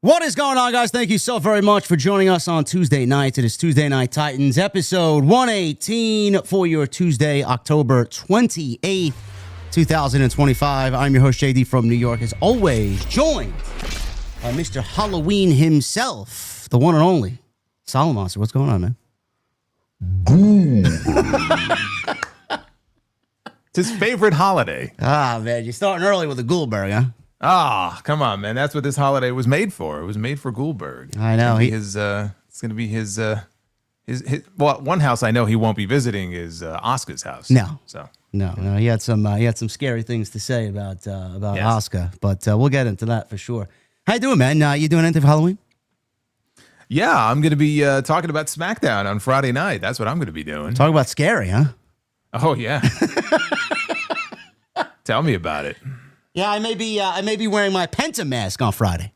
What is going on, guys? Thank you so very much for joining us on Tuesday night. It is Tuesday Night Titans, episode 118 for your Tuesday, October 28th, 2025. I'm your host, JD from New York, as always, joined by Mr. Halloween himself, the one and only Solomonster. What's going on, man? It's his favorite holiday. Ah, man, you're starting early with the Goldberg, huh? Ah, come on, man. That's what this holiday was made for. It was made for Goldberg. I know. It's going to be his. Well, one house I know he won't be visiting is Asuka's house. No. So No, he had some scary things to say about Yes. Asuka, but we'll get into that for sure. How you doing, man? You doing anything for Halloween? yeah, I'm going to be talking about SmackDown on Friday night. That's what I'm going to be doing. Talk about scary, huh? Oh yeah. Tell me about it. Yeah, I may be wearing my Penta mask on Friday.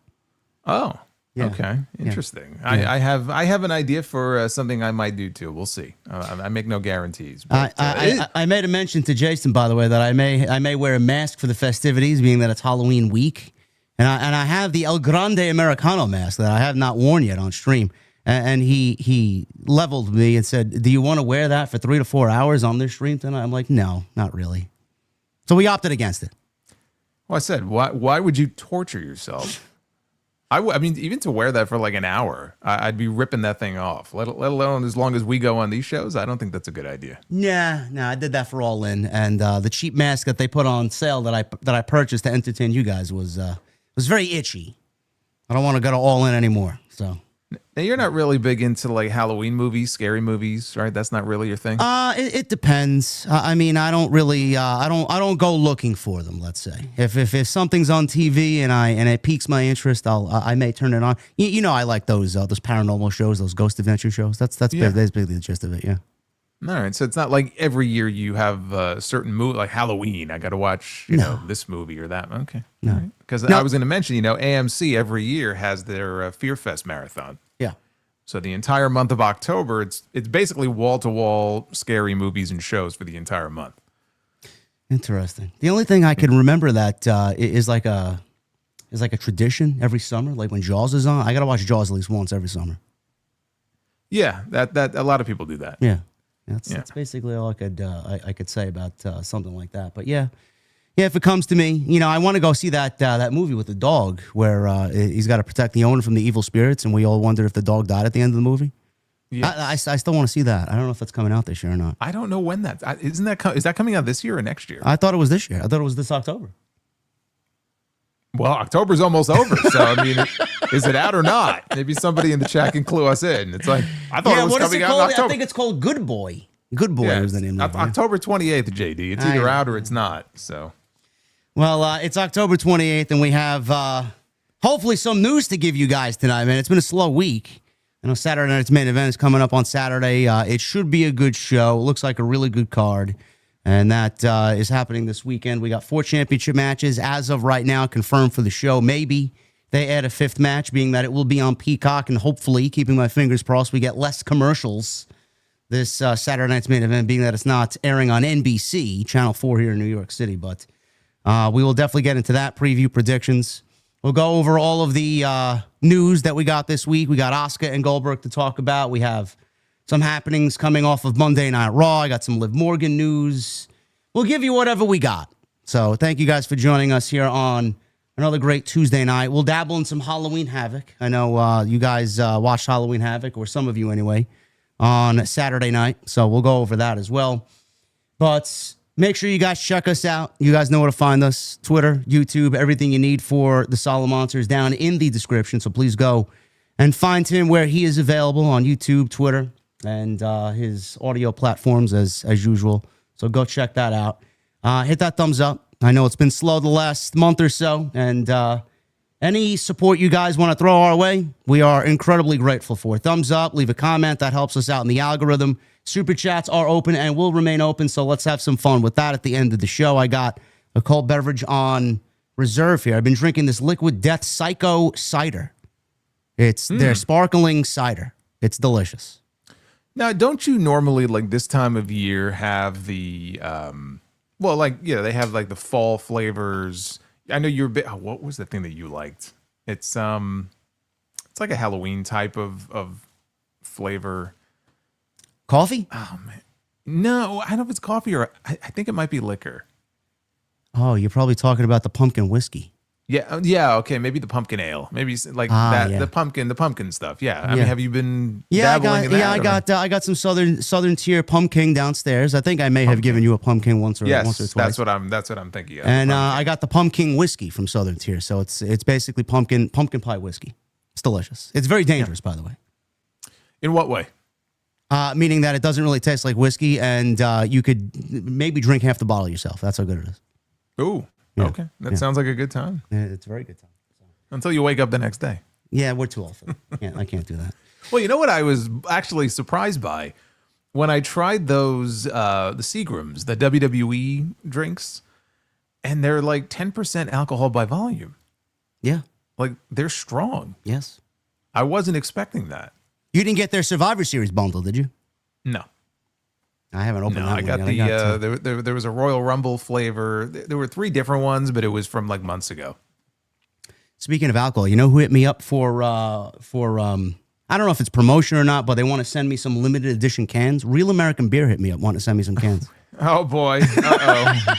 Oh. Yeah. Okay. Interesting. Yeah. I have an idea for something I might do too. We'll see. I make no guarantees. But, I made a mention to Jason, by the way, that I may wear a mask for the festivities, being that it's Halloween week, and I have the El Grande Americano mask that I have not worn yet on stream, and he leveled me and said, "Do you want to wear that for 3 to 4 hours on this stream tonight?" I'm like, "No, not really." So we opted against it. Well, I said, why would you torture yourself? I mean, even to wear that for like an hour, I'd be ripping that thing off. Let alone as long as we go on these shows. I don't think that's a good idea. Nah, I did that for All In, and the cheap mask that they put on sale that I purchased to entertain you guys was very itchy. I don't want to go to All In anymore. So Now, you're not really big into like Halloween movies, scary movies, right? That's not really your thing. it depends. I mean, I don't really, I don't go looking for them. Let's say if something's on TV and it piques my interest, I may turn it on. You know, I like those paranormal shows, those ghost adventure shows. That's basically the gist of it. Yeah. All right, so it's not like every year you have a certain movie, like Halloween. I got to watch, you know, this movie or that. Okay, No. Because I was going to mention, you know, AMC every year has their Fear Fest marathon. Yeah. So the entire month of October, it's basically wall to wall scary movies and shows for the entire month. Interesting. The only thing I can remember that is like a tradition every summer, like when Jaws is on. I got to watch Jaws at least once every summer. Yeah, that a lot of people do that. Yeah. That's basically all I could say about something like that. But yeah, if it comes to me, you know, I want to go see that movie with the dog where he's got to protect the owner from the evil spirits, and we all wonder if the dog died at the end of the movie. Yeah, I still want to see that. I don't know if that's coming out this year or not. I don't know when is that coming out this year or next year? I thought it was this year. I thought it was this October. Well, October's almost over, so I mean, is it out or not? Maybe somebody in the chat can clue us in. It's like I thought it was coming out in October. I think it's called Good Boy. Good Boy was the name of it. October 28th, JD. It's either out or it's not. So, well, it's October 28th, and we have hopefully some news to give you guys tonight, man. It's been a slow week. I know Saturday night's main event is coming up on Saturday. It should be a good show. It looks like a really good card. And that is happening this weekend. We got 4 championship matches as of right now confirmed for the show. Maybe they add a 5th match, being that it will be on Peacock. And hopefully, keeping my fingers crossed, we get less commercials this Saturday night's main event, being that it's not airing on NBC, Channel 4 here in New York City. But we will definitely get into that, preview predictions. We'll go over all of the news that we got this week. We got Asuka and Goldberg to talk about. We have some happenings coming off of Monday Night Raw. I got some Liv Morgan news. We'll give you whatever we got. So thank you guys for joining us here on another great Tuesday night. We'll dabble in some Halloween Havoc. I know you guys watched Halloween Havoc, or some of you anyway, on Saturday night. So we'll go over that as well. But make sure you guys check us out. You guys know where to find us. Twitter, YouTube, everything you need for the Solomonster is down in the description. So please go and find him where he is available on YouTube, Twitter, and his audio platforms as usual. So go check that out. Hit that thumbs up. I know it's been slow the last month or so, and any support you guys want to throw our way, we are incredibly grateful for. Thumbs up, leave a comment. That helps us out in the algorithm. Super chats are open and will remain open, so let's have some fun with that at the end of the show. I got a cold beverage on reserve here. I've been drinking this Liquid Death Psycho cider. It's their sparkling cider. It's delicious. Now, don't you normally, like this time of year, have the, they have like the fall flavors. I know you're a bit, what was the thing that you liked? It's, It's like a Halloween type of flavor. Coffee? Oh man, no, I don't know if it's coffee or I think it might be liquor. Oh, you're probably talking about the pumpkin whiskey. Yeah, okay, maybe the pumpkin ale, maybe like that, yeah. the pumpkin stuff. Yeah, I Yeah. mean, have you been Yeah, dabbling in that? I got some southern tier pumpkin downstairs. I think I may have given you a pumpkin once or twice. That's what I'm thinking of. And I got the pumpkin whiskey from Southern Tier, so it's basically pumpkin pie whiskey. It's delicious. It's very dangerous, by the way. In what way? Meaning that it doesn't really taste like whiskey, and you could maybe drink half the bottle yourself. That's how good it is. Ooh, Yeah. okay, that sounds like a good time. Yeah, it's a very good time. Until you wake up the next day. Yeah, we're too old for that. Yeah, I can't do that. Well, you know what I was actually surprised by? When I tried those, the Seagrams, the WWE drinks, and they're like 10% alcohol by volume. Yeah. Like, they're strong. Yes. I wasn't expecting that. You didn't get their Survivor Series bundle, did you? No. I haven't opened that I one got yet. there was a Royal Rumble flavor. There were 3 different ones, but it was from like months ago. Speaking of alcohol, you know who hit me up for I don't know if it's promotion or not, but they want to send me some limited edition cans. Real American Beer hit me up, wanting to send me some cans. Oh boy. Uh-oh.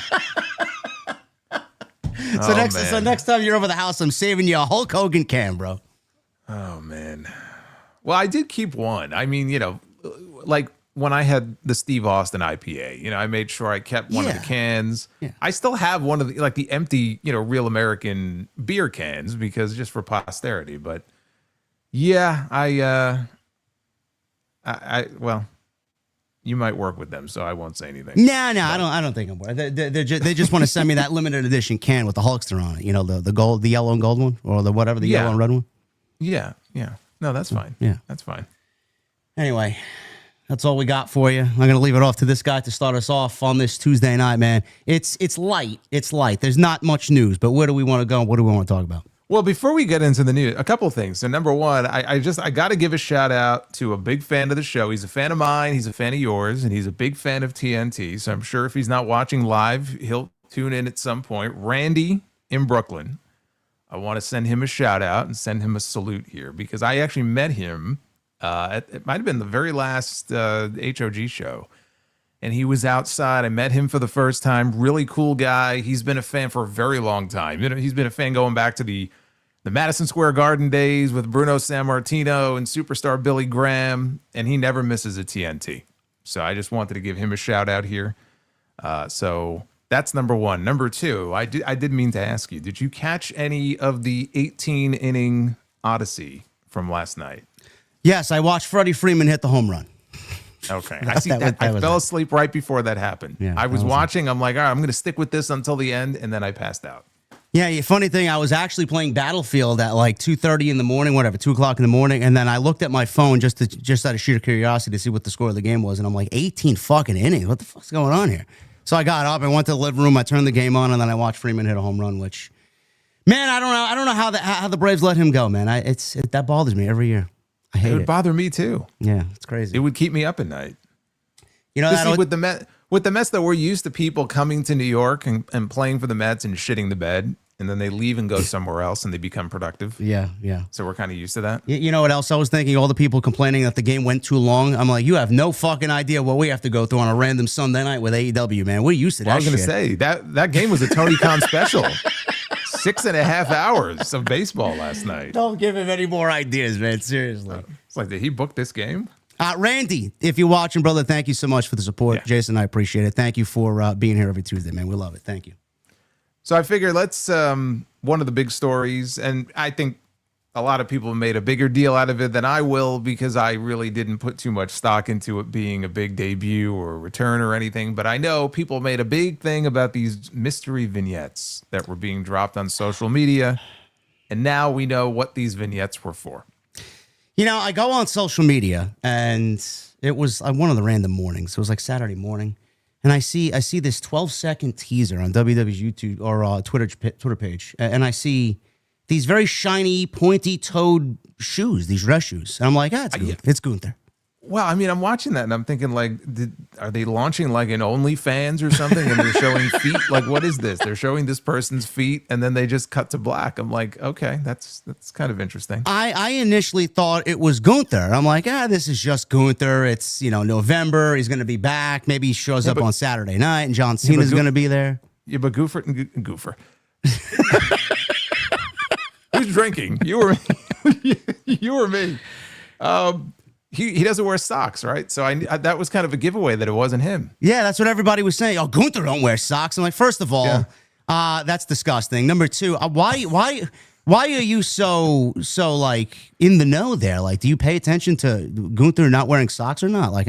So next time you're over the house, I'm saving you a Hulk Hogan can, bro. Oh man. Well, I did keep one. I mean, like when I had the Steve Austin IPA, I made sure I kept one of the cans. Yeah. I still have one of the empty, Real American beer cans because just for posterity. But yeah, well, you might work with them, so I won't say anything. No, I don't think I'm worth. They just want to send me that limited edition can with the Hulkster on it. The gold, the yellow and gold one, or the whatever, the yellow and red one. Yeah. No, that's fine. Yeah, that's fine. Anyway, that's all we got for you. I'm going to leave it off to this guy to start us off on this Tuesday night, man. It's light. It's light. There's not much news, but where do we want to go? What do we want to talk about? Well, before we get into the news, a couple of things. So number one, I got to give a shout out to a big fan of the show. He's a fan of mine. He's a fan of yours, and he's a big fan of TNT. So I'm sure if he's not watching live, he'll tune in at some point. Randy in Brooklyn. I want to send him a shout out and send him a salute here because I actually met him it might have been the very last HOG show. And he was outside. I met him for the first time. Really cool guy. He's been a fan for a very long time. He's been a fan going back to the Madison Square Garden days with Bruno Sammartino and superstar Billy Graham. And he never misses a TNT. So I just wanted to give him a shout out here. So that's number one. Number two, I did mean to ask you, did you catch any of the 18-inning Odyssey from last night? Yes, I watched Freddie Freeman hit the home run. Okay. I fell asleep right before that happened. Yeah, I was watching. I'm like, all right, I'm going to stick with this until the end. And then I passed out. Yeah, funny thing, I was actually playing Battlefield at like 2:30 in the morning, 2 o'clock in the morning. And then I looked at my phone just out of sheer curiosity to see what the score of the game was. And I'm like, 18 fucking innings. What the fuck's going on here? So I got up and went to the living room. I turned the game on, and then I watched Freeman hit a home run, which, man, I don't know how the Braves let him go, man. That bothers me every year. I hate it. It would bother me too. Yeah, it's crazy. It would keep me up at night. With the Mets, though, we're used to people coming to New York and playing for the Mets and shitting the bed, and then they leave and go somewhere else and they become productive. Yeah. So we're kind of used to that. You know what else I was thinking? All the people complaining that the game went too long. I'm like, you have no fucking idea what we have to go through on a random Sunday night with AEW, man. We're used to that. I was going to say that game was a Tony Khan special. 6.5 hours of baseball last night. Don't give him any more ideas, man. Seriously. It's like, did he book this game? Randy, if you're watching, brother, thank you so much for the support. Yeah. Jason, I appreciate it. Thank you for being here every Tuesday, man. We love it. Thank you. So I figure let's one of the big stories, and I think a lot of people made a bigger deal out of it than I will because I really didn't put too much stock into it being a big debut or return or anything. But I know people made a big thing about these mystery vignettes that were being dropped on social media. And now we know what these vignettes were for. I go on social media, and it was one of the random mornings. It was like Saturday morning. And I see this 12-second teaser on WWE's YouTube or Twitter page. And I see these very shiny, pointy-toed shoes, these dress shoes. And I'm like, it's Gunther. Well, I mean, I'm watching that and I'm thinking, like, are they launching like an OnlyFans or something? And they're showing feet. Like, what is this? They're showing this person's feet, and then they just cut to black. I'm like, okay, that's kind of interesting. I initially thought it was Gunther. I'm like, this is just Gunther. It's November. He's going to be back. Maybe he shows up on Saturday night, and John Cena's going to be there. Yeah, but Goofer. Who's drinking? You or me? You or me? He doesn't wear socks, right? So that was kind of a giveaway that it wasn't him. Yeah, that's what everybody was saying. Oh, Gunther don't wear socks. I'm like, first of all, that's disgusting. Number two, why are you so like in the know there? Like, do you pay attention to Gunther not wearing socks or not? Like,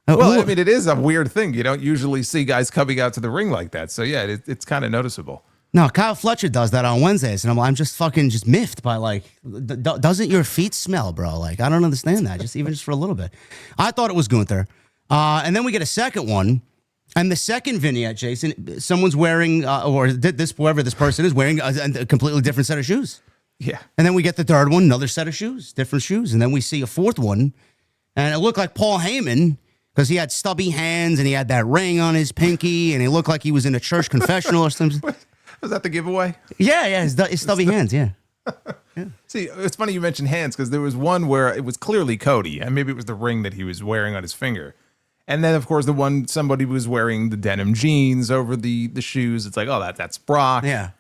well, I mean, it is a weird thing. You don't usually see guys coming out to the ring like that. So yeah, it's kind of noticeable. No, Kyle Fletcher does that on Wednesdays, and I'm just fucking miffed by like, doesn't your feet smell, bro? Like, I don't understand that. Just for a little bit, I thought it was Gunther, and then we get a second one, and the second vignette, Jason, someone's wearing, whoever this person is wearing a completely different set of shoes. Yeah, and then we get the third one, another set of shoes, different shoes, and then we see a fourth one, and it looked like Paul Heyman. Because he had stubby hands and he had that ring on his pinky, and he looked like he was in a church confessional or something. Was that the giveaway? Yeah, his stubby hands, yeah. See, it's funny you mentioned hands, because there was one where it was clearly Cody, and maybe it was the ring that he was wearing on his finger. And then, of course, the one somebody was wearing the denim jeans over the shoes. It's like, oh, that's Brock. Yeah.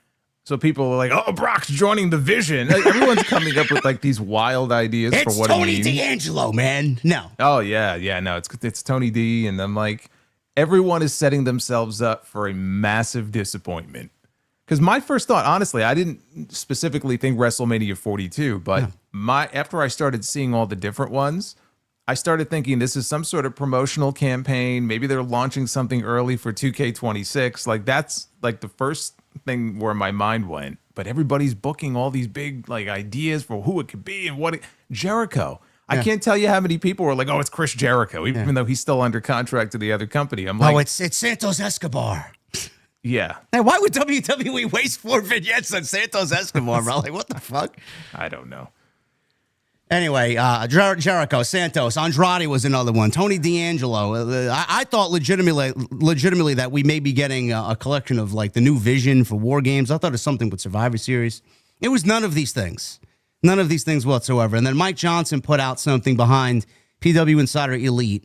So people are like, oh, Brock's joining the Vision. Like, everyone's coming up with like these wild ideas for what Tony it means. D'Angelo, man. No. Oh, yeah, no, it's Tony D, and I'm like, everyone is setting themselves up for a massive disappointment. Because my first thought, honestly, I didn't specifically think WrestleMania 42, but after I started seeing all the different ones, I started thinking this is some sort of promotional campaign. Maybe they're launching something early for 2K26. Like, that's like the first thing where my mind went. But everybody's booking all these big like ideas for who it could be and Jericho. I can't tell you how many people were like, oh, it's Chris Jericho, even though he's still under contract to the other company. I'm like, it's Santos Escobar. Yeah. Hey, why would WWE waste 4 vignettes on Santos Escobar, bro? Like, what the fuck? I don't know. Anyway, Jericho, Santos, Andrade was another one. Tony D'Angelo. I thought legitimately that we may be getting a collection of like the new Vision for War Games. I thought it was something with Survivor Series. It was none of these things. None of these things whatsoever. And then Mike Johnson put out something behind PW Insider Elite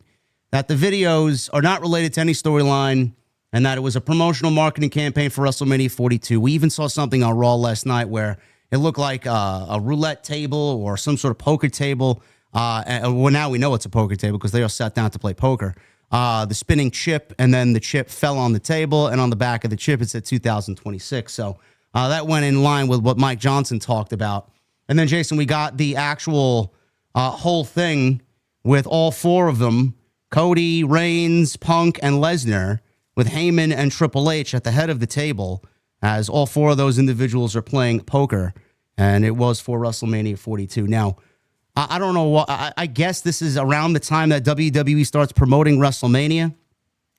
that the videos are not related to any storyline, and that it was a promotional marketing campaign for WrestleMania 42. We even saw something on Raw last night where it looked like a roulette table or some sort of poker table. Well, now we know it's a poker table because they all sat down to play poker. The spinning chip, and then the chip fell on the table, and on the back of the chip it said 2026. So that went in line with what Mike Johnson talked about. And then, Jason, we got the actual whole thing with all 4 of them, Cody, Reigns, Punk, and Lesnar, with Heyman and Triple H at the head of the table, as all 4 of those individuals are playing poker, and it was for WrestleMania 42. Now, I don't know what, I guess this is around the time that WWE starts promoting WrestleMania,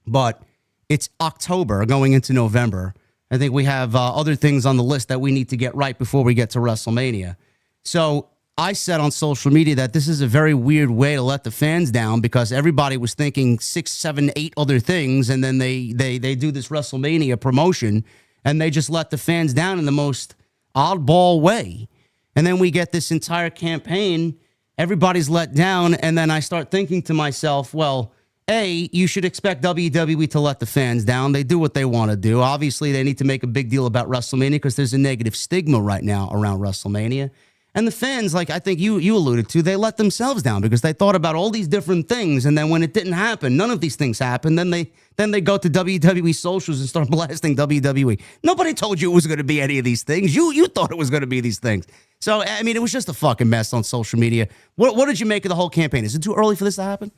but it's October going into November. I think we have other things on the list that we need to get right before we get to WrestleMania. So I said on social media that this is a very weird way to let the fans down, because everybody was thinking 6, 7, 8 other things, and then they do this WrestleMania promotion, and they just let the fans down in the most oddball way. And then we get this entire campaign, everybody's let down, and then I start thinking to myself, well, A, you should expect WWE to let the fans down. They do what they want to do. Obviously, they need to make a big deal about WrestleMania because there's a negative stigma right now around WrestleMania. And the fans, like I think you alluded to, they let themselves down because they thought about all these different things, and then when it didn't happen, none of these things happened. Then they go to WWE socials and start blasting WWE. Nobody told you it was going to be any of these things. You thought it was going to be these things. So I mean, it was just a fucking mess on social media. What did you make of the whole campaign? Is it too early for this to happen?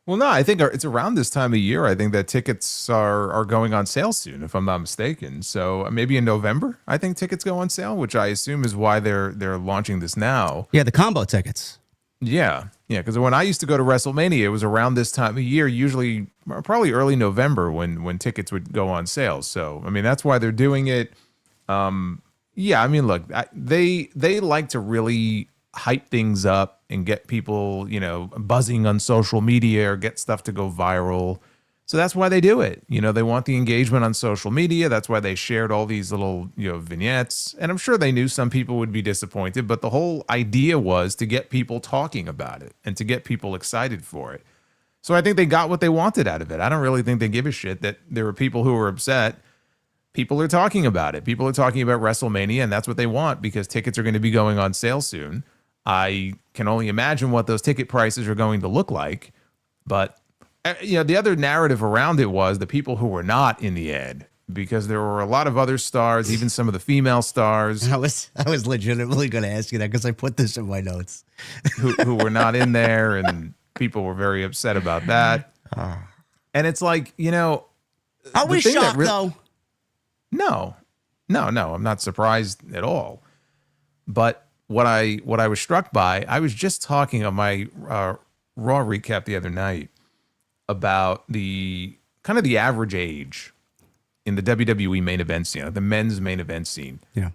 Well, no, I think it's around this time of year. I think that tickets are going on sale soon, if I'm not mistaken. So maybe in November, I think tickets go on sale, which I assume is why they're launching this now. Yeah, the combo tickets. Yeah. Because when I used to go to WrestleMania, it was around this time of year, usually probably early November when tickets would go on sale. So, I mean, that's why they're doing it. Yeah, I mean, look, they like to really hype things up and get people, buzzing on social media or get stuff to go viral. So that's why they do it. They want the engagement on social media. That's why they shared all these little, vignettes. And I'm sure they knew some people would be disappointed, but the whole idea was to get people talking about it and to get people excited for it. So I think they got what they wanted out of it. I don't really think they give a shit that there were people who were upset. People are talking about it. People are talking about WrestleMania, and that's what they want because tickets are going to be going on sale soon. I can only imagine what those ticket prices are going to look like, but the other narrative around it was the people who were not in the ad, because there were a lot of other stars, even some of the female stars. I was legitimately going to ask you that because I put this in my notes. who were not in there, and people were very upset about that. And it's like, are we shocked though? No, I'm not surprised at all. But what I was struck by, I was just talking on my Raw recap the other night about the kind of the average age in the WWE main event scene, the men's main event scene. Yeah.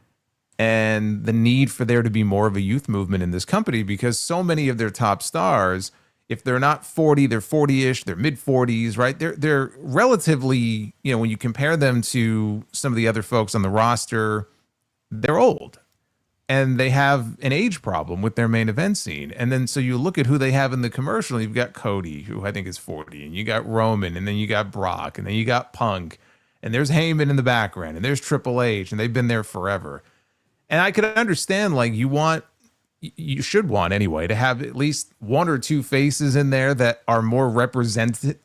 And the need for there to be more of a youth movement in this company, because so many of their top stars, if they're not 40, they're 40-ish, they're mid-40s, right? They're relatively, when you compare them to some of the other folks on the roster, they're old. And they have an age problem with their main event scene. And then so you look at who they have in the commercial. You've got Cody, who I think is 40, and you got Roman, and then you got Brock, and then you got Punk, and there's Heyman in the background, and there's Triple H, and they've been there forever. And I could understand, like, you should want anyway to have at least one or two faces in there that are more representative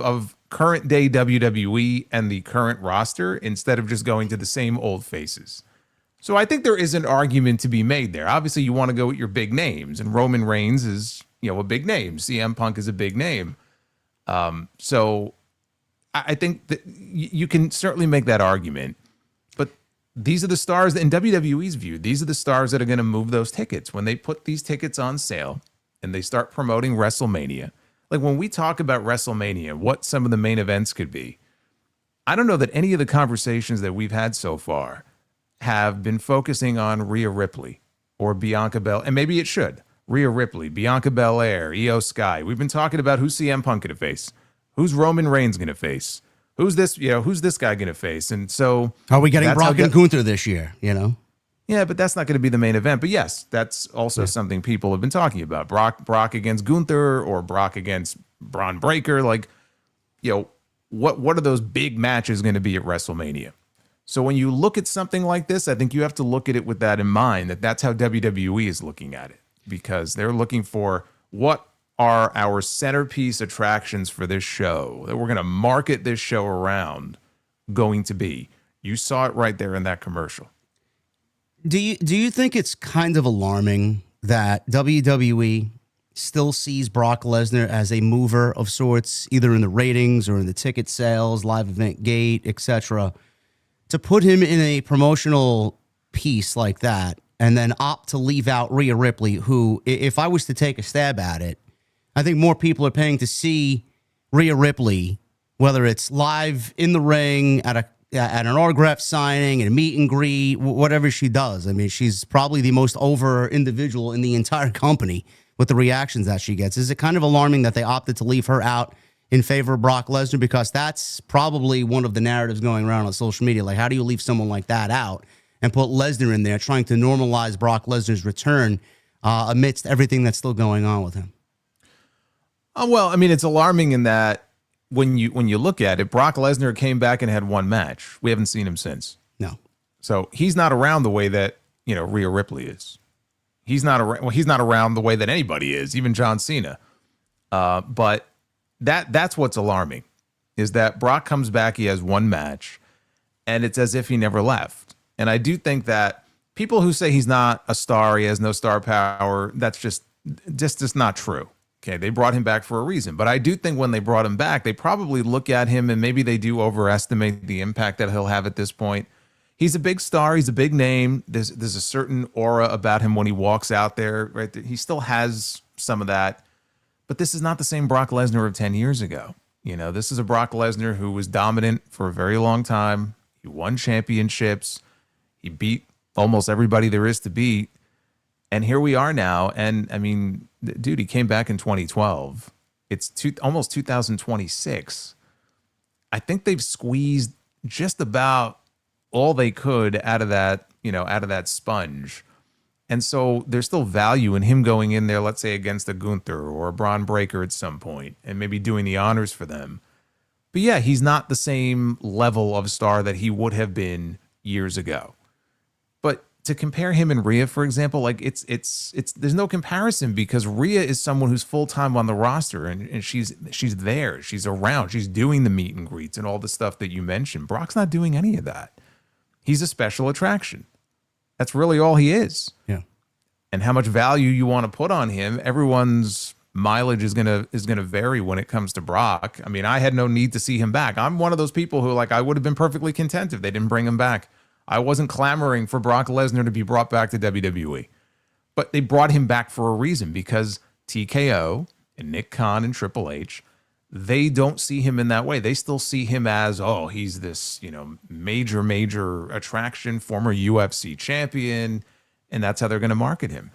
of current day WWE and the current roster, instead of just going to the same old faces. So I think there is an argument to be made there. Obviously, you want to go with your big names, and Roman Reigns is, a big name. CM Punk is a big name. So I think that you can certainly make that argument. But these are the stars, in WWE's view, these are the stars that are going to move those tickets. When they put these tickets on sale and they start promoting WrestleMania, like when we talk about WrestleMania, what some of the main events could be, I don't know that any of the conversations that we've had so far have been focusing on Rhea Ripley or Bianca Belair, and maybe it should. Rhea Ripley, Bianca Belair, Io Sky. We've been talking about who's CM Punk going to face, who's Roman Reigns going to face, who's this guy going to face, and so are we getting Brock and Gunther this year? Yeah, but that's not going to be the main event. But yes, that's also something people have been talking about: Brock against Gunther, or Brock against Braun Breaker. Like, what are those big matches going to be at WrestleMania? So when you look at something like this, I think you have to look at it with that in mind, that's how WWE is looking at it, because they're looking for what are our centerpiece attractions for this show that we're going to market this show around going to be. You saw it right there in that commercial. Do you think it's kind of alarming that WWE still sees Brock Lesnar as a mover of sorts, either in the ratings or in the ticket sales, live event gate, etc., to put him in a promotional piece like that and then opt to leave out Rhea Ripley, who, if I was to take a stab at it, I think more people are paying to see Rhea Ripley, whether it's live in the ring, at an autograph signing, and a meet and greet, whatever she does. I mean, she's probably the most over individual in the entire company with the reactions that she gets. Is it kind of alarming that they opted to leave her out in favor of Brock Lesnar? Because that's probably one of the narratives going around on social media. Like, how do you leave someone like that out and put Lesnar in there, trying to normalize Brock Lesnar's return amidst everything that's still going on with him? Well, I mean, it's alarming in that when you look at it, Brock Lesnar came back and had one match. We haven't seen him since. No. So he's not around the way that, Rhea Ripley is. He's not around the way that anybody is, even John Cena. But that's what's alarming, is that Brock comes back, he has one match, and it's as if he never left. And I do think that people who say he's not a star, he has no star power, that's just not true. Okay, they brought him back for a reason. But I do think when they brought him back, they probably look at him and maybe they do overestimate the impact that he'll have at this point. He's a big star. He's a big name. There's a certain aura about him when he walks out there, right? He still has some of that. But this is not the same Brock Lesnar of 10 years ago. This is a Brock Lesnar who was dominant for a very long time. He won championships. He beat almost everybody there is to beat. And here we are now. And I mean, dude, he came back in 2012. It's almost 2026. I think they've squeezed just about all they could out of that, out of that sponge. And so there's still value in him going in there, let's say against a Gunther or a Braun Breaker at some point, and maybe doing the honors for them. But yeah, he's not the same level of star that he would have been years ago. But to compare him and Rhea, for example, like it's there's no comparison, because Rhea is someone who's full-time on the roster, and she's there, she's around, she's doing the meet and greets and all the stuff that you mentioned. Brock's not doing any of that. He's a special attraction. That's really all he is. Yeah. And how much value you want to put on him, everyone's mileage is gonna vary when it comes to Brock. I mean, I had no need to see him back. I'm one of those people who, like, I would have been perfectly content if they didn't bring him back. I wasn't clamoring for Brock Lesnar to be brought back to WWE. But they brought him back for a reason, because TKO and Nick Khan and Triple H, they don't see him in that way. They still see him as, oh, he's this, major attraction, former UFC champion, and that's how they're going to market him.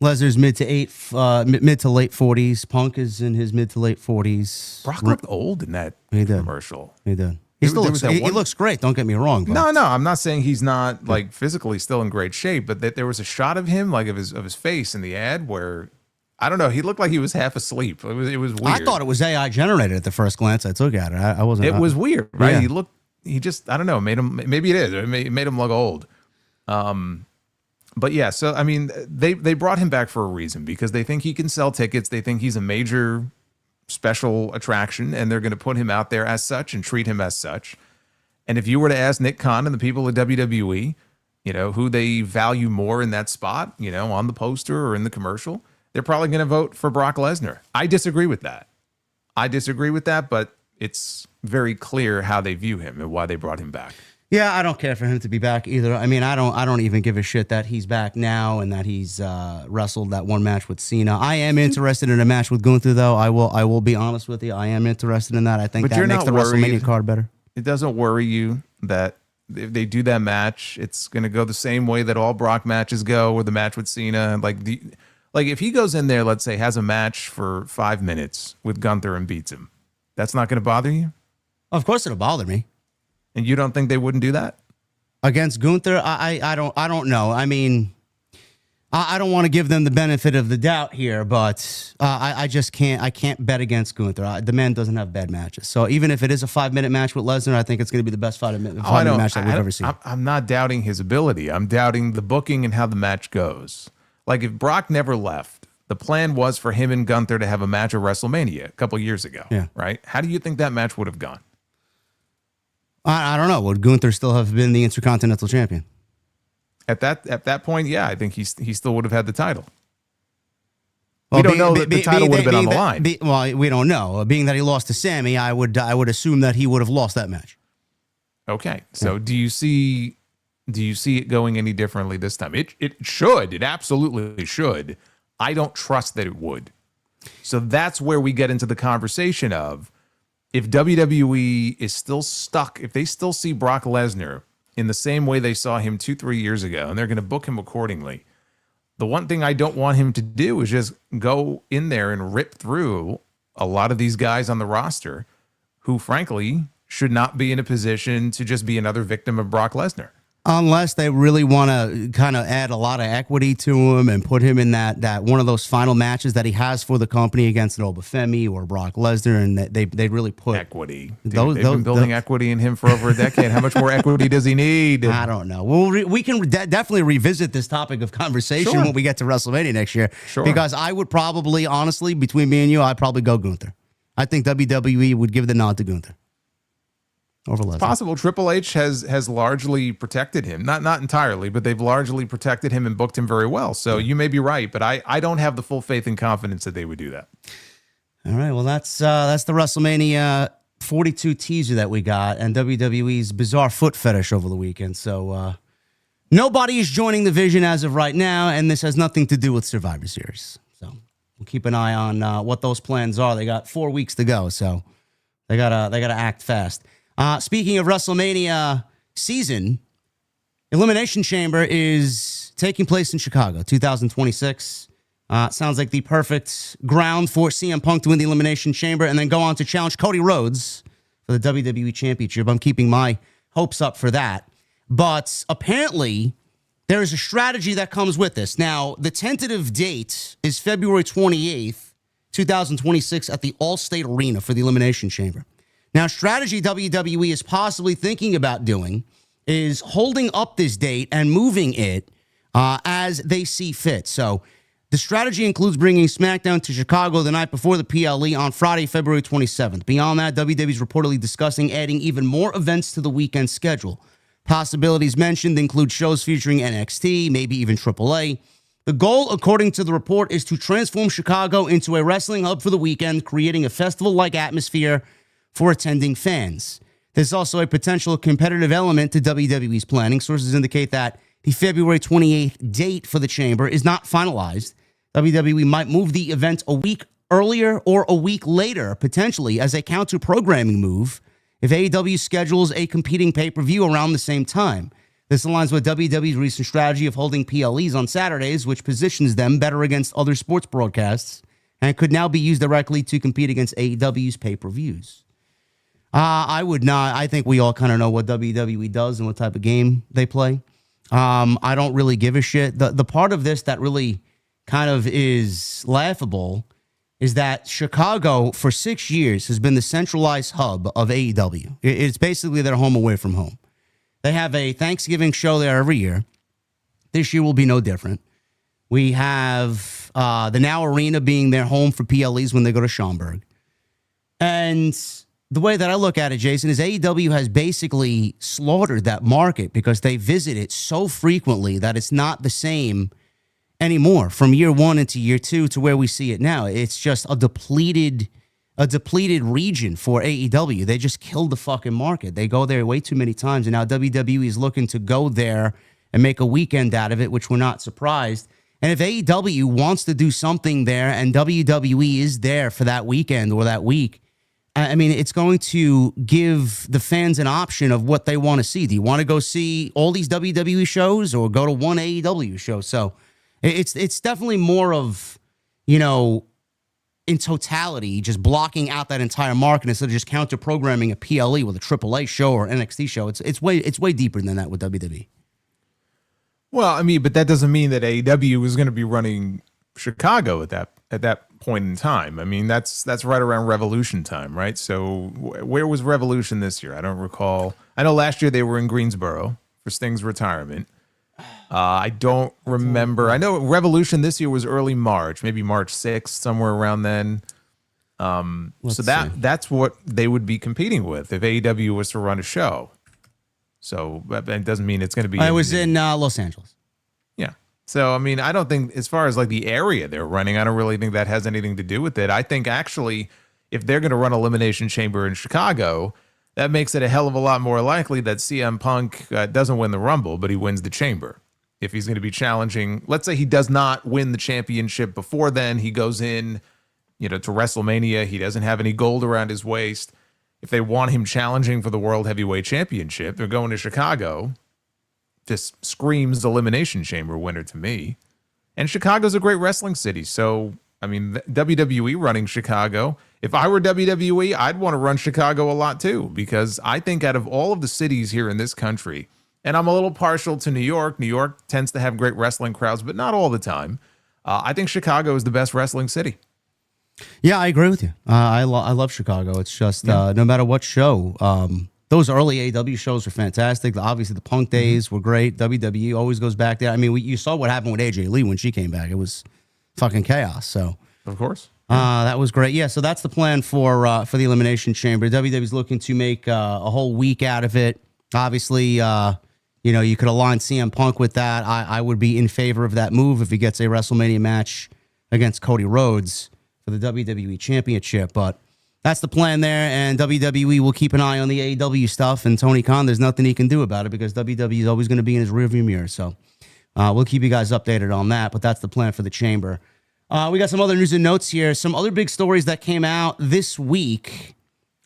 Lesnar's mid to late 40s. Punk is in his mid to late 40s. Brock looked old in that commercial. He did. He looks great. Don't get me wrong. But. No, I'm not saying he's not like physically still in great shape, but that there was a shot of him, like of his face in the ad, where I don't know, he looked like he was half asleep. It was weird. I thought it was AI generated at the first glance I took at it. I wasn't. It was weird, right? Yeah. He just I don't know, made him, maybe it is. It made him look old. But yeah, so I mean, they brought him back for a reason, because they think he can sell tickets. They think he's a major special attraction, and they're going to put him out there as such and treat him as such. And if you were to ask Nick Khan and the people at WWE, who they value more in that spot, on the poster or in the commercial, they're probably going to vote for Brock Lesnar. I disagree with that. But it's very clear how they view him and why they brought him back. Yeah, I don't care for him to be back either. I mean, I don't even give a shit that he's back now and that he's wrestled that one match with Cena. I am interested in a match with Gunther, though. I will be honest with you. I am interested in that. I think that makes the WrestleMania card better. It doesn't worry you that if they do that match, it's going to go the same way that all Brock matches go, or the match with Cena. Like if he goes in there, let's say, has a match for 5 minutes with Gunther and beats him, that's not going to bother you? Of course it'll bother me. And you don't think they wouldn't do that? Against Gunther? I don't know. I mean, I don't want to give them the benefit of the doubt here, but I just can't. I can't bet against Gunther. The man doesn't have bad matches. So even if it is a 5-minute match with Lesnar, I think it's going to be the best 5-minute match that we've ever seen. I'm not doubting his ability. I'm doubting the booking and how the match goes. Like, if Brock never left, the plan was for him and Gunther to have a match at WrestleMania a couple years ago. Yeah. Right? How do you think that match would have gone? I don't know. Would Gunther still have been the Intercontinental Champion? At that point, yeah, I think he still would have had the title. Well, we don't know that the title would have been on the line. Well, we don't know. Being that he lost to Sammy, I would assume that he would have lost that match. Okay, so do you see it going any differently this time? It should. It absolutely should. I don't trust that it would. So that's where we get into the conversation of, if WWE is still stuck, if they still see Brock Lesnar in the same way they saw him 2-3 years ago, and they're going to book him accordingly, the one thing I don't want him to do is just go in there and rip through a lot of these guys on the roster who, frankly, should not be in a position to just be another victim of Brock Lesnar. Unless they really want to kind of add a lot of equity to him and put him in that one of those final matches that he has for the company against an Obafemi or Brock Lesnar, and they really put equity. Dude, they've been building equity in him for over a decade. How much more equity does he need? I don't know. Well, we can definitely revisit this topic of conversation when we get to WrestleMania next year. Sure. Because I would probably, honestly, between me and you, I'd probably go Gunther. I think WWE would give the nod to Gunther. It's possible. Triple H has largely protected him. Not entirely, but they've largely protected him and booked him very well. So you may be right, but I don't have the full faith and confidence that they would do that. All right. Well, that's the WrestleMania 42 teaser that we got, and WWE's bizarre foot fetish over the weekend. So nobody is joining the Vision as of right now, and this has nothing to do with Survivor Series. So we'll keep an eye on what those plans are. They got 4 weeks to go, so they gotta act fast. Speaking of WrestleMania season, Elimination Chamber is taking place in Chicago, 2026. Sounds like the perfect ground for CM Punk to win the Elimination Chamber and then go on to challenge Cody Rhodes for the WWE Championship. I'm keeping my hopes up for that. But apparently, there is a strategy that comes with this. Now, the tentative date is February 28th, 2026 at the Allstate Arena for the Elimination Chamber. Now, strategy WWE is possibly thinking about doing is holding up this date and moving it as they see fit. So the strategy includes bringing SmackDown to Chicago the night before the PLE on Friday, February 27th. Beyond that, WWE is reportedly discussing adding even more events to the weekend schedule. Possibilities mentioned include shows featuring NXT, maybe even AAA. The goal, according to the report, is to transform Chicago into a wrestling hub for the weekend, creating a festival-like atmosphere for attending fans. There's also a potential competitive element to WWE's planning. Sources indicate that the February 28th date for the Chamber is not finalized. WWE might move the event a week earlier or a week later, potentially as a counter-programming move, if AEW schedules a competing pay-per-view around the same time. This aligns with WWE's recent strategy of holding PLEs on Saturdays, which positions them better against other sports broadcasts and could now be used directly to compete against AEW's pay-per-views. I would not. I think we all kind of know what WWE does and what type of game they play. I don't really give a shit. The part of this that really kind of is laughable is that Chicago for 6 years has been the centralized hub of AEW. It's basically their home away from home. They have a Thanksgiving show there every year. This year will be no different. We have the Now Arena being their home for PLEs when they go to Schaumburg. And the way that I look at it, Jason, is AEW has basically slaughtered that market because they visit it so frequently that it's not the same anymore from year one into year two to where we see it now. It's just a depleted region for AEW. They just killed the fucking market. They go there way too many times, and now WWE is looking to go there and make a weekend out of it, which we're not surprised. And if AEW wants to do something there and WWE is there for that weekend or that week, I mean, it's going to give the fans an option of what they want to see. Do you want to go see all these WWE shows or go to one AEW show? So it's definitely more of, you know, in totality, just blocking out that entire market instead of just counter programming a PLE with a AAA show or NXT show. It's way deeper than that with WWE. Well, I mean, but that doesn't mean that AEW is going to be running Chicago at that point in time. I mean, that's right around Revolution time, right? So where was Revolution this year? I don't recall. I know last year they were in Greensboro for Sting's retirement. I don't remember. I know Revolution this year was early March, maybe March 6th, somewhere around then. So that's what they would be competing with if AEW was to run a show. So that doesn't mean it's going to be. I was in Los Angeles. Yeah. So, I mean, I don't think, as far as like the area they're running, I don't really think that has anything to do with it. I think actually, if they're going to run Elimination Chamber in Chicago, that makes it a hell of a lot more likely that CM Punk doesn't win the Rumble, but he wins the Chamber. If he's going to be challenging, let's say he does not win the championship before then, he goes in, to WrestleMania, he doesn't have any gold around his waist. If they want him challenging for the World Heavyweight Championship, they're going to Chicago. Just screams Elimination Chamber winner to me. And Chicago's a great wrestling city. So, I mean, WWE running Chicago. If I were WWE, I'd want to run Chicago a lot too, because I think out of all of the cities here in this country, and I'm a little partial to New York. New York tends to have great wrestling crowds, but not all the time. I think Chicago is the best wrestling city. Yeah, I agree with you. I love Chicago. It's just no matter what show. Those early AEW shows were fantastic. Obviously, the Punk days were great. WWE always goes back there. I mean, you saw what happened with AJ Lee when she came back. It was fucking chaos. So, of course, that was great. Yeah, so that's the plan for the Elimination Chamber. WWE's looking to make a whole week out of it. Obviously, you could align CM Punk with that. I would be in favor of that move if he gets a WrestleMania match against Cody Rhodes for the WWE Championship. But that's the plan there, and WWE will keep an eye on the AEW stuff. And Tony Khan, there's nothing he can do about it because WWE is always going to be in his rearview mirror. So we'll keep you guys updated on that. But that's the plan for the Chamber. We got some other news and notes here. Some other big stories that came out this week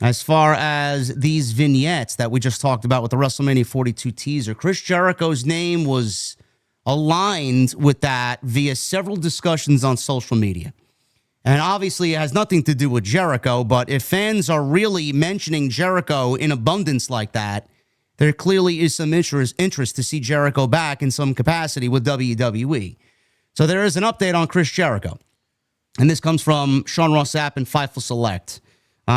as far as these vignettes that we just talked about with the WrestleMania 42 teaser. Chris Jericho's name was aligned with that via several discussions on social media. And obviously, it has nothing to do with Jericho, but if fans are really mentioning Jericho in abundance like that, there clearly is some interest to see Jericho back in some capacity with WWE. So there is an update on Chris Jericho. And this comes from Sean Ross Sapp and Fightful Select.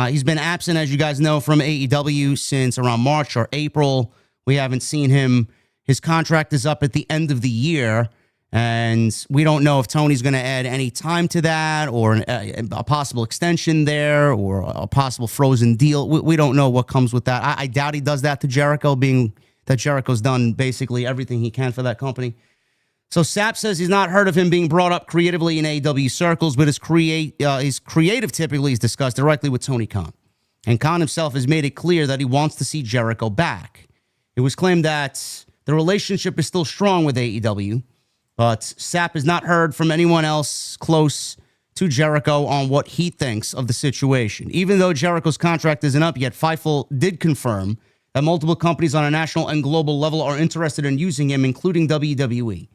He's been absent, as you guys know, from AEW since around March or April. We haven't seen him. His contract is up at the end of the year. And we don't know if Tony's going to add any time to that or a possible extension there or a possible frozen deal. We don't know what comes with that. I doubt he does that to Jericho, being that Jericho's done basically everything he can for that company. So Sapp says he's not heard of him being brought up creatively in AEW circles, but his creative typically is discussed directly with Tony Khan. And Khan himself has made it clear that he wants to see Jericho back. It was claimed that the relationship is still strong with AEW, but Sapp has not heard from anyone else close to Jericho on what he thinks of the situation. Even though Jericho's contract isn't up yet, Fightful did confirm that multiple companies on a national and global level are interested in using him, including WWE.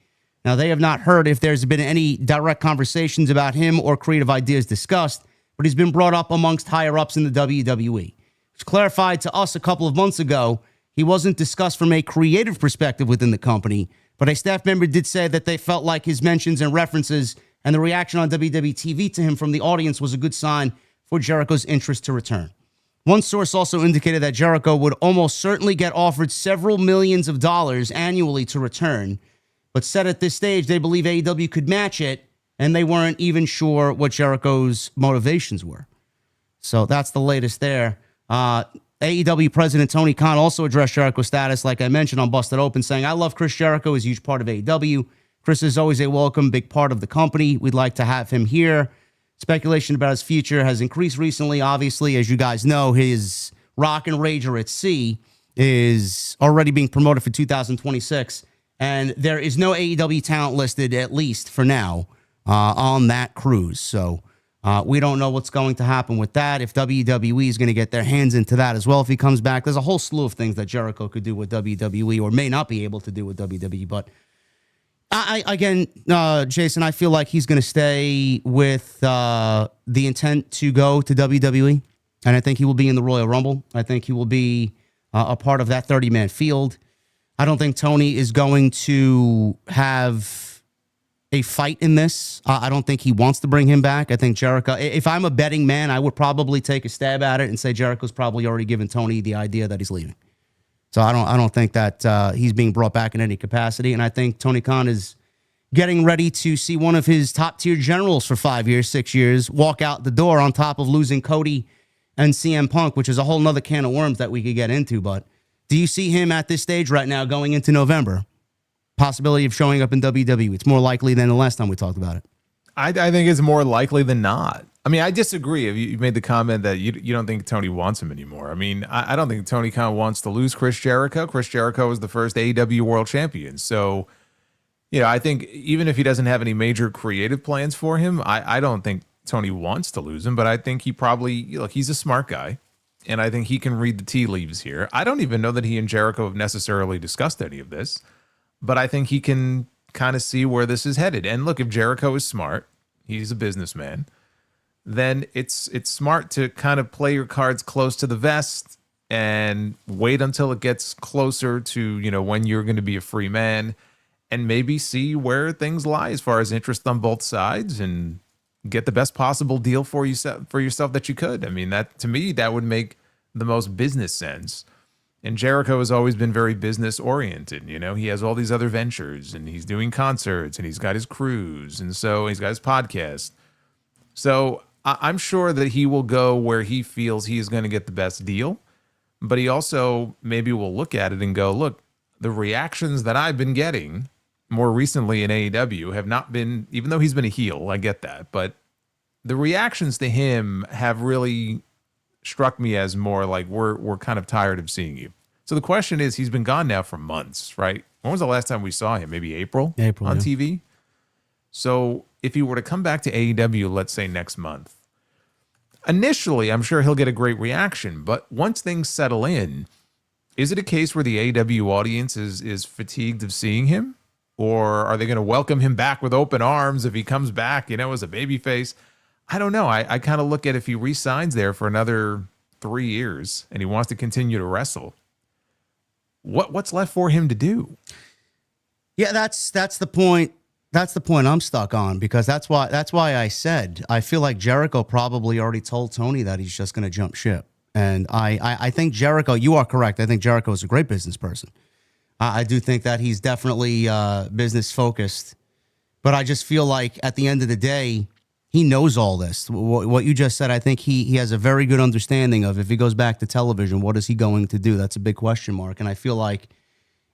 Now, they have not heard if there's been any direct conversations about him or creative ideas discussed, but he's been brought up amongst higher-ups in the WWE. It's clarified to us a couple of months ago he wasn't discussed from a creative perspective within the company, but a staff member did say that they felt like his mentions and references and the reaction on WWE TV to him from the audience was a good sign for Jericho's interest to return. One source also indicated that Jericho would almost certainly get offered several millions of dollars annually to return, but said at this stage they believe AEW could match it, and they weren't even sure what Jericho's motivations were. So that's the latest there. AEW President Tony Khan also addressed Jericho's status, like I mentioned, on Busted Open, saying, "I love Chris Jericho. He's a huge part of AEW. Chris is always a welcome, big part of the company. We'd like to have him here." Speculation about his future has increased recently. Obviously, as you guys know, his Rock and Rager at Sea is already being promoted for 2026, and there is no AEW talent listed, at least for now, on that cruise. So we don't know what's going to happen with that. If WWE is going to get their hands into that as well if he comes back. There's a whole slew of things that Jericho could do with WWE or may not be able to do with WWE. But Jason, I feel like he's going to stay with the intent to go to WWE. And I think he will be in the Royal Rumble. I think he will be a part of that 30-man field. I don't think Tony is going to have a fight in this. I don't think he wants to bring him back. I think Jericho, if I'm a betting man, I would probably take a stab at it and say Jericho's probably already given Tony the idea that he's leaving. So I don't think that he's being brought back in any capacity. And I think Tony Khan is getting ready to see one of his top tier generals for 5 years, 6 years, walk out the door on top of losing Cody and CM Punk, which is a whole nother can of worms that we could get into. But do you see him at this stage right now going into November? Possibility of showing up in WWE. It's more likely than the last time we talked about it. I think it's more likely than not. I mean, I disagree. You made the comment that you don't think Tony wants him anymore. I mean, I don't think Tony Khan wants to lose Chris Jericho. Chris Jericho was the first AEW world champion. So, I think even if he doesn't have any major creative plans for him, I don't think Tony wants to lose him, but I think he probably, he's a smart guy. And I think he can read the tea leaves here. I don't even know that he and Jericho have necessarily discussed any of this. But I think he can kind of see where this is headed. And look, if Jericho is smart, he's a businessman, then it's smart to kind of play your cards close to the vest and wait until it gets closer to, when you're going to be a free man and maybe see where things lie as far as interest on both sides and get the best possible deal for yourself that you could. I mean, that to me, that would make the most business sense. And Jericho has always been very business oriented. He has all these other ventures and he's doing concerts and he's got his cruise. And so he's got his podcast. So I'm sure that he will go where he feels he is going to get the best deal. But he also maybe will look at it and go, look, the reactions that I've been getting more recently in AEW have not been, even though he's been a heel, I get that. But the reactions to him have really struck me as more like we're kind of tired of seeing you. So the question is, he's been gone now for months, right? When was the last time we saw him? Maybe April on TV. So if he were to come back to AEW, let's say next month, initially, I'm sure he'll get a great reaction. But once things settle in, is it a case where the AEW audience is fatigued of seeing him? Or are they going to welcome him back with open arms if he comes back, as a babyface? I don't know. I kind of look at if he re-signs there for another 3 years and he wants to continue to wrestle, what's left for him to do? Yeah, that's the point. That's the point I'm stuck on, because that's why I said I feel like Jericho probably already told Tony that he's just going to jump ship. And I think Jericho, you are correct. I think Jericho is a great business person. I do think that he's definitely business focused, but I just feel like at the end of the day, he knows all this. What you just said, I think he has a very good understanding of if he goes back to television, what is he going to do? That's a big question mark. And I feel like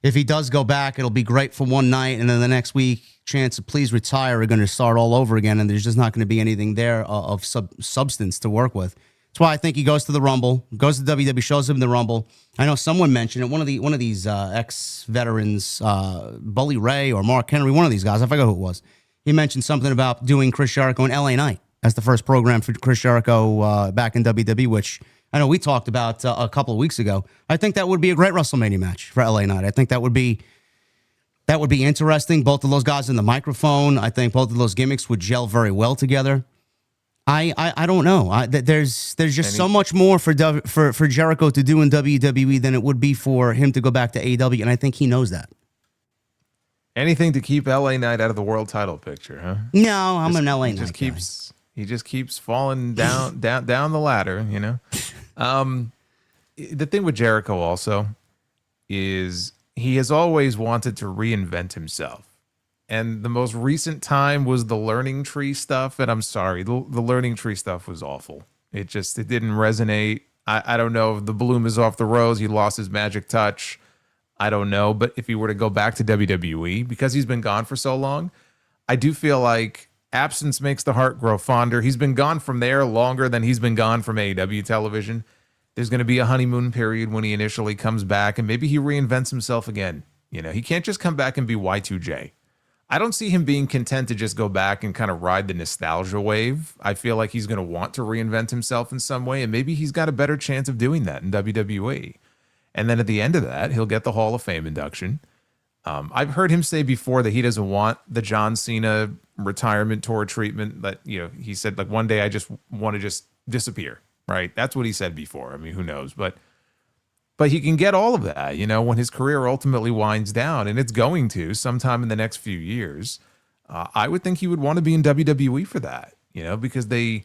if he does go back, it'll be great for one night, and then the next week, chance of please retire are going to start all over again, and there's just not going to be anything there of substance to work with. That's why I think he goes to the Rumble, goes to WWE, shows up in the Rumble. I know someone mentioned it. One of these ex-veterans, Bully Ray or Mark Henry, one of these guys, I forgot who it was. He mentioned something about doing Chris Jericho in LA Knight as the first program for Chris Jericho back in WWE, which I know we talked about a couple of weeks ago. I think that would be a great WrestleMania match for LA Knight. I think that would be interesting. Both of those guys in the microphone. I think both of those gimmicks would gel very well together. I don't know. There's just so much more for Jericho to do in WWE than it would be for him to go back to AEW, and I think he knows that. Anything to keep LA Knight out of the world title picture, huh? No, I'm an LA Knight guy. He just keeps falling down the ladder, The thing with Jericho also is he has always wanted to reinvent himself. And the most recent time was the learning tree stuff. And I'm sorry, the learning tree stuff was awful. It didn't resonate. I don't know if the bloom is off the rose. He lost his magic touch. I don't know. But if he were to go back to WWE, because he's been gone for so long, I do feel like absence makes the heart grow fonder. He's been gone from there longer than he's been gone from AEW television. There's going to be a honeymoon period when he initially comes back, and maybe he reinvents himself again. He can't just come back and be Y2J. I don't see him being content to just go back and kind of ride the nostalgia wave. I feel like he's going to want to reinvent himself in some way, and maybe he's got a better chance of doing that in WWE. And then at the end of that, he'll get the Hall of Fame induction. I've heard him say before that he doesn't want the John Cena retirement tour treatment. That he said, like, one day I just want to just disappear. Right? That's what he said before. I mean, who knows? But he can get all of that, when his career ultimately winds down, and it's going to sometime in the next few years. I would think he would want to be in WWE for that, because they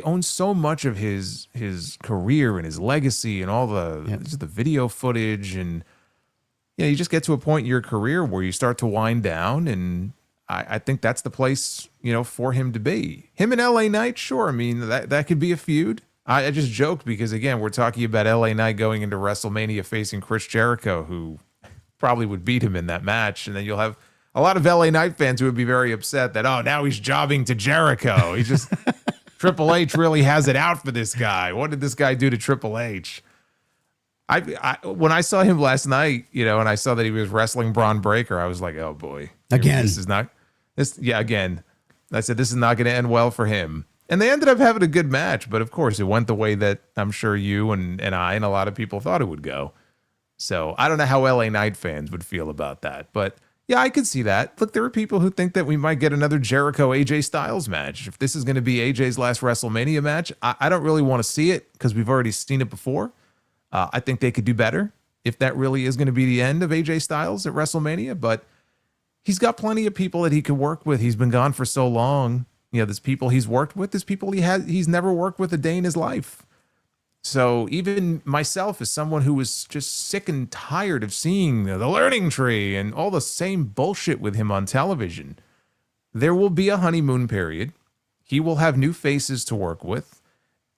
own so much of his career and his legacy and all just the video footage, and you just get to a point in your career where you start to wind down, and I think that's the place, for him to be. Him and LA Knight, sure. I mean, that could be a feud. I just joked because, again, we're talking about LA Knight going into WrestleMania facing Chris Jericho, who probably would beat him in that match. And then you'll have a lot of LA Knight fans who would be very upset that, now he's jobbing to Jericho. He just, Triple H really has it out for this guy. What did this guy do to Triple H? When I saw him last night, and I saw that he was wrestling Braun Breaker, I was like, oh boy. Again. Again. I said, this is not going to end well for him. And they ended up having a good match, but of course it went the way that I'm sure you and I and a lot of people thought it would go. So I don't know how LA Knight fans would feel about that, but yeah, I could see that. Look, there are people who think that we might get another Jericho AJ Styles match. If this is going to be AJ's last WrestleMania match, I don't really want to see it because we've already seen it before. I think they could do better if that really is going to be the end of AJ Styles at WrestleMania, but he's got plenty of people that he could work with. He's been gone for so long. There's people he's worked with. There's people he's never worked with a day in his life. So even myself, as someone who was just sick and tired of seeing the learning tree and all the same bullshit with him on television, there will be a honeymoon period. He will have new faces to work with,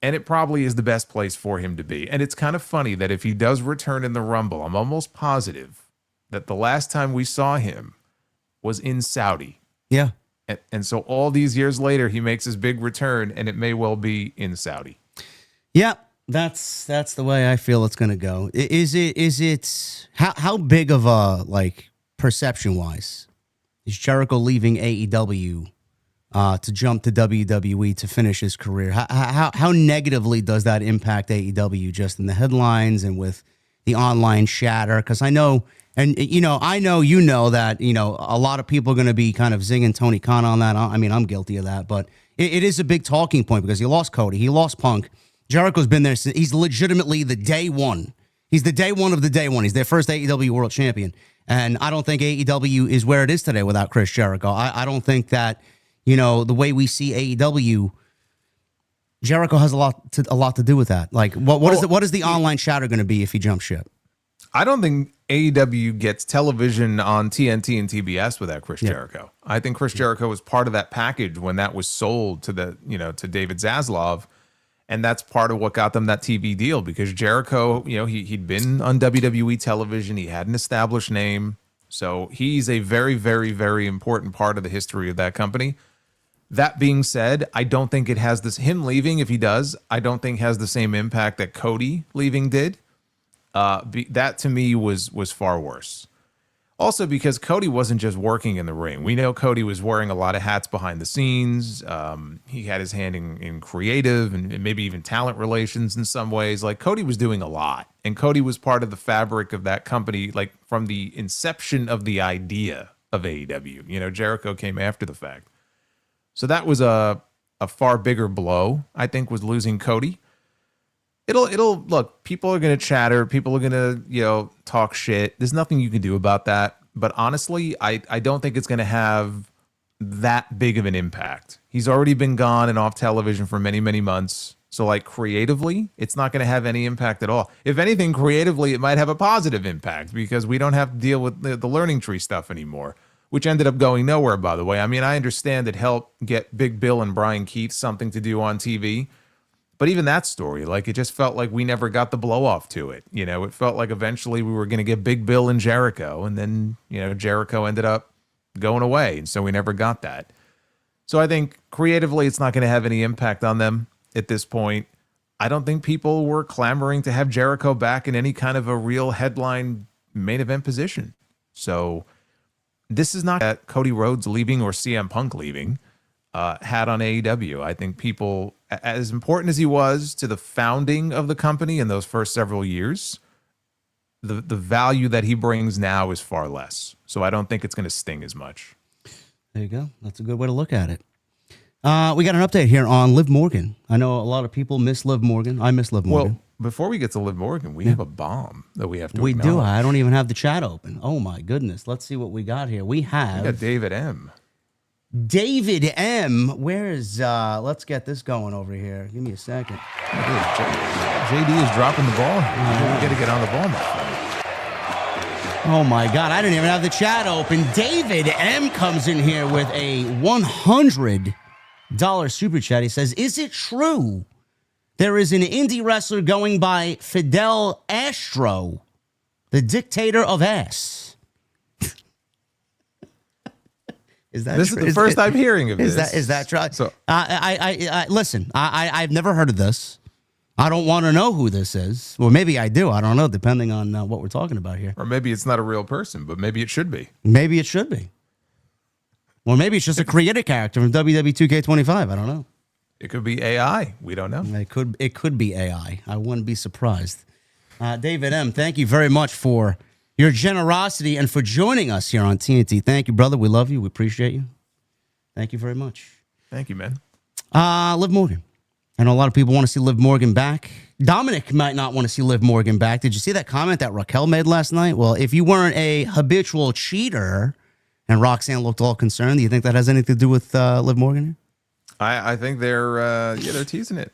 and it probably is the best place for him to be. And it's kind of funny that if he does return in the Rumble, I'm almost positive that the last time we saw him was in Saudi. Yeah. And so all these years later, he makes his big return, and it may well be in Saudi. Yeah, that's the way I feel it's going to go. Is it how big of a, perception wise, is Jericho leaving AEW to jump to WWE to finish his career? How negatively does that impact AEW just in the headlines and with the online chatter? Because I know And, I know that, a lot of people are going to be kind of zinging Tony Khan on that. I mean, I'm guilty of that, but it is a big talking point because he lost Cody. He lost Punk. Jericho's been there since he's legitimately the day one. He's the day one of the day one. He's their first AEW world champion. And I don't think AEW is where it is today without Chris Jericho. I don't think that, the way we see AEW, Jericho has a lot to do with that. Like, what is the online chatter going to be if he jumps ship? I don't think AEW gets television on TNT and TBS without Chris Jericho. I think Chris Jericho was part of that package when that was sold to to David Zaslav, and that's part of what got them that TV deal because Jericho, he'd been on WWE television, he had an established name, so he's a very, very, very important part of the history of that company. That being said, I don't think it has this him leaving. If he does, I don't think has the same impact that Cody leaving did. That to me was far worse. Also because Cody wasn't just working in the ring. We know Cody was wearing a lot of hats behind the scenes. He had his hand in creative and maybe even talent relations in some ways. Like Cody was doing a lot, and Cody was part of the fabric of that company, like from the inception of the idea of AEW. Jericho came after the fact. So that was a far bigger blow, I think, was losing Cody. It'll look, people are going to chatter. People are going to, talk shit. There's nothing you can do about that. But honestly, I don't think it's going to have that big of an impact. He's already been gone and off television for many, many months. So like creatively, it's not going to have any impact at all. If anything, creatively, it might have a positive impact because we don't have to deal with the learning tree stuff anymore, which ended up going nowhere, by the way. I mean, I understand it helped get Big Bill and Brian Keith something to do on TV. But even that story, like, it just felt like we never got the blow off to it. It felt like eventually we were going to get Big Bill and Jericho. And then, Jericho ended up going away. And so we never got that. So I think creatively, it's not going to have any impact on them at this point. I don't think people were clamoring to have Jericho back in any kind of a real headline main event position. So this is not that Cody Rhodes leaving or CM Punk leaving had on AEW. I think people, as important as he was to the founding of the company in those first several years, the value that he brings now is far less. So I don't think it's going to sting as much. There you go. That's a good way to look at it. We got an update here on Liv Morgan. I know a lot of people miss Liv Morgan. I miss Liv Morgan. Well, before we get to Liv Morgan, we have a bomb that we have to We acknowledge. do. I don't even have the chat open. Oh, my goodness. Let's see what we got here. We got David M. David M. Where is, let's get this going over here. Give me a second. JD is dropping the ball. We got to get on the ball, my friend. Oh my God, I didn't even have the chat open. David M. comes in here with a $100 super chat. He says, is it true there is an indie wrestler going by Fidel Astro, the dictator of ass? Is that this true? is the first I'm hearing of this. Is that true? So Listen, I've never heard of this. I don't want to know who this is. Well, maybe I do. I don't know, depending on what we're talking about here. Or maybe it's not a real person, but maybe it should be. Maybe it should be. Or maybe it's just a created character from WWE 2K25. I don't know. It could be AI. We don't know. It could be AI. I wouldn't be surprised. David M., thank you very much for your generosity and for joining us here on TNT. Thank you, brother. We love you. We appreciate you. Thank you very much. Thank you, man. Liv Morgan. I know a lot of people want to see Liv Morgan back. Dominic might not want to see Liv Morgan back. Did you see that comment that Raquel made last night? Well, if you weren't a habitual cheater, and Roxanne looked all concerned, do you think that has anything to do with Liv Morgan? I think they're teasing it.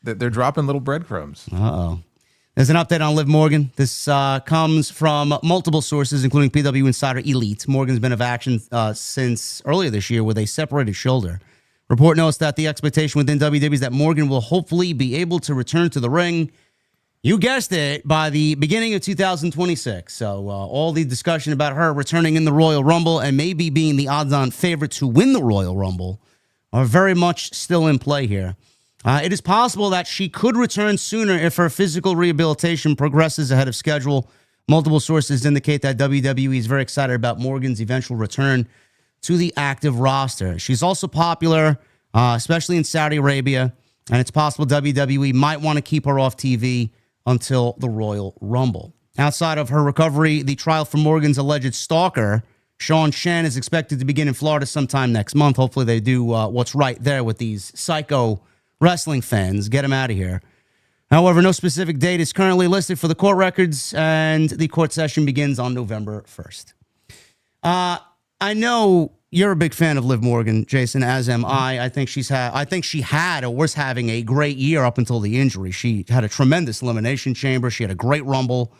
They're dropping little breadcrumbs. Uh-oh. There's an update on Liv Morgan. This comes from multiple sources, including PW Insider Elite. Morgan's been of action since earlier this year with a separated shoulder. Report notes that the expectation within WWE is that Morgan will hopefully be able to return to the ring, you guessed it, by the beginning of 2026. So all the discussion about her returning in the Royal Rumble and maybe being the odds-on favorite to win the Royal Rumble are very much still in play here. It is possible that she could return sooner if her physical rehabilitation progresses ahead of schedule. Multiple sources indicate that WWE is very excited about Morgan's eventual return to the active roster. She's also popular, especially in Saudi Arabia, and it's possible WWE might want to keep her off TV until the Royal Rumble. Outside of her recovery, the trial for Morgan's alleged stalker, Sean Shan, is expected to begin in Florida sometime next month. Hopefully they do what's right there with these psycho wrestling fans. Get them out of here. However, no specific date is currently listed for the court records, and the court session begins on November 1st. I know you're a big fan of Liv Morgan, Jason, as am I. I think she had or was having a great year up until the injury. She had a tremendous elimination chamber. She had a great Rumble.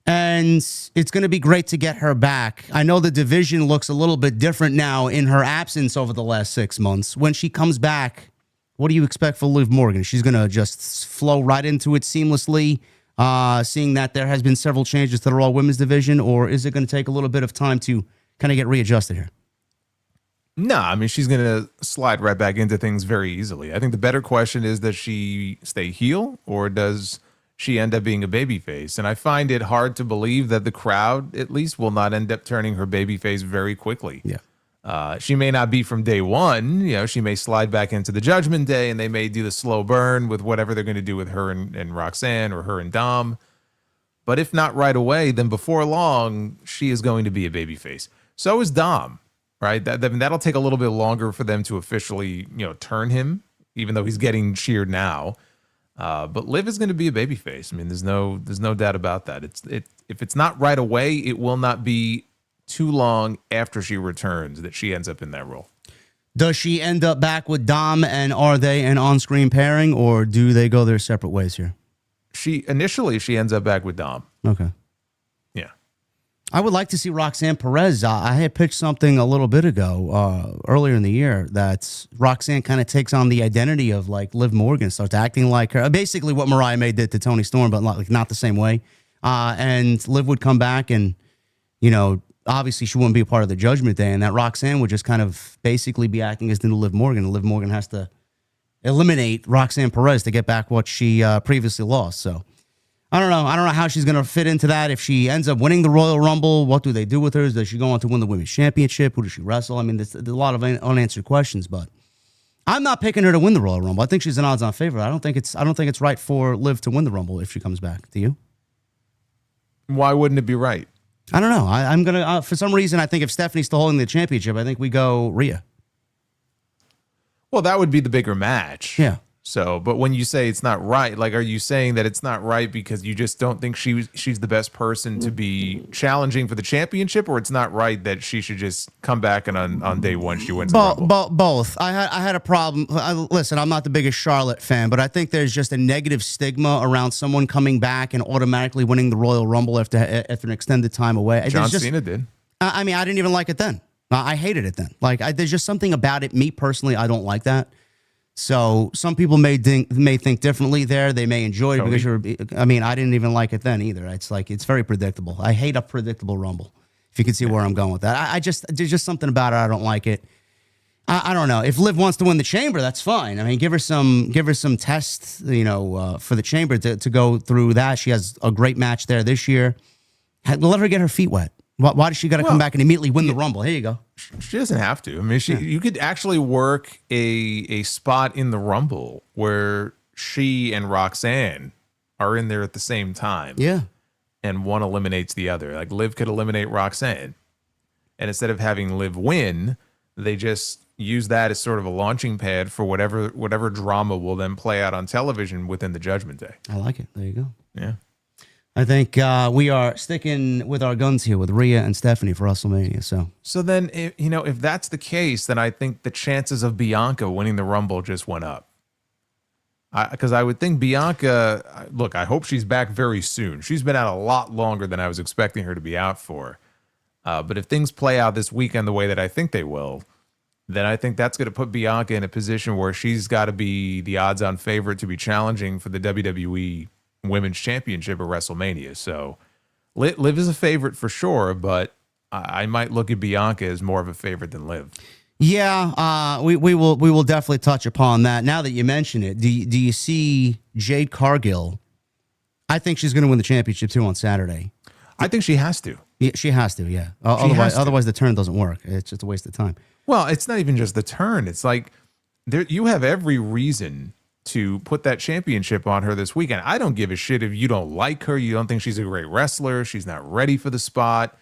And it's going to be great to get her back. I know the division looks a little bit different now in her absence over the last 6 months. When she comes back, what do you expect for Liv Morgan? She's going to just flow right into it seamlessly, seeing that there has been several changes to the Raw Women's division, or is it going to take a little bit of time to kind of get readjusted here? No, I mean, she's going to slide right back into things very easily. I think the better question is, does she stay heel, or does she end up being a babyface? And I find it hard to believe that the crowd, at least, will not end up turning her babyface very quickly. Yeah. She may not be from day one. You know, she may slide back into the Judgment Day, and they may do the slow burn with whatever they're going to do with her and Roxanne, or her and Dom. But if not right away, then before long, she is going to be a babyface. So is Dom, right? That'll take a little bit longer for them to officially, turn him, even though he's getting cheered now. But Liv is going to be a babyface. I mean, there's no doubt about that. If it's not right away, it will not be too long after she returns that she ends up in that role. Does she end up back with Dom, and are they an on-screen pairing, or do they go their separate ways here? She ends up back with Dom. Okay. Yeah. I would like to see Roxanne Perez. I had pitched something a little bit ago, earlier in the year, that Roxanne kind of takes on the identity of like Liv Morgan, starts acting like her. Basically what Mariah May did to Toni Storm, but not the same way. And Liv would come back and, obviously she wouldn't be a part of the Judgment Day, and that Roxanne would just kind of basically be acting as the new Liv Morgan. And Liv Morgan has to eliminate Roxanne Perez to get back what she previously lost. So I don't know. I don't know how she's going to fit into that. If she ends up winning the Royal Rumble, what do they do with her? Does she go on to win the Women's Championship? Who does she wrestle? I mean, there's a lot of unanswered questions, but I'm not picking her to win the Royal Rumble. I think she's an odds-on favorite. I don't think it's right for Liv to win the Rumble if she comes back. Do you? Why wouldn't it be right? I don't know. I'm going to, for some reason, I think if Stephanie's still holding the championship, I think we go Rhea. Well, that would be the bigger match. Yeah. So, but when you say it's not right, like, are you saying that it's not right because you just don't think she's the best person to be challenging for the championship, or it's not right that she should just come back and on day one she wins the Rumble? Both. I had a problem. Listen, I'm not the biggest Charlotte fan, but I think there's just a negative stigma around someone coming back and automatically winning the Royal Rumble after an extended time away. John Cena did. I mean, I didn't even like it then. I hated it then. Like, there's just something about it. Me personally, I don't like that. So some people may think differently there. They may enjoy it because I didn't even like it then either. It's like, it's very predictable. I hate a predictable Rumble. If you can see where I'm going with that. There's just something about it. I don't like it. I don't know. If Liv wants to win the Chamber, that's fine. I mean, give her some tests, for the Chamber to go through that. She has a great match there this year. Let her get her feet wet. Why does she got to come back and immediately win the Rumble? Here you go. She doesn't have to. I mean, you could actually work a spot in the Rumble where she and Roxanne are in there at the same time. Yeah. And one eliminates the other. Like, Liv could eliminate Roxanne. And instead of having Liv win, they just use that as sort of a launching pad for whatever drama will then play out on television within the Judgment Day. I like it. There you go. Yeah. I think we are sticking with our guns here with Rhea and Stephanie for WrestleMania. So then, if that's the case, then I think the chances of Bianca winning the Rumble just went up. Because I would think Bianca, look, I hope she's back very soon. She's been out a lot longer than I was expecting her to be out for. But if things play out this weekend the way that I think they will, then I think that's going to put Bianca in a position where she's got to be the odds-on favorite to be challenging for the WWE Women's Championship at WrestleMania. So Liv is a favorite for sure, but I might look at Bianca as more of a favorite than Liv. Yeah, we will definitely touch upon that. Now that you mention it, do you see Jade Cargill? I think she's going to win the championship too on Saturday. I think she has to. Yeah, she has to. Yeah. Otherwise, the turn doesn't work. It's just a waste of time. Well, it's not even just the turn. It's like you have every reason to put that championship on her this weekend. I don't give a shit if you don't like her, you don't think she's a great wrestler, she's not ready for the spot.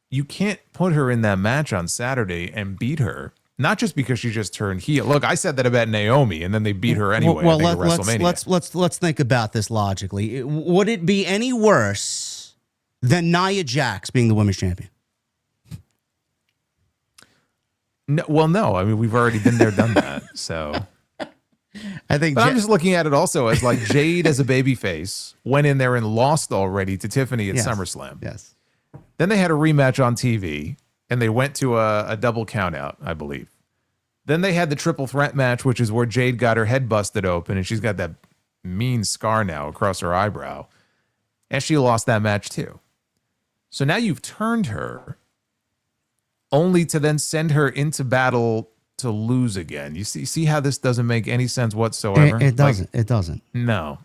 You can't put her in that match on Saturday and beat her, not just because she just turned heel. Look, I said that about Naomi, and then they beat her anyway. Well, at WrestleMania. let's think about this logically. Would it be any worse than Nia Jax being the women's champion? No, well, no. I mean, we've already been there, done that. So I think, but I'm just looking at it also as like Jade as a babyface went in there and lost already to Tiffany at SummerSlam. Yes. Then they had a rematch on TV, and they went to a double countout, I believe. Then they had the triple threat match, which is where Jade got her head busted open, and she's got that mean scar now across her eyebrow. And she lost that match too. So now you've turned her only to then send her into battle to lose again. You see how this doesn't make any sense whatsoever? It doesn't. It doesn't. No.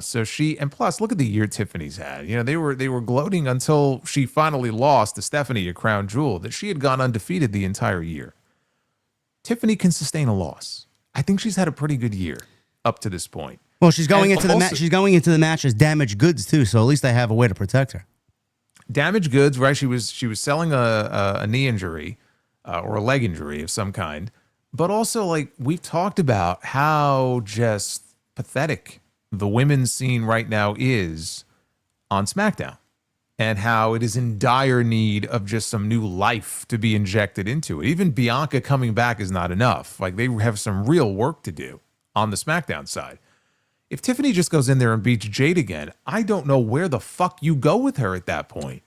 So and plus, look at the year Tiffany's had. You know, they were gloating until she finally lost to Stephanie at Crown Jewel that she had gone undefeated the entire year. Tiffany can sustain a loss. I think she's had a pretty good year up to this point. Well, she's going into the match. She's going into the match as damaged goods too. So at least they have a way to protect her. Damaged goods, right? She was selling a knee injury or a leg injury of some kind. But also, like, we've talked about how just pathetic the women's scene right now is on SmackDown and how it is in dire need of just some new life to be injected into it. Even Bianca coming back is not enough. Like, they have some real work to do on the SmackDown side. If Tiffany just goes in there and beats Jade again, I don't know where the fuck you go with her at that point.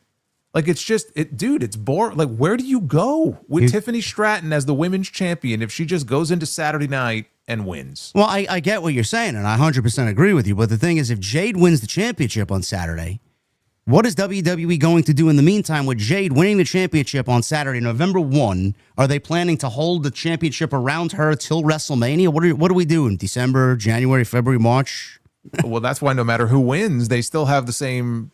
Like, it's just, dude, it's boring. Like, where do you go with Tiffany Stratton as the women's champion if she just goes into Saturday night and wins? Well, I get what you're saying, and I 100% agree with you. But the thing is, if Jade wins the championship on Saturday, what is WWE going to do in the meantime with Jade winning the championship on Saturday, November 1? Are they planning to hold the championship around her till WrestleMania? What do we do in December, January, February, March? Well, that's why no matter who wins, they still have the same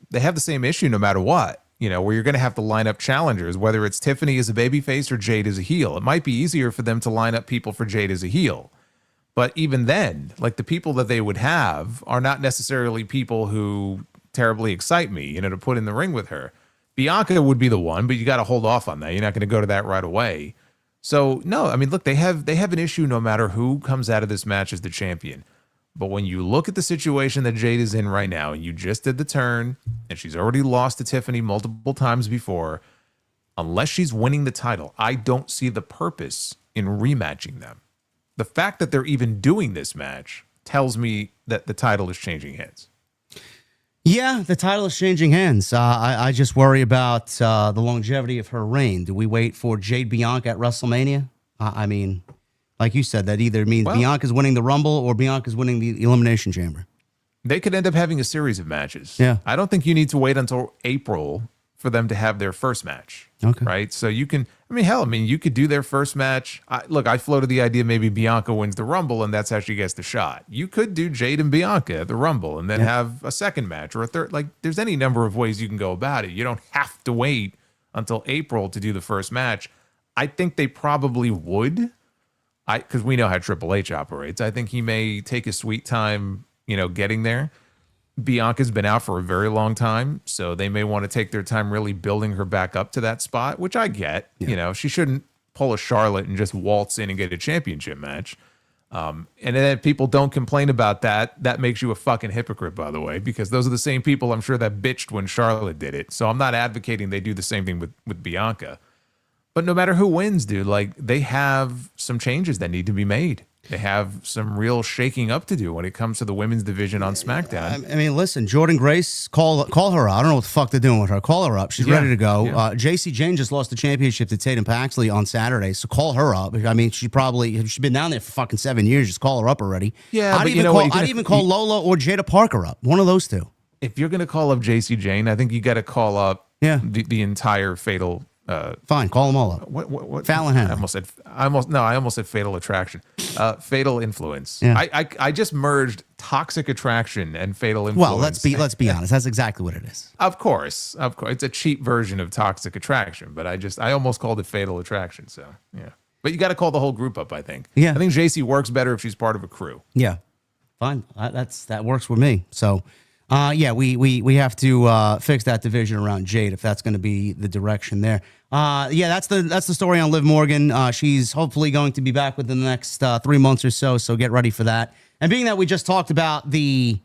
issue no matter what. You know, where you're going to have to line up challengers, whether it's Tiffany as a babyface or Jade as a heel. It might be easier for them to line up people for Jade as a heel. But even then, like, the people that they would have are not necessarily people who terribly excite me, you know, to put in the ring with her. Bianca would be the one, but you got to hold off on that. You're not going to go to that right away. So, no, I mean, look, they have an issue no matter who comes out of this match as the champion. But when you look at the situation that Jade is in right now, and you just did the turn, and she's already lost to Tiffany multiple times before, unless she's winning the title, I don't see the purpose in rematching them. The fact that they're even doing this match tells me that the title is changing hands. Yeah, the title is changing hands. I just worry about the longevity of her reign. Do we wait for Jade Bianca at WrestleMania? I mean, like you said, that either means Bianca's winning the Rumble or Bianca's winning the Elimination Chamber. They could end up having a series of matches. Yeah. I don't think you need to wait until April for them to have their first match. Okay. Right? So you can, you could do their first match. I floated the idea maybe Bianca wins the Rumble and that's how she gets the shot. You could do Jade and Bianca at the Rumble and then have a second match or a third. Like, there's any number of ways you can go about it. You don't have to wait until April to do the first match. I think they probably would. Because we know how Triple H operates. I think he may take his sweet time, you know, getting there. Bianca's been out for a very long time, so they may want to take their time really building her back up to that spot, which I get. Yeah. You know, she shouldn't pull a Charlotte and just waltz in and get a championship match. And then if people don't complain about that, that makes you a fucking hypocrite, by the way, because those are the same people I'm sure that bitched when Charlotte did it. So I'm not advocating they do the same thing with Bianca. But no matter who wins, dude, like, they have some changes that need to be made. They have some real shaking up to do when it comes to the women's division on SmackDown. I mean, listen, Jordan Grace, call her out. I don't know what the fuck they're doing with her. Call her up. She's ready to go. Yeah. JC Jane just lost the championship to Tatum Paxley on Saturday, so call her up. I mean, she's been down there for fucking 7 years. Just call her up already. Yeah, I'd even call Lola or Jada Parker up. One of those two. If you're going to call up JC Jane, I think you got to call up the entire Fatal. Fine, call them all up. What Fallon Henry. I almost said Fatal Attraction. Fatal Influence. Yeah. I just merged Toxic Attraction and Fatal Influence. Well, let's be honest. That's exactly what it is. Of course. It's a cheap version of Toxic Attraction, but I almost called it Fatal Attraction. So yeah. But you got to call the whole group up, I think. Yeah. I think JC works better if she's part of a crew. Yeah, fine. That works with me. So, we have to fix that division around Jade if that's going to be the direction there. That's the story on Liv Morgan. She's hopefully going to be back within the next 3 months or so. So get ready for that. And being that we just talked about the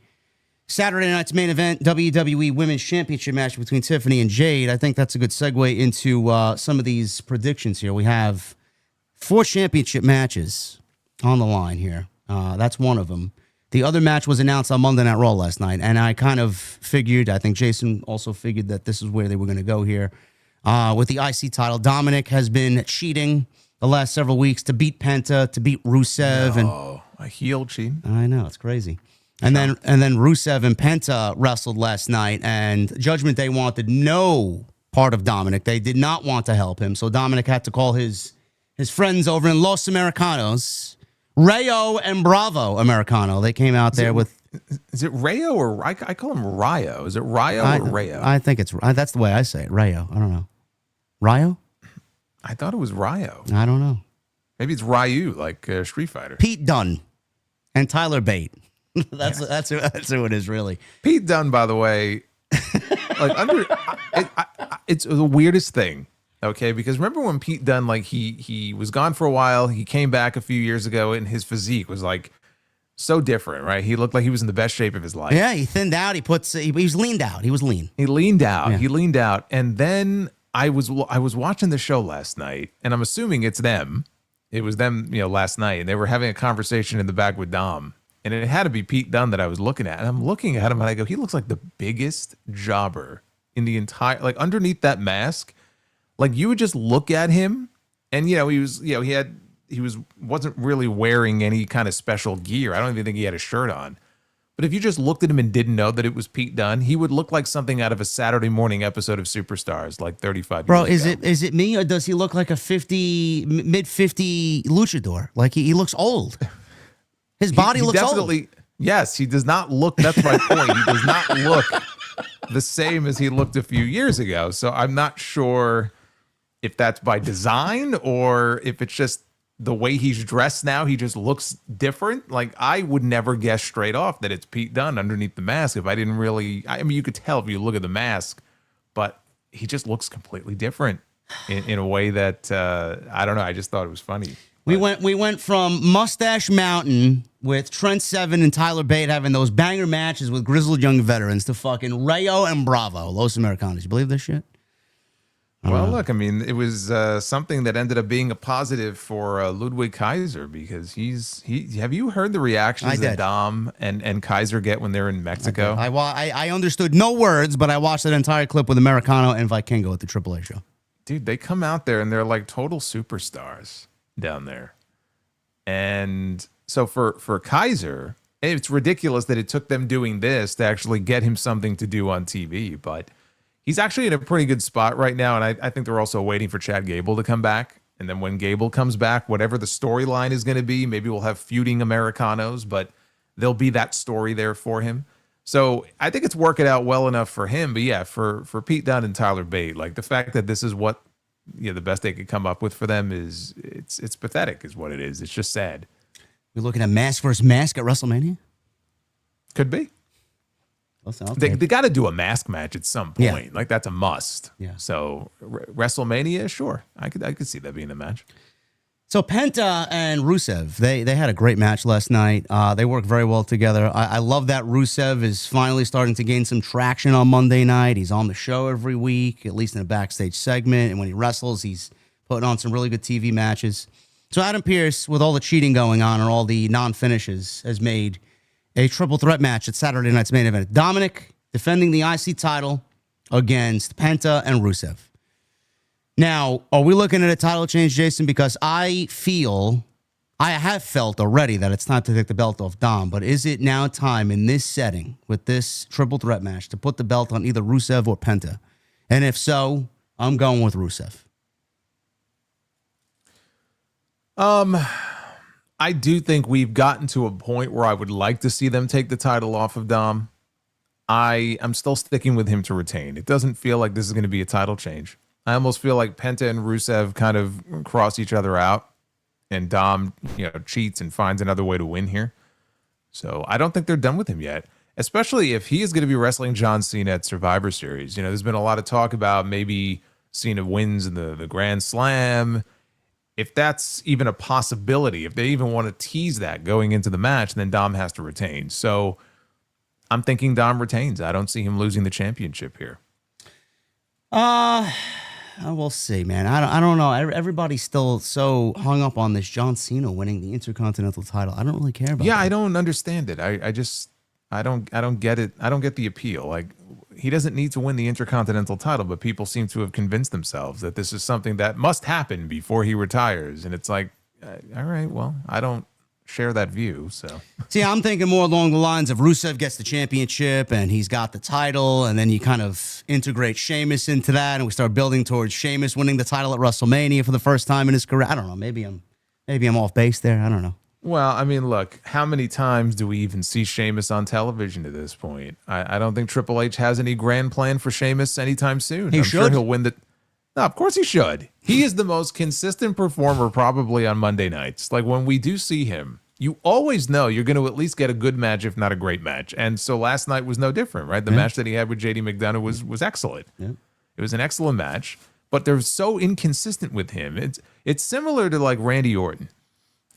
Saturday night's main event, WWE Women's Championship match between Tiffany and Jade, I think that's a good segue into some of these predictions here. We have 4 championship matches on the line here. That's one of them. The other match was announced on Monday Night Raw last night, and I kind of figured, I think Jason also figured that this is where they were going to go here. With the IC title, Dominic has been cheating the last several weeks to beat Penta, to beat Rusev. Oh, a heel cheat. I know, it's crazy. And then Rusev and Penta wrestled last night, and Judgment Day wanted no part of Dominic. They did not want to help him, so Dominic had to call his friends over in Los Americanos, Rayo and Bravo Americano. They came out there with... Is it Rayo or... I call him Rayo. Is it Rayo or Rayo? I think it's... That's the way I say it, Rayo. I don't know. Rayo? I thought it was Rayo. I don't know. Maybe it's Ryu, like Street Fighter. Pete Dunne and Tyler Bate. That's who it is, really. Pete Dunne, by the way, it's the weirdest thing. Okay, because remember when Pete Dunne, like he was gone for a while, he came back a few years ago, and his physique was like so different, right? He looked like he was in the best shape of his life. Yeah, he thinned out. He was leaned out. He was lean. He leaned out. Yeah. He leaned out, and then I was watching the show last night, and I'm assuming it's them. It was them, last night, and they were having a conversation in the back with Dom, and it had to be Pete Dunne that I was looking at, and I'm looking at him, and I go, he looks like the biggest jobber in the entire, like underneath that mask. Like you would just look at him, and he wasn't really wearing any kind of special gear. I don't even think he had a shirt on. But if you just looked at him and didn't know that it was Pete Dunne, he would look like something out of a Saturday morning episode of Superstars, like 35 Bro, years ago. is it me, or does he look like a mid-50 luchador? Like he looks old. His body looks old. Yes, he does not look. That's my point. He does not look the same as he looked a few years ago. So I'm not sure if that's by design or if it's just the way he's dressed now. He just looks different. Like I would never guess straight off that it's Pete Dunne underneath the mask if I didn't really. I mean, you could tell if you look at the mask, but he just looks completely different in a way that I don't know. I just thought it was funny. We went from Mustache Mountain with Trent Seven and Tyler Bate having those banger matches with grizzled young veterans to fucking Rayo and Bravo, Los Americanos. You believe this shit? Well, look, I mean, it was something that ended up being a positive for Ludwig Kaiser because have you heard the reactions that Dom and Kaiser get when they're in Mexico? I understood no words, but I watched that entire clip with Americano and Vikingo at the AAA show. Dude, they come out there and they're like total superstars down there. And so for Kaiser, it's ridiculous that it took them doing this to actually get him something to do on TV, but he's actually in a pretty good spot right now, and I think they're also waiting for Chad Gable to come back. And then when Gable comes back, whatever the storyline is going to be, maybe we'll have feuding Americanos, but there'll be that story there for him. So I think it's working out well enough for him. But yeah, for Pete Dunne and Tyler Bate, like the fact that this is what the best they could come up with for them is it's pathetic, is what it is. It's just sad. We're looking at mask versus mask at WrestleMania. Could be. They got to do a mask match at some point. Yeah. Like that's a must. Yeah. So WrestleMania, sure, I could see that being a match. So Penta and Rusev, they had a great match last night. They worked very well together. I love that Rusev is finally starting to gain some traction on Monday night. He's on the show every week, at least in a backstage segment. And when he wrestles, he's putting on some really good TV matches. So Adam Pearce, with all the cheating going on and all the non-finishes, has made a triple threat match at Saturday night's main event. Dominic defending the IC title against Penta and Rusev. Now, are we looking at a title change, Jason? Because I have felt already that it's time to take the belt off Dom, but is it now time in this setting with this triple threat match to put the belt on either Rusev or Penta? And if so, I'm going with Rusev. I do think we've gotten to a point where I would like to see them take the title off of Dom. I'm still sticking with him to retain. It doesn't feel like this is going to be a title change. I almost feel like Penta and Rusev kind of cross each other out and Dom, cheats and finds another way to win here. So I don't think they're done with him yet, especially if he is going to be wrestling John Cena at Survivor Series. There's been a lot of talk about maybe Cena wins in the Grand Slam. If that's even a possibility, if they even want to tease that going into the match, then Dom has to retain. So I'm thinking Dom retains. I don't see him losing the championship here. We'll see, man. I don't know. Everybody's still so hung up on this John Cena winning the Intercontinental title. I don't really care about. Yeah, that. I don't understand it. I don't get it. I don't get the appeal. Like, he doesn't need to win the Intercontinental title, but people seem to have convinced themselves that this is something that must happen before he retires. And it's like, all right, well, I don't share that view. So see, I'm thinking more along the lines of Rusev gets the championship and he's got the title, and then you kind of integrate Sheamus into that, and we start building towards Sheamus winning the title at WrestleMania for the first time in his career. I don't know. Maybe I'm off base there. I don't know. Well, I mean, look, how many times do we even see Sheamus on television at this point? I don't think Triple H has any grand plan for Sheamus anytime soon. I'm sure he'll win the... No, of course he should. He is the most consistent performer probably on Monday nights. Like, when we do see him, you always know you're going to at least get a good match, if not a great match. And so last night was no different, right? The match that he had with JD McDonough was excellent. Yeah. It was an excellent match, but they're so inconsistent with him. It's similar to like Randy Orton.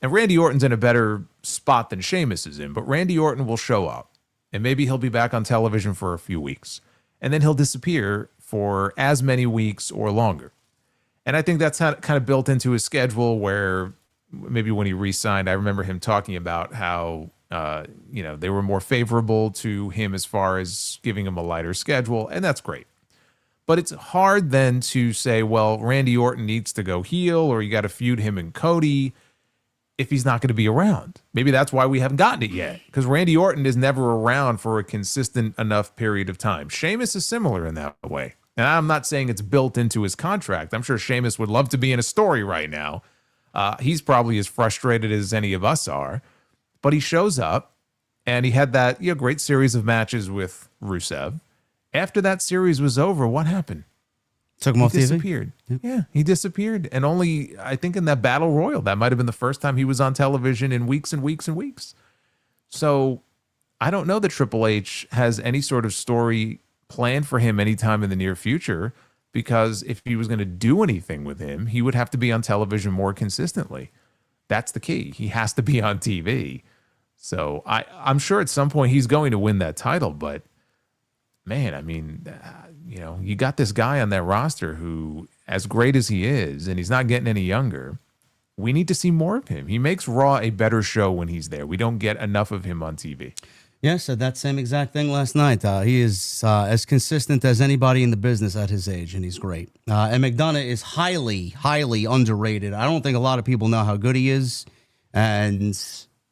And Randy Orton's in a better spot than Sheamus is in, but Randy Orton will show up, and maybe he'll be back on television for a few weeks, and then he'll disappear for as many weeks or longer. And I think that's kind of built into his schedule, where maybe when he re-signed, I remember him talking about how they were more favorable to him as far as giving him a lighter schedule, and that's great. But it's hard then to say, well, Randy Orton needs to go heel, or you got to feud him and Cody, if he's not going to be around. Maybe that's why we haven't gotten it yet, because Randy Orton is never around for a consistent enough period of time. Sheamus is similar in that way. And I'm not saying it's built into his contract. I'm sure Sheamus would love to be in a story right now. He's probably as frustrated as any of us are. But he shows up, and he had that great series of matches with Rusev. After that series was over, what happened? Took him off TV? Disappeared. Yeah, he disappeared. And only, I think, in that Battle Royal, that might have been the first time he was on television in weeks and weeks and weeks. So I don't know that Triple H has any sort of story planned for him anytime in the near future, because if he was going to do anything with him, he would have to be on television more consistently. That's the key. He has to be on TV. So I'm sure at some point he's going to win that title, but man, I mean, you got this guy on that roster who, as great as he is, and he's not getting any younger, we need to see more of him. He makes Raw a better show when he's there. We don't get enough of him on TV. Yeah, said that same exact thing last night. He is as consistent as anybody in the business at his age, and he's great. And McDonough is highly, highly underrated. I don't think a lot of people know how good he is, and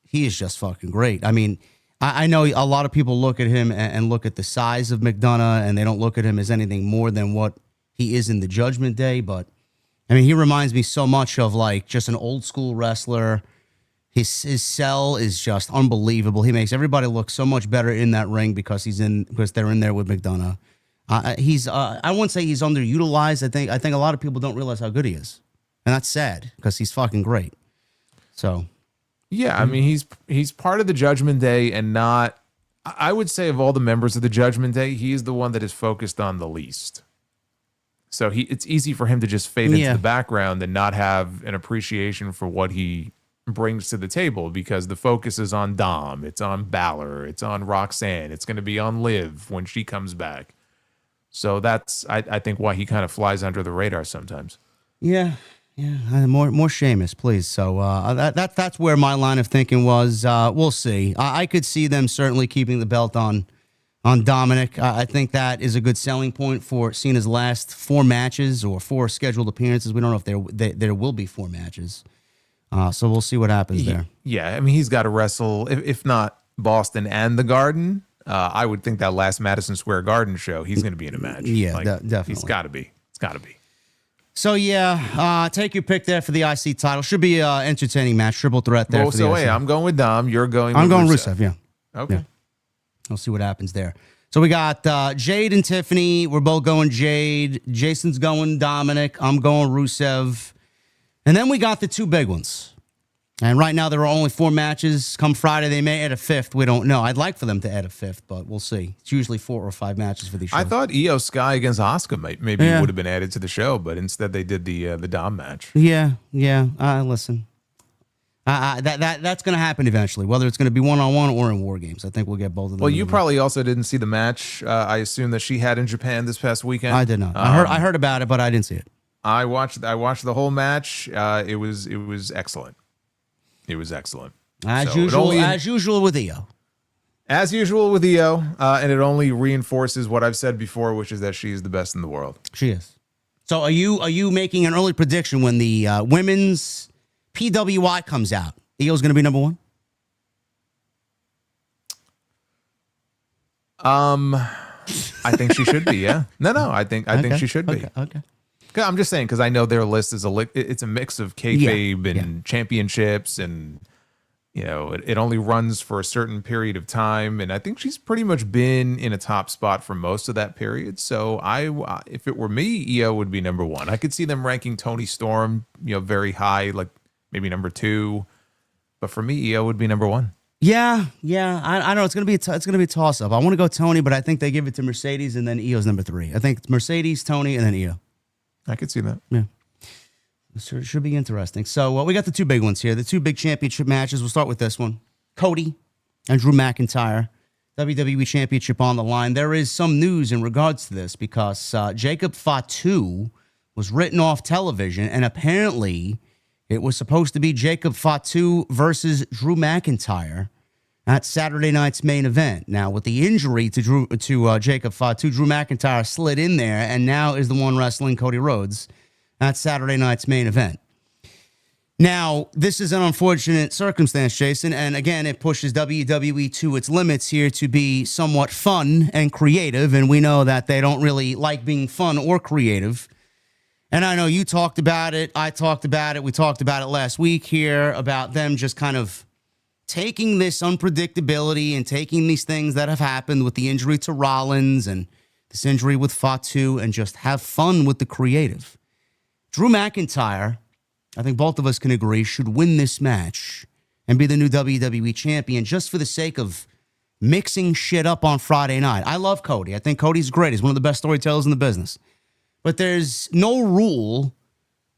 he is just fucking great. I mean, I know a lot of people look at him and look at the size of McDonough, and they don't look at him as anything more than what he is in the Judgment Day. But, I mean, he reminds me so much of, like, just an old-school wrestler. His sell is just unbelievable. He makes everybody look so much better in that ring because they're in there with McDonough. I wouldn't say he's underutilized. I think a lot of people don't realize how good he is, and that's sad because he's fucking great. So, yeah, I mean, he's part of the Judgment Day, and not. I would say of all the members of the Judgment Day, he is the one that is focused on the least. So it's easy for him to just fade into the background and not have an appreciation for what he brings to the table, because the focus is on Dom, it's on Balor, it's on Roxanne, it's going to be on Liv when she comes back. So that's I think why he kind of flies under the radar sometimes. Yeah, more Sheamus, please. So that's where my line of thinking was. We'll see. I could see them certainly keeping the belt on Dominic. I think that is a good selling point for Cena's last 4 matches or 4 scheduled appearances. We don't know if there will be 4 matches. So we'll see what happens there. Yeah, I mean, he's got to wrestle, if not Boston and the Garden. I would think that last Madison Square Garden show, he's going to be in a match. Yeah, definitely. He's got to be. It's got to be. So, take your pick there for the IC title. Should be an entertaining match, triple threat there. Well, so, I'm going with Dom. You're going with Rusev. Yeah. Okay. Yeah. We'll see what happens there. So we got Jade and Tiffany. We're both going Jade. Jason's going Dominic. I'm going Rusev. And then we got the 2 big ones. And right now, there are only 4 matches. Come Friday, they may add a 5th. We don't know. I'd like for them to add a 5th, but we'll see. It's usually 4 or 5 matches for these shows. I thought Io Sky against Asuka maybe would have been added to the show, but instead they did the Dom match. Yeah. Listen, that's going to happen eventually, whether it's going to be one-on-one or in War Games. I think we'll get both of them. Well, you probably also didn't see the match, I assume, that she had in Japan this past weekend. I did not. I heard about it, but I didn't see it. I watched the whole match. It was excellent. It was excellent. As usual with Io. As usual with Io, and it only reinforces what I've said before, which is that she is the best in the world. She is. So are you making an early prediction when the women's PWI comes out? Io's going to be number 1? I think she should be. Yeah. No. I think she should be. Okay. I'm just saying, because I know their list is it's a mix of kayfabe and championships, and it only runs for a certain period of time, and I think she's pretty much been in a top spot for most of that period. So if it were me, Io would be number 1. I could see them ranking Toni Storm, very high, like maybe number 2, but for me, Io would be number 1. Yeah. I know it's gonna be a toss up. I want to go Toni, but I think they give it to Mercedes, and then Io's number 3. I think it's Mercedes, Toni, and then Io. I could see that. Yeah. It should be interesting. So we got the 2 big ones here. The 2 big championship matches. We'll start with this one. Cody and Drew McIntyre. WWE Championship on the line. There is some news in regards to this because Jacob Fatu was written off television, and apparently it was supposed to be Jacob Fatu versus Drew McIntyre at Saturday night's main event. Now, with the injury to Jacob Fatu, Drew McIntyre slid in there and now is the one wrestling Cody Rhodes at Saturday night's main event. Now, this is an unfortunate circumstance, Jason, and again, it pushes WWE to its limits here to be somewhat fun and creative, and we know that they don't really like being fun or creative. And I know you talked about it, I talked about it, we talked about it last week here, about them just kind of taking this unpredictability and taking these things that have happened with the injury to Rollins and this injury with Fatu and just have fun with the creative. Drew McIntyre, I think both of us can agree, should win this match and be the new WWE champion just for the sake of mixing shit up on Friday night. I love Cody. I think Cody's great. He's one of the best storytellers in the business. But there's no rule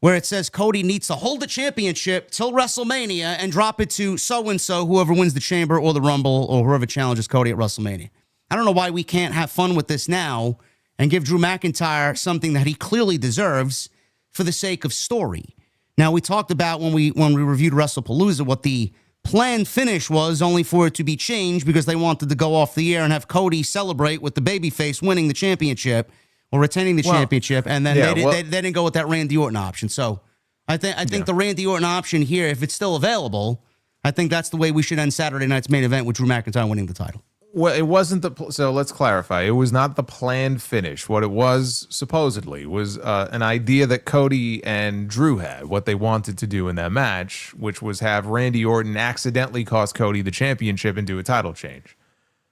where it says Cody needs to hold the championship till WrestleMania and drop it to so-and-so, whoever wins the Chamber or the Rumble or whoever challenges Cody at WrestleMania. I don't know why we can't have fun with this now and give Drew McIntyre something that he clearly deserves for the sake of story. Now, we talked about when we reviewed WrestlePalooza what the planned finish was, only for it to be changed because they wanted to go off the air and have Cody celebrate with the babyface winning the championship or retaining the championship, and then they didn't go with that Randy Orton option. So I think the Randy Orton option here, if it's still available, I think that's the way we should end Saturday night's main event with Drew McIntyre winning the title. Well, it wasn't so let's clarify. It was not the planned finish. What it was, supposedly, was an idea that Cody and Drew had, what they wanted to do in that match, which was have Randy Orton accidentally cost Cody the championship and do a title change.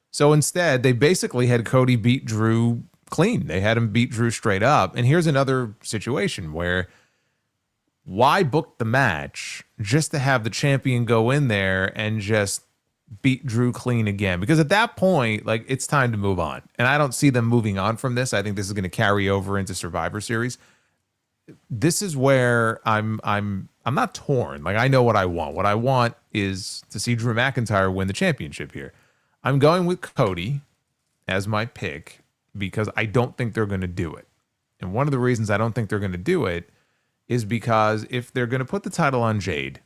So instead, they basically had Cody beat Drew clean. They had him beat Drew straight up. And here's another situation where why book the match just to have the champion go in there and just beat Drew clean again? Because at that point, like, it's time to move on. And I don't see them moving on from this. I think this is going to carry over into Survivor Series. This is where I'm not torn. Like, I know what I want. What I want is to see Drew McIntyre win the championship here. I'm going with Cody as my pick because I don't think they're going to do it. And one of the reasons I don't think they're going to do it is because if they're going to put the title on Jade,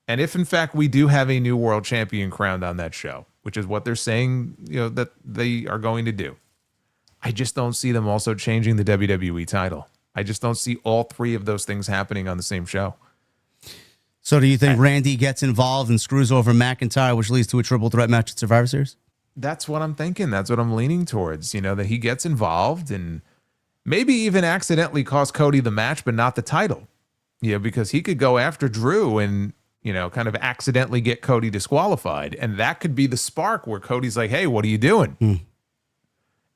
and if in fact we do have a new world champion crowned on that show, which is what they're saying, that they are going to do, I just don't see them also changing the WWE title. I just don't see all three of those things happening on the same show. So do you think Randy gets involved and screws over McIntyre, which leads to a triple threat match at Survivor Series? That's what I'm thinking. That's what I'm leaning towards, that he gets involved and maybe even accidentally cost Cody the match, but not the title. Because he could go after Drew and, kind of accidentally get Cody disqualified. And that could be the spark where Cody's like, hey, what are you doing?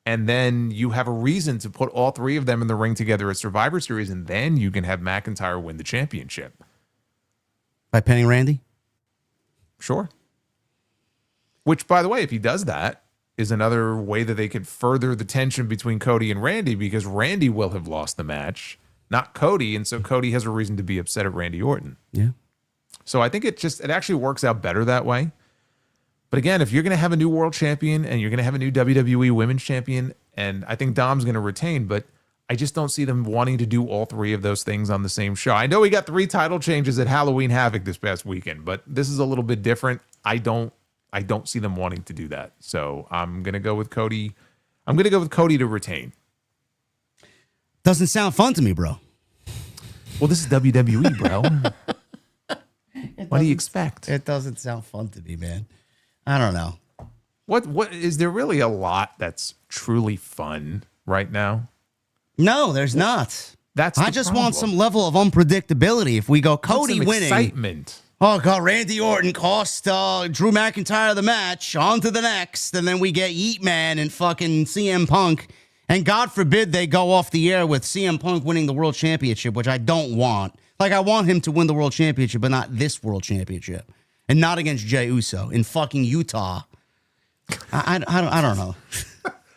And then you have a reason to put all three of them in the ring together at Survivor Series, and then you can have McIntyre win the championship. By pinning Randy? Sure. Which, by the way, if he does that, is another way that they could further the tension between Cody and Randy, because Randy will have lost the match, not Cody, and so Cody has a reason to be upset at Randy Orton. Yeah. So I think it actually works out better that way. But again, if you're going to have a new world champion and you're going to have a new WWE women's champion, and I think Dom's going to retain, but I just don't see them wanting to do all three of those things on the same show. I know we got 3 title changes at Halloween Havoc this past weekend, but this is a little bit different. I don't see them wanting to do that. So I'm going to go with Cody. I'm going to go with Cody to retain. Doesn't sound fun to me, bro. Well, this is WWE, bro. What do you expect? It doesn't sound fun to me, man. I don't know. What is there really a lot that's truly fun right now? No, there's not. I just want some level of unpredictability. If we go Cody winning, excitement. Oh God, Randy Orton cost Drew McIntyre the match. On to the next, and then we get Yeet Man and fucking CM Punk. And God forbid they go off the air with CM Punk winning the world championship, which I don't want. Like, I want him to win the world championship, but not this world championship, and not against Jey Uso in fucking Utah. I don't know.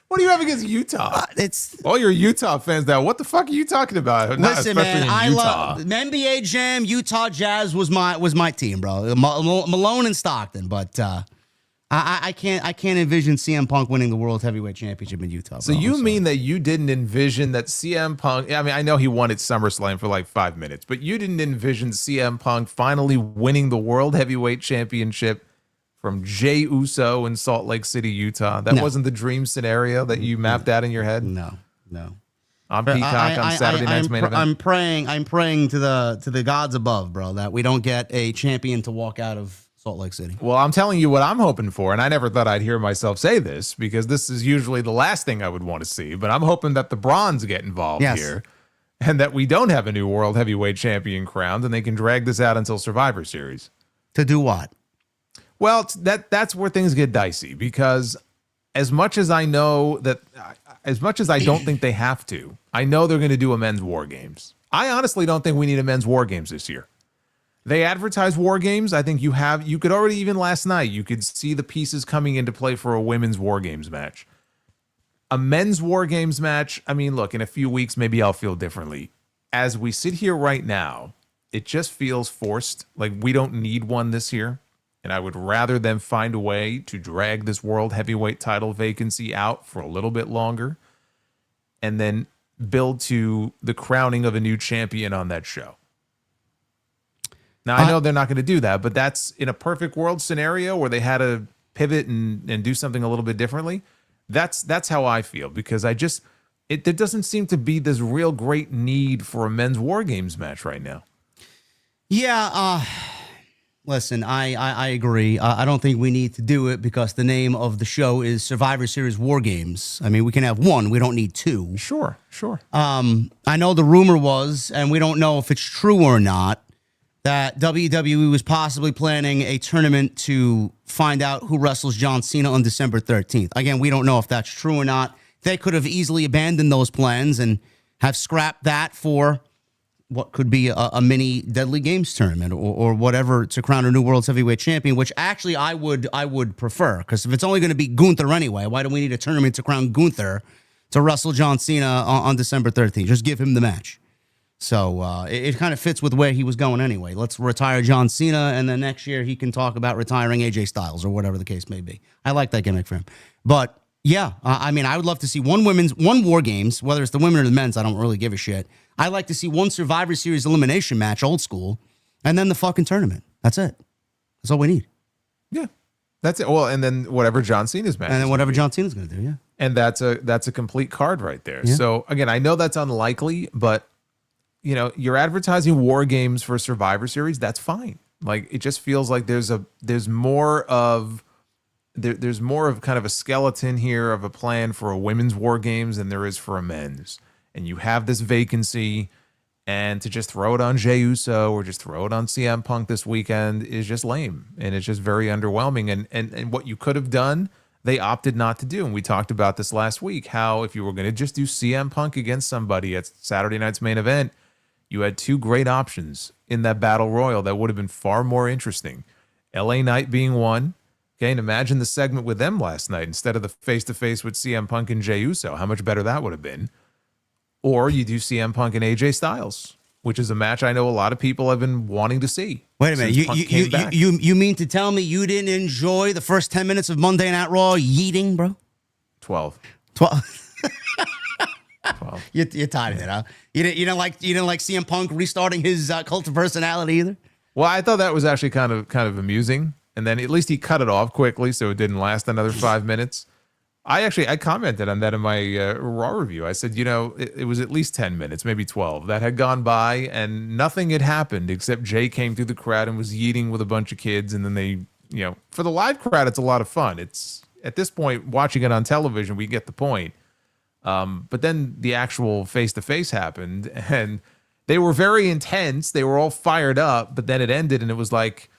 What do you have against Utah? It's all your Utah fans now. What the fuck are you talking about? Listen, man, I love NBA Jam. Utah Jazz was my team, bro. Malone and Stockton, but I can't envision CM Punk winning the World Heavyweight Championship in Utah. Bro. So you mean that you didn't envision that CM Punk? I mean, I know he won at SummerSlam for like 5 minutes, but you didn't envision CM Punk finally winning the World Heavyweight Championship from Jey Uso in Salt Lake City, Utah. That wasn't the dream scenario that you mapped out in your head? No. On Peacock on Saturday night's main event? I'm praying to the gods above, bro, that we don't get a champion to walk out of Salt Lake City. Well, I'm telling you what I'm hoping for, and I never thought I'd hear myself say this, because this is usually the last thing I would want to see, but I'm hoping that the Bronze get involved here, and that we don't have a new World Heavyweight Champion crowned, and they can drag this out until Survivor Series. To do what? Well, that's where things get dicey, because as much as I don't think they have to, I know they're going to do a men's War Games. I honestly don't think we need a men's War Games this year. They advertise War Games. I think you could already, even last night, you could see the pieces coming into play for a women's War Games match. A men's War Games match, I mean, look, in a few weeks, maybe I'll feel differently. As we sit here right now, it just feels forced. Like, we don't need one this year. And I would rather them find a way to drag this world heavyweight title vacancy out for a little bit longer and then build to the crowning of a new champion on that show. Now, I know they're not going to do that, but that's in a perfect world scenario where they had to pivot and do something a little bit differently. That's how I feel, because there doesn't seem to be this real great need for a men's War Games match right now. Yeah, listen, I agree. I don't think we need to do it because the name of the show is Survivor Series War Games. I mean, we can have one. We don't need two. Sure. I know the rumor was, and we don't know if it's true or not, that WWE was possibly planning a tournament to find out who wrestles John Cena on December 13th. Again, we don't know if that's true or not. They could have easily abandoned those plans and have scrapped that for what could be a mini Deadly Games tournament or whatever to crown a new World Heavyweight Champion, which actually I would prefer, because if it's only going to be Gunther anyway, why do we need a tournament to crown Gunther to wrestle John Cena on December 13th? Just give him the match. So it kind of fits with where he was going anyway. Let's retire John Cena, and then next year he can talk about retiring AJ Styles or whatever the case may be. I like that gimmick for him. But yeah, I mean, I would love to see one War Games, whether it's the women or the men's. I don't really give a shit. I like to see one Survivor Series elimination match, old school, and then the fucking tournament. That's it. That's all we need. Yeah, that's it. Well, and then whatever John Cena's match, and then whatever John Cena's going to do. Yeah, and that's a complete card right there. Yeah. So again, I know that's unlikely, but you know, you're advertising War Games for Survivor Series. That's fine. Like, it just feels like there's more of kind of a skeleton here of a plan for a women's War Games than there is for a men's. And you have this vacancy, and to just throw it on Jey Uso or just throw it on CM Punk this weekend is just lame, and it's just very underwhelming. And what you could have done, they opted not to do. And we talked about this last week, how if you were going to just do CM Punk against somebody at Saturday night's main event, you had two great options in that battle royal that would have been far more interesting. LA Knight being one. Okay, and imagine the segment with them last night instead of the face-to-face with CM Punk and Jey Uso. How much better that would have been. Or you do CM Punk and AJ Styles, which is a match I know a lot of people have been wanting to see. Wait a minute. You mean to tell me you didn't enjoy the first 10 minutes of Monday Night Raw yeeting, bro? 12. 12. 12. You're tired of it, huh? You didn't like CM Punk restarting his cult of personality either? Well, I thought that was actually kind of amusing. And then at least he cut it off quickly so it didn't last another 5 minutes. I commented on that in my Raw review. I said, it was at least 10 minutes, maybe 12. That had gone by and nothing had happened except Jay came through the crowd and was yeeting with a bunch of kids. And then they, for the live crowd, it's a lot of fun. It's at this point, watching it on television, we get the point. But then the actual face-to-face happened and they were very intense. They were all fired up, but then it ended and it was like,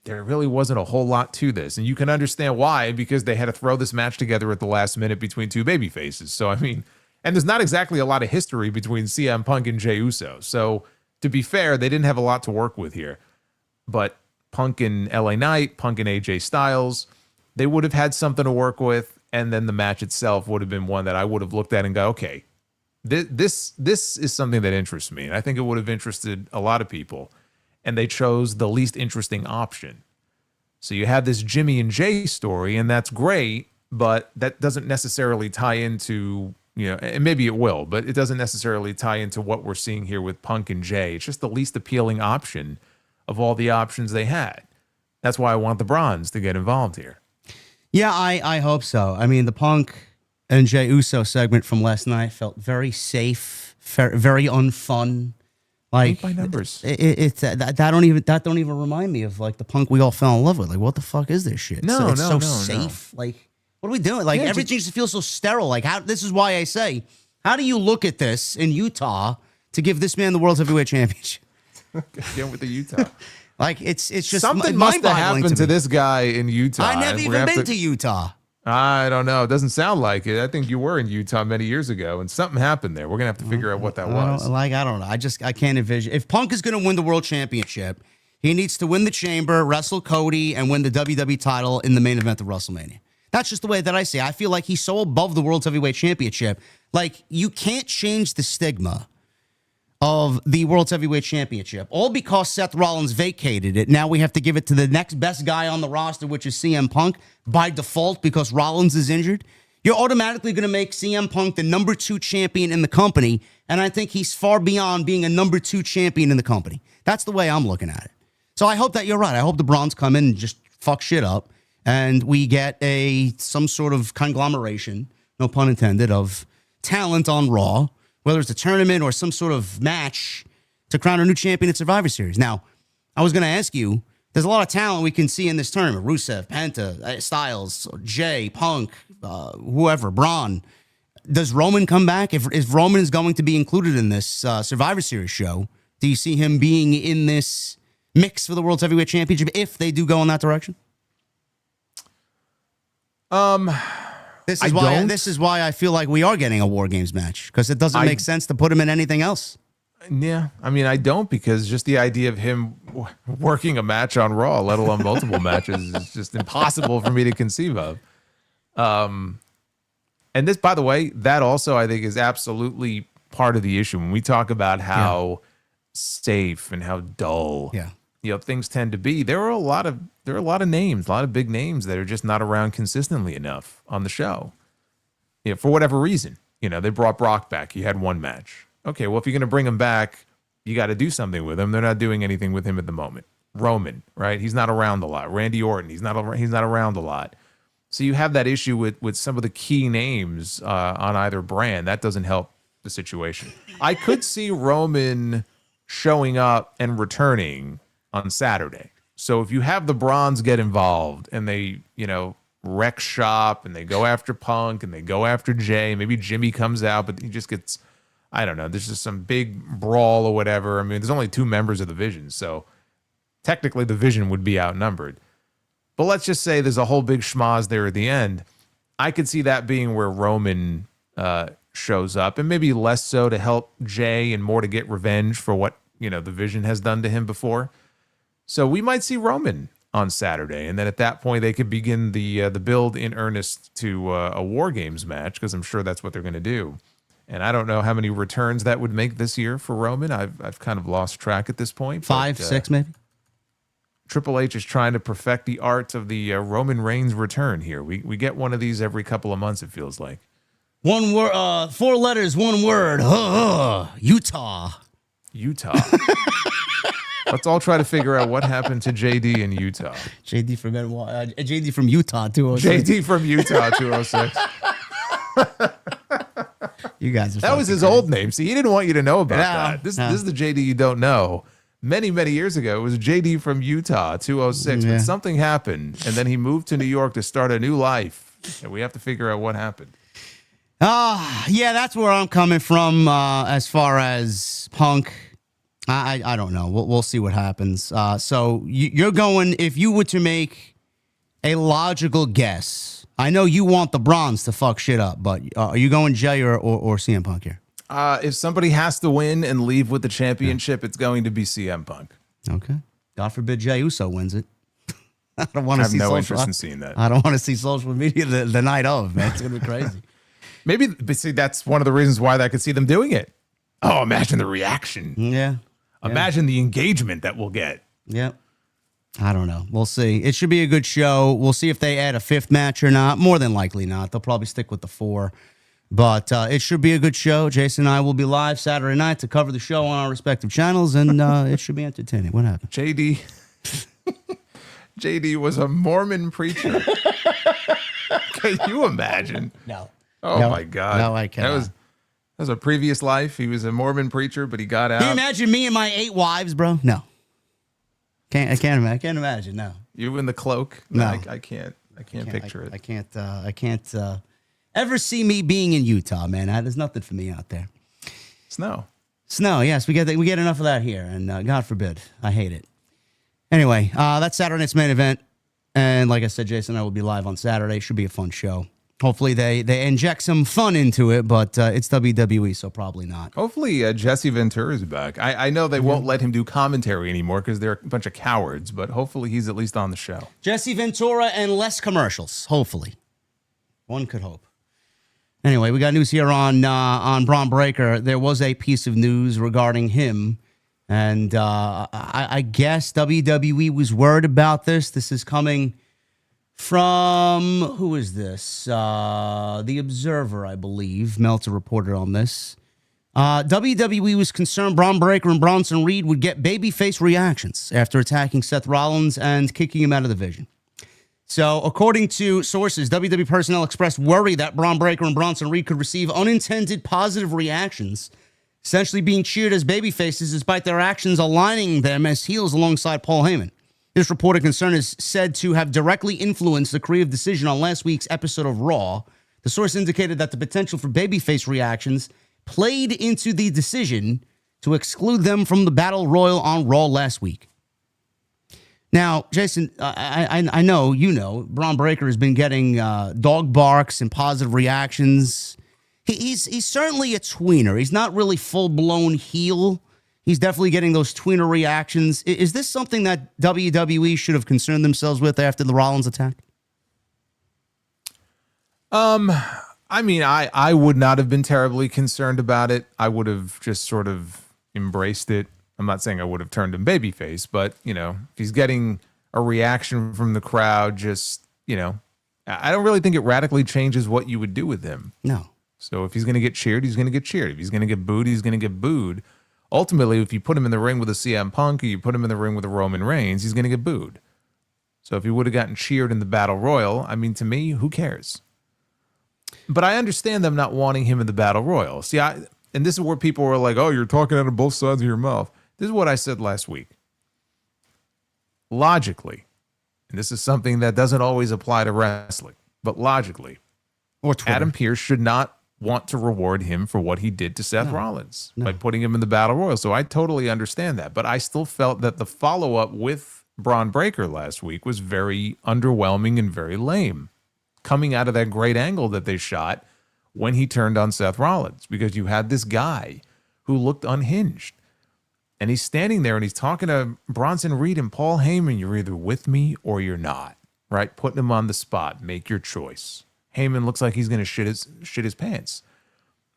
there really wasn't a whole lot to this. And you can understand why, because they had to throw this match together at the last minute between two baby faces. So, I mean, and there's not exactly a lot of history between CM Punk and Jey Uso. So, to be fair, they didn't have a lot to work with here. But Punk and LA Knight, Punk and AJ Styles, they would have had something to work with. And then the match itself would have been one that I would have looked at and go, okay, this is something that interests me. And I think it would have interested a lot of people. And they chose the least interesting option. So you have this Jimmy and Jay story, and that's great, but that doesn't necessarily tie into, and maybe it will, but it doesn't necessarily tie into what we're seeing here with Punk and Jay. It's just the least appealing option of all the options they had. That's why I want the Bronze to get involved here. Yeah, I hope so. I mean, the Punk and Jey Uso segment from last night felt very safe, very unfun. Like by numbers, that don't even remind me of like the Punk we all fell in love with. Like, what the fuck is this shit? It's so safe. Like, what are we doing? Like, everything just feels so sterile. Like, this is why I say, how do you look at this in Utah to give this man the World Heavyweight Championship? Again with the Utah. Like, it's just something must have happened to this guy in Utah. I never even been to Utah. I don't know. It doesn't sound like it. I think you were in Utah many years ago, and something happened there. We're going to have to figure out what that was. I don't know. I can't envision. If Punk is going to win the World Championship, he needs to win the Chamber, wrestle Cody, and win the WWE title in the main event of WrestleMania. That's just the way that I see it. I feel like he's so above the World Heavyweight Championship. Like, you can't change the stigma of the World Heavyweight Championship, all because Seth Rollins vacated it. Now we have to give it to the next best guy on the roster, which is CM Punk, by default because Rollins is injured. You're automatically going to make CM Punk the number 2 champion in the company, and I think he's far beyond being a number 2 champion in the company. That's the way I'm looking at it. So I hope that you're right. I hope the Bronze come in and just fuck shit up, and we get some sort of conglomeration, no pun intended, of talent on Raw, whether it's a tournament or some sort of match to crown a new champion at Survivor Series. Now, I was going to ask you, there's a lot of talent we can see in this tournament. Rusev, Penta, Styles, Jay, Punk, whoever, Braun. Does Roman come back? If Roman is going to be included in this Survivor Series show, do you see him being in this mix for the World Heavyweight Championship if they do go in that direction? This is why I feel like we are getting a War Games match, because it doesn't make sense to put him in anything else. Yeah, I mean, I don't, because just the idea of him working a match on Raw, let alone multiple matches, is just impossible for me to conceive of. And this, by the way, that also I think is absolutely part of the issue when we talk about how safe and how dull things tend to be. There are a lot of names, a lot of big names that are just not around consistently enough on the show. For whatever reason. They brought Brock back. He had one match. Okay, well, if you're going to bring him back, you got to do something with him. They're not doing anything with him at the moment. Roman, right? He's not around a lot. Randy Orton, he's not around a lot. So you have that issue with some of the key names on either brand. That doesn't help the situation. I could see Roman showing up and returning on Saturday. So if you have the Bronze get involved and they, wreck shop and they go after Punk and they go after Jay, maybe Jimmy comes out, but he just gets, I don't know, there's just some big brawl or whatever. I mean, there's only 2 members of the Vision, so technically the Vision would be outnumbered. But let's just say there's a whole big schmoz there at the end. I could see that being where Roman shows up, and maybe less so to help Jay and more to get revenge for what the Vision has done to him before. So we might see Roman on Saturday, and then at that point they could begin the build in earnest to a War Games match, because I'm sure that's what they're going to do. And I don't know how many returns that would make this year for Roman. I've kind of lost track at this point. 5, 6 maybe. Triple H is trying to perfect the art of the Roman Reigns return here. We get one of these every couple of months, it feels like. 1 word, 4 letters, 1 word. Utah. Let's all try to figure out what happened to JD in Utah. JD from Utah 206. JD from Utah 206. You guys are that was his crazy. old name. See, he didn't want you to know about that. This No. is the JD you don't know. Many, many years ago, it was JD from Utah 206. But something happened, and then he moved to New York to start a new life. And we have to figure out what happened. Yeah, that's where I'm coming from as far as Punk. I don't know. We'll see what happens. So you're going, if you were to make a logical guess, I know you want the Bronze to fuck shit up, but are you going Jay or CM Punk here? If somebody has to win and leave with the championship, it's going to be CM Punk. Okay. God forbid Jey Uso wins it. I don't want to see no interest in seeing that. I don't want to see social media the night of, man. It's going to be crazy. Maybe, but see, that's one of the reasons why I could see them doing it. Oh, imagine the reaction. Yeah. Imagine the engagement that we'll get. Yep. I don't know. We'll see. It should be a good show. We'll see if they add a 5th match or not. More than likely not. They'll probably stick with the 4. But it should be a good show. Jason and I will be live Saturday night to cover the show on our respective channels, and it should be entertaining. What happened? JD was a Mormon preacher. Can you imagine? No. Oh, No. my God. No, I cannot. That was a previous life. He was a Mormon preacher, but he got out. Can you imagine me and my 8 wives, bro? No. I can't imagine. No. You in the cloak? No. I can't picture it. I can't ever see me being in Utah, man. There's nothing for me out there. Snow. Yes, we get enough of that here, and God forbid, I hate it. Anyway, that's Saturday night's main event, and like I said, Jason and I will be live on Saturday. Should be a fun show. Hopefully they inject some fun into it, but it's WWE, so probably not. Hopefully Jesse Ventura is back. I know they won't let him do commentary anymore because they're a bunch of cowards, but hopefully he's at least on the show. Jesse Ventura and less commercials, hopefully. One could hope. Anyway, we got news here on Braun Breaker. There was a piece of news regarding him, and I guess WWE was worried about this. This is coming from, who is this? The Observer, I believe. Meltzer reported on this. WWE was concerned Braun Breaker and Bronson Reed would get babyface reactions after attacking Seth Rollins and kicking him out of the division. So, according to sources, WWE personnel expressed worry that Braun Breaker and Bronson Reed could receive unintended positive reactions, essentially being cheered as babyfaces despite their actions aligning them as heels alongside Paul Heyman. This reported concern is said to have directly influenced the creative decision on last week's episode of Raw. The source indicated that the potential for babyface reactions played into the decision to exclude them from the Battle Royal on Raw last week. Now, Jason, I know, Braun Breaker has been getting dog barks and positive reactions. He's certainly a tweener. He's not really full-blown heel. He's definitely getting those tweener reactions. Is this something that WWE should have concerned themselves with after the Rollins attack? I mean, I would not have been terribly concerned about it. I would have just sort of embraced it. I'm not saying I would have turned him babyface, but, if he's getting a reaction from the crowd, just, I don't really think it radically changes what you would do with him. No. So if he's going to get cheered, he's going to get cheered. If he's going to get booed, he's going to get booed. Ultimately, if you put him in the ring with a CM Punk or you put him in the ring with a Roman Reigns, he's going to get booed. So if he would have gotten cheered in the Battle Royal, I mean, to me, who cares? But I understand them not wanting him in the Battle Royal. See, and this is where people were like, oh, you're talking out of both sides of your mouth. This is what I said last week. Logically, and this is something that doesn't always apply to wrestling, but logically, Adam Pearce should not want to reward him for what he did to Seth Rollins by putting him in the Battle Royal. So I totally understand that. But I still felt that the follow-up with Braun Breaker last week was very underwhelming and very lame, coming out of that great angle that they shot when he turned on Seth Rollins, because you had this guy who looked unhinged. And he's standing there and he's talking to Bronson Reed and Paul Heyman. You're either with me or you're not, right? Putting him on the spot. Make your choice. Heyman looks like he's going to shit his pants.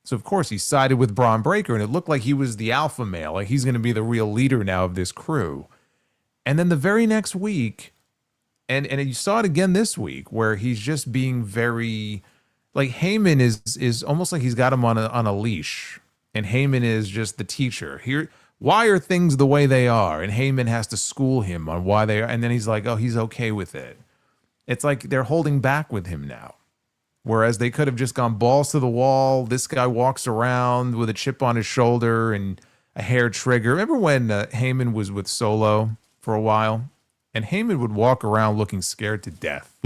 So, of course, he sided with Braun Breaker, and it looked like he was the alpha male. Like, he's going to be the real leader now of this crew. And then the very next week, and you saw it again this week, where he's just being very... Like, Heyman is almost like he's got him on a leash, and Heyman is just the teacher. Here... Why are things the way they are? And Heyman has to school him on why they are. And then he's like, oh, he's okay with it. It's like they're holding back with him now. Whereas they could have just gone balls to the wall. This guy walks around with a chip on his shoulder and a hair trigger. Remember when Heyman was with Solo for a while? And Heyman would walk around looking scared to death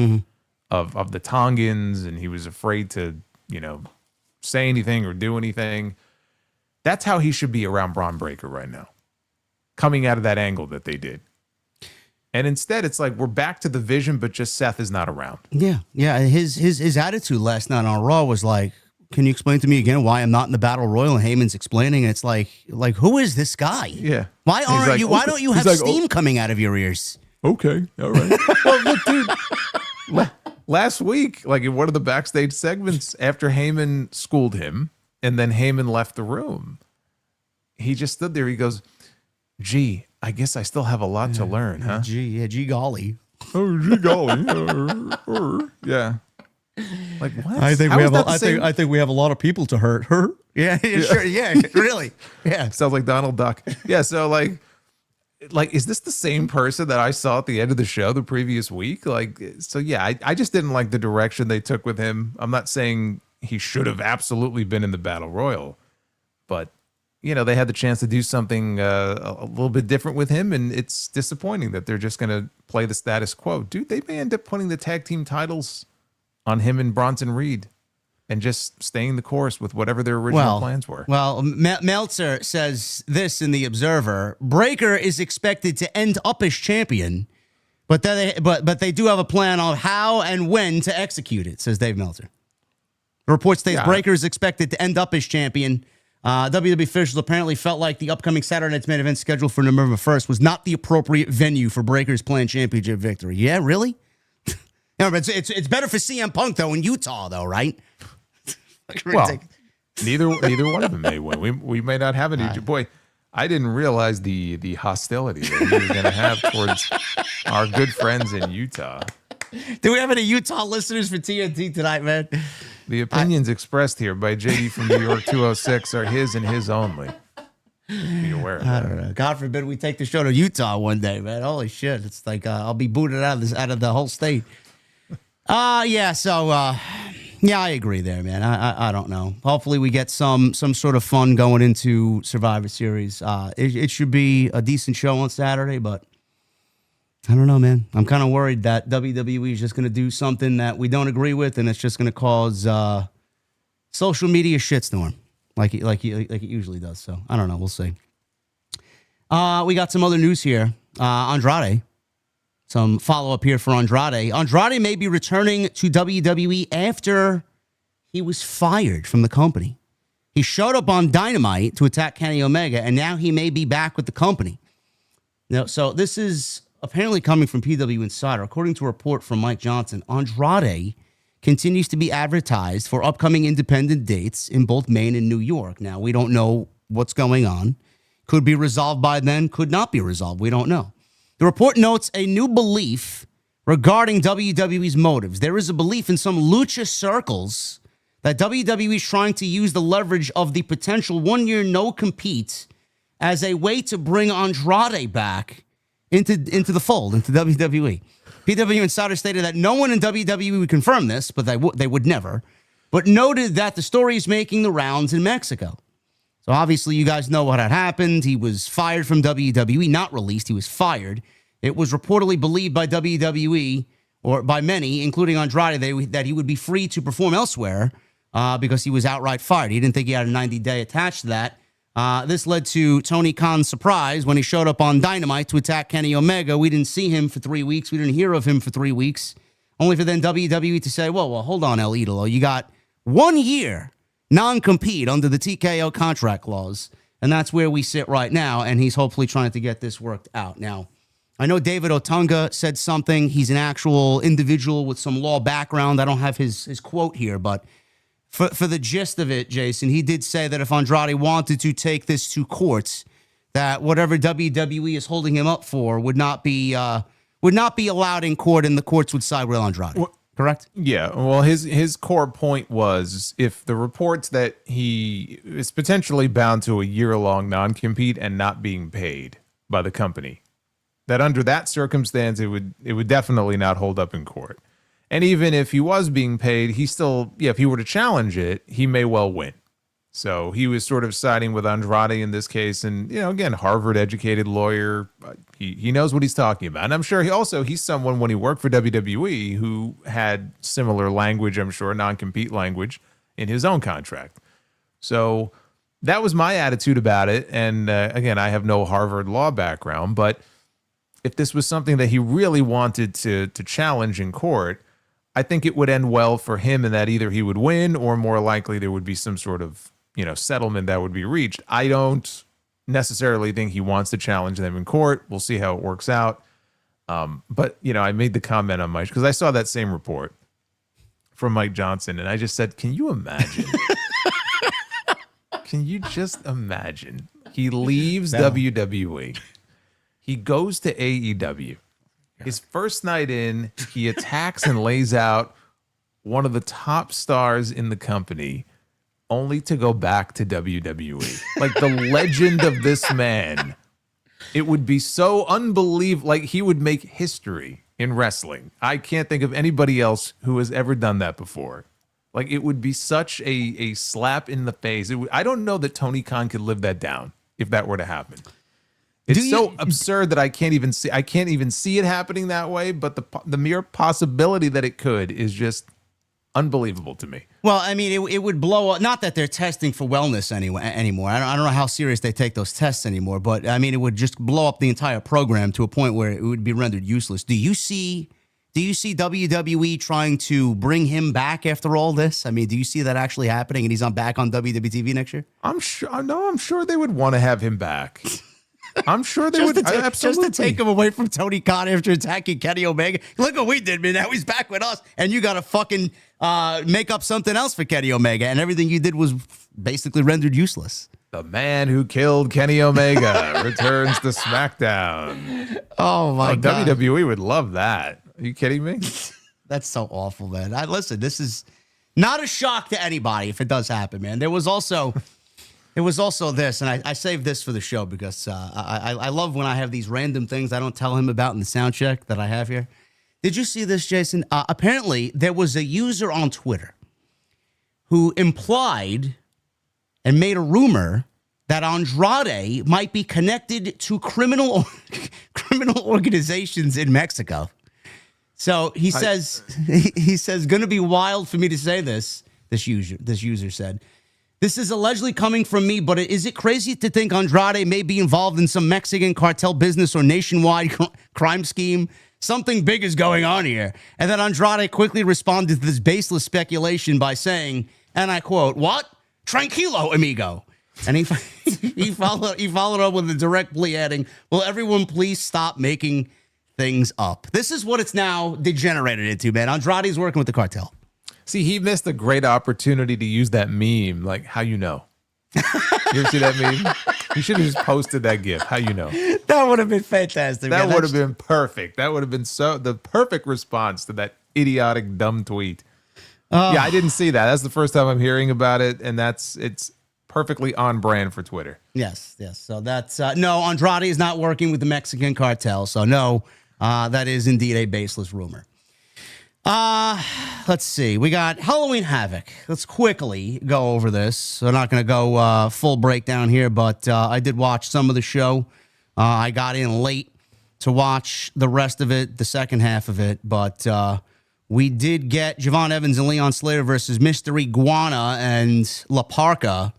of the Tongans. And he was afraid to, say anything or do anything. That's how he should be around Braun Breaker right now, coming out of that angle that they did. And instead, it's like we're back to the vision, but just Seth is not around. Yeah. His attitude last night on Raw was like, can you explain to me again why I'm not in the Battle Royal? And Heyman's explaining, and it's like who is this guy? Yeah. Why aren't you? Why don't you have steam coming out of your ears? Okay. All right. Well, look, dude. Last week, like in one of the backstage segments, after Heyman schooled him, and then Heyman left the room, he just stood there. He goes, gee, I guess I still have a lot to learn, huh? Gee golly. Oh, gee golly. Yeah. Like, what? I think we have a lot of people to hurt. Her? Yeah, sure. Yeah, really. Yeah. Sounds like Donald Duck. Yeah, so like, is this the same person that I saw at the end of the show the previous week? Like, so yeah, I just didn't like the direction they took with him. I'm not saying he should have absolutely been in the Battle Royal, but they had the chance to do something a little bit different with him, and it's disappointing that they're just going to play the status quo. Dude, they may end up putting the tag team titles on him and Bronson Reed and just staying the course with whatever their original plans were. Well, Meltzer says this in The Observer: Breaker is expected to end up as champion, but they do have a plan on how and when to execute it, says Dave Meltzer. The report states Breaker is expected to end up as champion. WWE officials apparently felt like the upcoming Saturday Night's Main Event scheduled for November 1st was not the appropriate venue for Breaker's planned championship victory. Yeah, really? No, but it's better for CM Punk, though, in Utah, though, right? Well, neither one of them may win. We may not have any. Boy, I didn't realize the hostility that he was going to have towards our good friends in Utah. Do we have any Utah listeners for TNT tonight, man? The opinions expressed here by JD from New York 206 are his and his only. Be aware of that. I don't know. God forbid we take the show to Utah one day, man. Holy shit. It's like I'll be booted out of the whole state. Yeah, I agree there, man. I don't know. Hopefully we get some sort of fun going into Survivor Series. It should be a decent show on Saturday, but I don't know, man. I'm kind of worried that WWE is just going to do something that we don't agree with, and it's just going to cause social media shitstorm like it usually does. So I don't know. We'll see. We got some other news here. Andrade. Some follow-up here for Andrade. Andrade may be returning to WWE after he was fired from the company. He showed up on Dynamite to attack Kenny Omega, and now he may be back with the company. Now, so this is apparently coming from PW Insider. According to a report from Mike Johnson, Andrade continues to be advertised for upcoming independent dates in both Maine and New York. Now, we don't know what's going on. Could be resolved by then, could not be resolved. We don't know. The report notes a new belief regarding WWE's motives. There is a belief in some lucha circles that WWE is trying to use the leverage of the potential one-year no-compete as a way to bring Andrade back into the fold, into WWE. PW Insider stated that no one in WWE would confirm this, but they would never, but noted that the story is making the rounds in Mexico. So obviously you guys know what had happened. He was fired from WWE, not released. He was fired. It was reportedly believed by WWE, or by many, including Andrade, that he would be free to perform elsewhere because he was outright fired. He didn't think he had a 90-day attached to that. This led to Tony Khan's surprise when he showed up on Dynamite to attack Kenny Omega. We didn't see him for 3 weeks. We didn't hear of him for 3 weeks, only for then WWE to say, well, hold on, El Idolo. You got 1 year non-compete under the TKO contract clause. And that's where we sit right now, and he's hopefully trying to get this worked out. Now, I know David Otunga said something. He's an actual individual with some law background. I don't have his quote here, but for the gist of it, Jason, he did say that if Andrade wanted to take this to courts, that whatever WWE is holding him up for would not be allowed in court, and the courts would side with Andrade. Correct? Yeah. Well, his core point was if the reports that he is potentially bound to a year-long non-compete and not being paid by the company, that under that circumstance, it would definitely not hold up in court. And even if he was being paid, he still, if he were to challenge it, he may well win. So he was sort of siding with Andrade in this case. And, again, Harvard-educated lawyer, he knows what he's talking about. And I'm sure he's someone when he worked for WWE who had similar language, I'm sure, non-compete language in his own contract. So that was my attitude about it. And, again, I have no Harvard law background, but if this was something that he really wanted to challenge in court, I think it would end well for him in that either he would win or more likely there would be some sort of settlement that would be reached. I don't necessarily think he wants to challenge them in court. We'll see how it works out. But I made the comment on Mike because I saw that same report from Mike Johnson, and I just said, can you imagine? Can you just imagine? He leaves WWE. He goes to AEW. His first night in, he attacks and lays out one of the top stars in the company, only to go back to WWE. Like the legend of this man. It would be so unbelievable. Like he would make history in wrestling. I can't think of anybody else who has ever done that before. Like it would be such a slap in the face. I don't know that Tony Khan could live that down if that were to happen. It's so absurd that I can't even see it happening that way. But the mere possibility that it could is just unbelievable to me. Well, I mean, it would blow up. Not that they're testing for wellness anymore. I don't know how serious they take those tests anymore. But I mean, it would just blow up the entire program to a point where it would be rendered useless. Do you see WWE trying to bring him back after all this? I mean, do you see that actually happening and he's back on WWE TV next year? I'm sure they would want to have him back. I'm sure they would. Absolutely. Just to take him away from Tony Khan after attacking Kenny Omega. Look what we did, man. Now he's back with us, and you got to fucking make up something else for Kenny Omega, and everything you did was basically rendered useless. The man who killed Kenny Omega returns to SmackDown. Oh, my God. WWE would love that. Are you kidding me? That's so awful, man. Listen, this is not a shock to anybody if it does happen, man. There was also this, and I saved this for the show because I love when I have these random things I don't tell him about in the sound check that I have here. Did you see this, Jason? Apparently, there was a user on Twitter who implied and made a rumor that Andrade might be connected to criminal organizations in Mexico. So he says, going to be wild for me to say this. This user said, "This is allegedly coming from me, but is it crazy to think Andrade may be involved in some Mexican cartel business or nationwide crime scheme? Something big is going on here." And then Andrade quickly responded to this baseless speculation by saying, and I quote, "What? Tranquilo, amigo." And he followed up with a direct plea, adding, "Will everyone please stop making things up?" This is what it's now degenerated into, man. Andrade's working with the cartel. See, he missed a great opportunity to use that meme, like, how you know. You ever see that meme? You should have just posted that GIF. How you know? That would have been fantastic. That would have been perfect. That would have been the perfect response to that idiotic, dumb tweet. Yeah, I didn't see that. That's the first time I'm hearing about it, and it's perfectly on brand for Twitter. Yes. So that's no, Andrade is not working with the Mexican cartel. So no, that is indeed a baseless rumor. Let's see. We got Halloween Havoc. Let's quickly go over this. We're not going to go full breakdown here, but I did watch some of the show. I got in late to watch the rest of it, the second half of it, but we did get Javon Evans and Leon Slater versus Mr. Iguana and La Parca.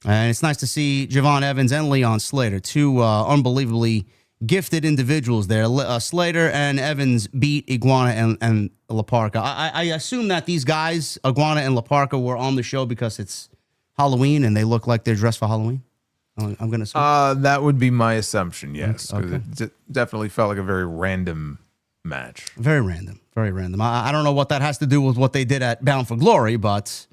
And it's nice to see Javon Evans and Leon Slater, two unbelievably gifted individuals there. Slater and Evans beat Iguana and La Parca. I assume that these guys, Iguana and La Parca, were on the show because it's Halloween and they look like they're dressed for Halloween. I'm going to That would be my assumption, yes. Because Okay. it definitely felt like a very random match. Very random. Very random. I don't know what that has to do with what they did at Bound for Glory, but...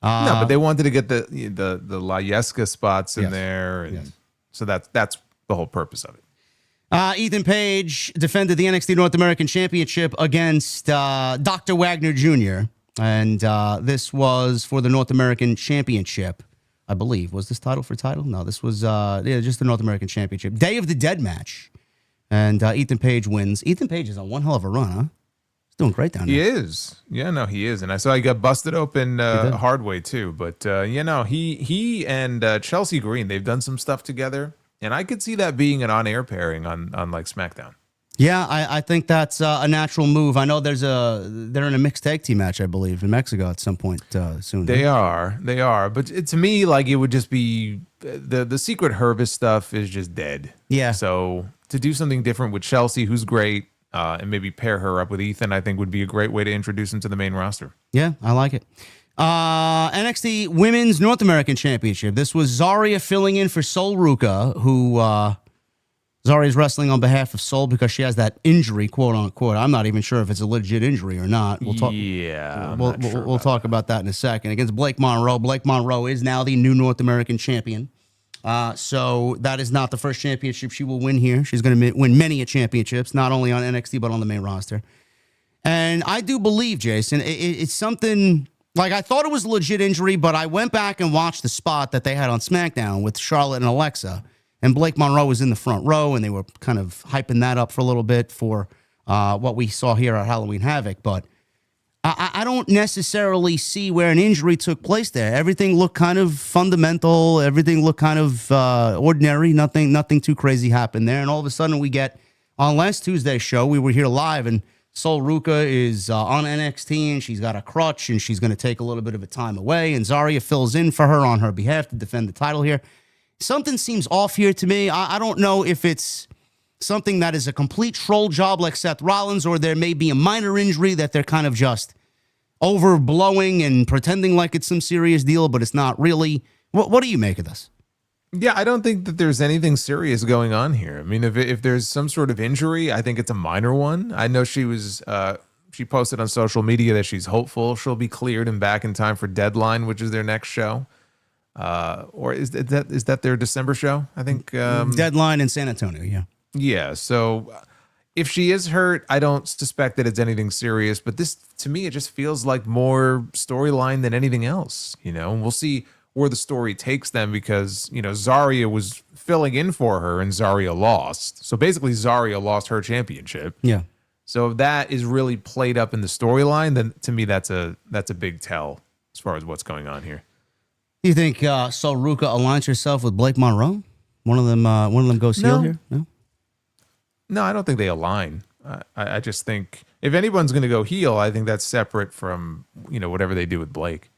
no, but they wanted to get the Layeska spots in Yes. there. And Yes. so that's the whole purpose of it. Ethan Page defended the NXT North American Championship against Dr. Wagner Jr., and this was for the North American Championship, I believe. Was this title for title? No, this was just the North American Championship. Day of the Dead match, and Ethan Page wins. Ethan Page is on one hell of a run, huh? He's doing great down there. He is. Yeah, no, he is. And I saw he got busted open hard way, too. But, he and Chelsea Green, they've done some stuff together. And I could see that being an on-air pairing on like SmackDown. Yeah, I think that's a natural move. I know they're in a mixed tag team match, I believe, in Mexico at some point soon. They are. But to me, like, it would just be the Secret Hervis stuff is just dead. Yeah. So to do something different with Chelsea, who's great, and maybe pair her up with Ethan, I think would be a great way to introduce him to the main roster. Yeah, I like it. NXT Women's North American Championship. This was Zarya filling in for Sol Ruka, who Zarya is wrestling on behalf of Sol because she has that injury, quote unquote. I'm not even sure if it's a legit injury or not. We'll talk. Yeah, We'll talk about that in a second. Against Blake Monroe. Blake Monroe is now the new North American champion. So that is not the first championship she will win here. She's going to win many a championships, not only on NXT but on the main roster. And I do believe, Jason, it's something. Like, I thought it was a legit injury, but I went back and watched the spot that they had on SmackDown with Charlotte and Alexa, and Blake Monroe was in the front row, and they were kind of hyping that up for a little bit for what we saw here at Halloween Havoc. But I don't necessarily see where an injury took place there. Everything looked kind of fundamental. Everything looked kind of ordinary. Nothing too crazy happened there. And all of a sudden, we get, on last Tuesday's show, we were here live, and Sol Ruka is on NXT, and she's got a crutch, and she's going to take a little bit of a time away, and Zarya fills in for her on her behalf to defend the title here. Something seems off here to me. I don't know if it's something that is a complete troll job like Seth Rollins, or there may be a minor injury that they're kind of just overblowing and pretending like it's some serious deal, but it's not really. What do you make of this? Yeah, I don't think that there's anything serious going on here. I mean, if there's some sort of injury, I think it's a minor one. I know she posted on social media that she's hopeful she'll be cleared and back in time for Deadline, which is their next show. Or is that their December show? I think Deadline in San Antonio, yeah. Yeah, so if she is hurt, I don't suspect that it's anything serious, but this, to me, it just feels like more storyline than anything else, and we'll see where the story takes them because, Zarya was filling in for her and Zarya lost. So basically Zarya lost her championship. Yeah. So if that is really played up in the storyline, then to me, that's a big tell as far as what's going on here. Do you think Sol Ruka aligns herself with Blake Monroe? One of them goes heel here? No? No, I don't think they align. I just think if anyone's going to go heel, I think that's separate from, whatever they do with Blake.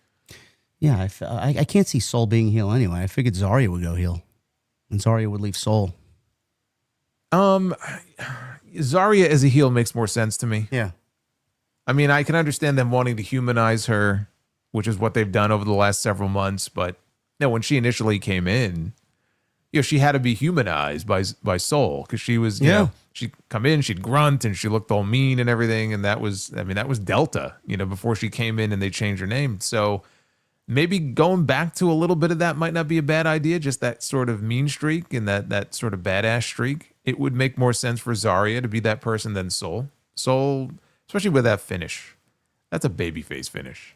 Yeah, I can't see Sol being heel anyway. I figured Zarya would go heel, and Zarya would leave Sol. Zarya as a heel makes more sense to me. Yeah. I mean, I can understand them wanting to humanize her, which is what they've done over the last several months. But when she initially came in, she had to be humanized by Sol because she was, she'd come in, she'd grunt, and she looked all mean and everything. And that was Delta, before she came in and they changed her name. So maybe going back to a little bit of that might not be a bad idea. Just that sort of mean streak and that sort of badass streak. It would make more sense for Zarya to be that person than Sol. Sol, especially with that finish. That's a babyface finish.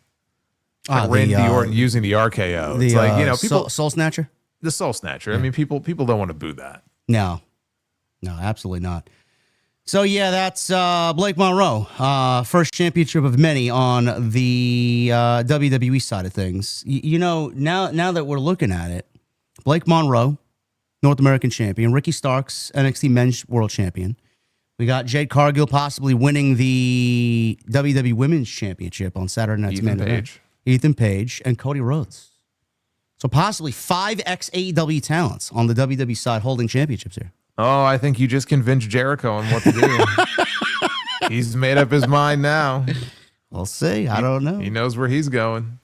Like Randy Orton using the RKO. It's like, people. Soul Snatcher? The Soul Snatcher. Yeah. I mean, people don't want to boo that. No, absolutely not. So, yeah, that's Blake Monroe. First championship of many on the WWE side of things. Now that we're looking at it, Blake Monroe, North American champion. Ricky Starks, NXT Men's World Champion. We got Jade Cargill possibly winning the WWE Women's Championship on Saturday night's main event. Ethan Page and Cody Rhodes. So possibly 5 ex-AEW talents on the WWE side holding championships here. Oh, I think you just convinced Jericho on what to do. He's made up his mind now. We'll see. I don't know. He knows where he's going.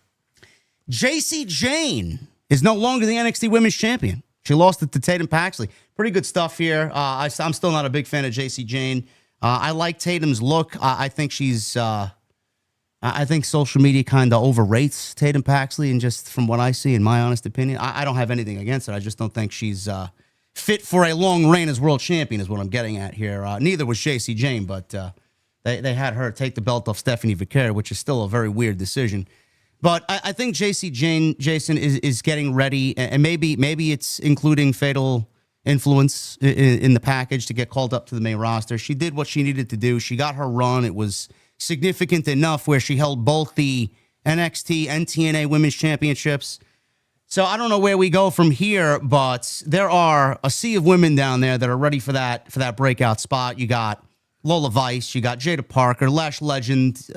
JC Jane is no longer the NXT Women's Champion. She lost it to Tatum Paxley. Pretty good stuff here. I'm still not a big fan of JC Jane. I like Tatum's look. I think she's. I think social media kind of overrates Tatum Paxley, and just from what I see, in my honest opinion, I don't have anything against her. I just don't think she's fit for a long reign as world champion, is what I'm getting at here. Neither was JC Jane, but they had her take the belt off Stephanie Vicaire, which is still a very weird decision. But I think JC Jane, Jason, is getting ready, and maybe it's including Fatal Influence in the package to get called up to the main roster. She did what she needed to do. She got her run. It was significant enough where she held both the NXT and TNA Women's Championships. So I don't know where we go from here, but there are a sea of women down there that are ready for that breakout spot. You got Lola Vice, you got Jada Parker, Lash Legend,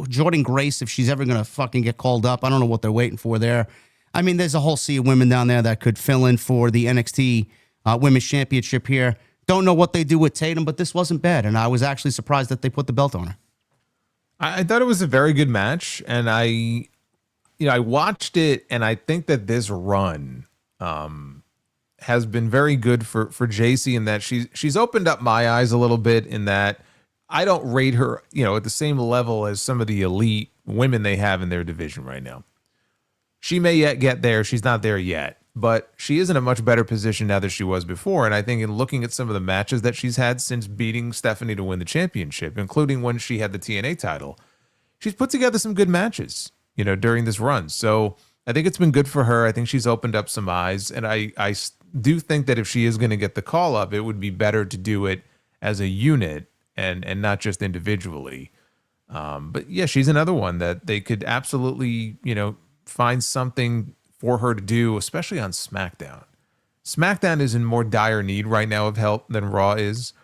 Jordan Grace, if she's ever going to fucking get called up. I don't know what they're waiting for there. I mean, there's a whole sea of women down there that could fill in for the NXT Women's Championship here. Don't know what they do with Tatum, but this wasn't bad, and I was actually surprised that they put the belt on her. I thought it was a very good match, and I watched it, and I think that this run has been very good for JC in that she's opened up my eyes a little bit, in that I don't rate her, at the same level as some of the elite women they have in their division right now. She may yet get there. She's not there yet, but she is in a much better position now than she was before. And I think in looking at some of the matches that she's had since beating Stephanie to win the championship, including when she had the TNA title, she's put together some good matches, during this run. So I think it's been good for her. I think she's opened up some eyes. And I do think that if she is going to get the call up, it would be better to do it as a unit and not just individually. But yeah, she's another one that they could absolutely, find something for her to do, especially on SmackDown. SmackDown is in more dire need right now of help than Raw is.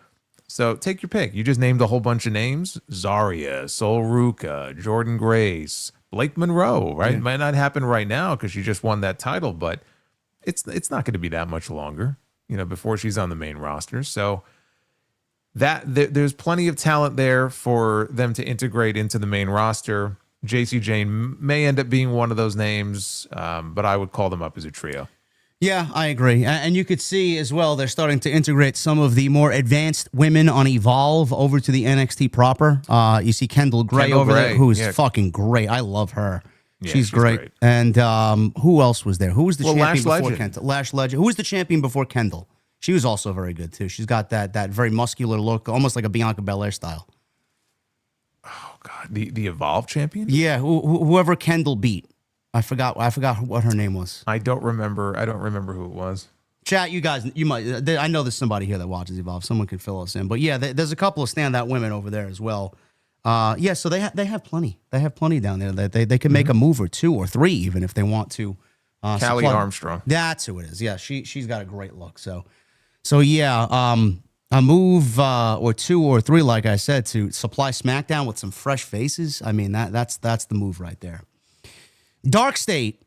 So take your pick. You just named a whole bunch of names. Zarya, Sol Ruka, Jordan Grace, Blake Monroe, right? Yeah. It might not happen right now because she just won that title, but it's not going to be that much longer, before she's on the main roster. So there's plenty of talent there for them to integrate into the main roster. JC Jane may end up being one of those names, but I would call them up as a trio. Yeah, I agree. And you could see as well, they're starting to integrate some of the more advanced women on Evolve over to the NXT proper. You see Kendall Gray over there, who's fucking great. I love her. Yeah, she's great. And who else was there? Who was the champion before Kendall? Lash Legend. Who was the champion before Kendall? She was also very good, too. She's got that very muscular look, almost like a Bianca Belair style. Oh, God. The Evolve champion? Yeah, whoever Kendall beat. I forgot what her name was. I don't remember who it was. Chat, you guys, you might. I know there's somebody here that watches Evolve. Someone can fill us in. But yeah, there's a couple of standout women over there as well. Yeah, so they have plenty. They have plenty down there. They can make a move or two or three even if they want to. Callie Armstrong. That's who it is. Yeah, she's got a great look. So yeah, a move or two or three, like I said, to supply SmackDown with some fresh faces. I mean, that's the move right there. Dark State,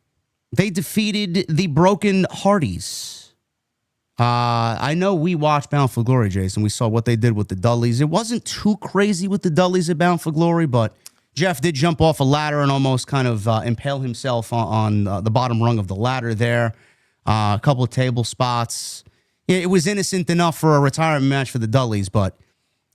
they defeated the Broken Hardys. I know we watched Bound for Glory, Jason. We saw what they did with the Dudleys. It wasn't too crazy with the Dudleys at Bound for Glory, but Jeff did jump off a ladder and almost kind of impale himself on the bottom rung of the ladder there. A couple of table spots. It was innocent enough for a retirement match for the Dudleys, but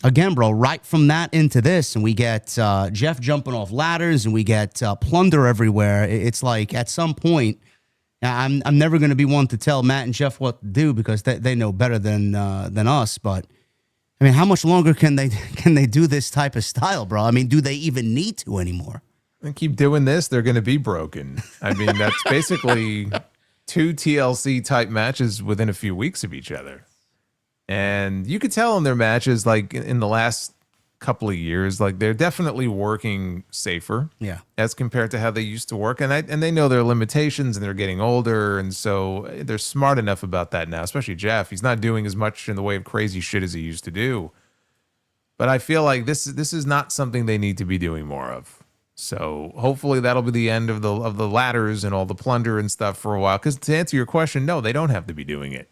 again, bro, right from that into this, and we get Jeff jumping off ladders, and we get plunder everywhere. It's like at some point, I'm never going to be one to tell Matt and Jeff what to do because they know better than us. But I mean, how much longer can they do this type of style, bro? I mean, do they even need to anymore? And keep doing this, they're going to be broken. I mean, that's basically 2 TLC type matches within a few weeks of each other. And you could tell in their matches, like in the last couple of years, like they're definitely working safer, as compared to how they used to work. And they know their limitations, and they're getting older, and so they're smart enough about that now. Especially Jeff, he's not doing as much in the way of crazy shit as he used to do. But I feel like this is not something they need to be doing more of. So hopefully that'll be the end of the ladders and all the plunder and stuff for a while. Because to answer your question, no, they don't have to be doing it.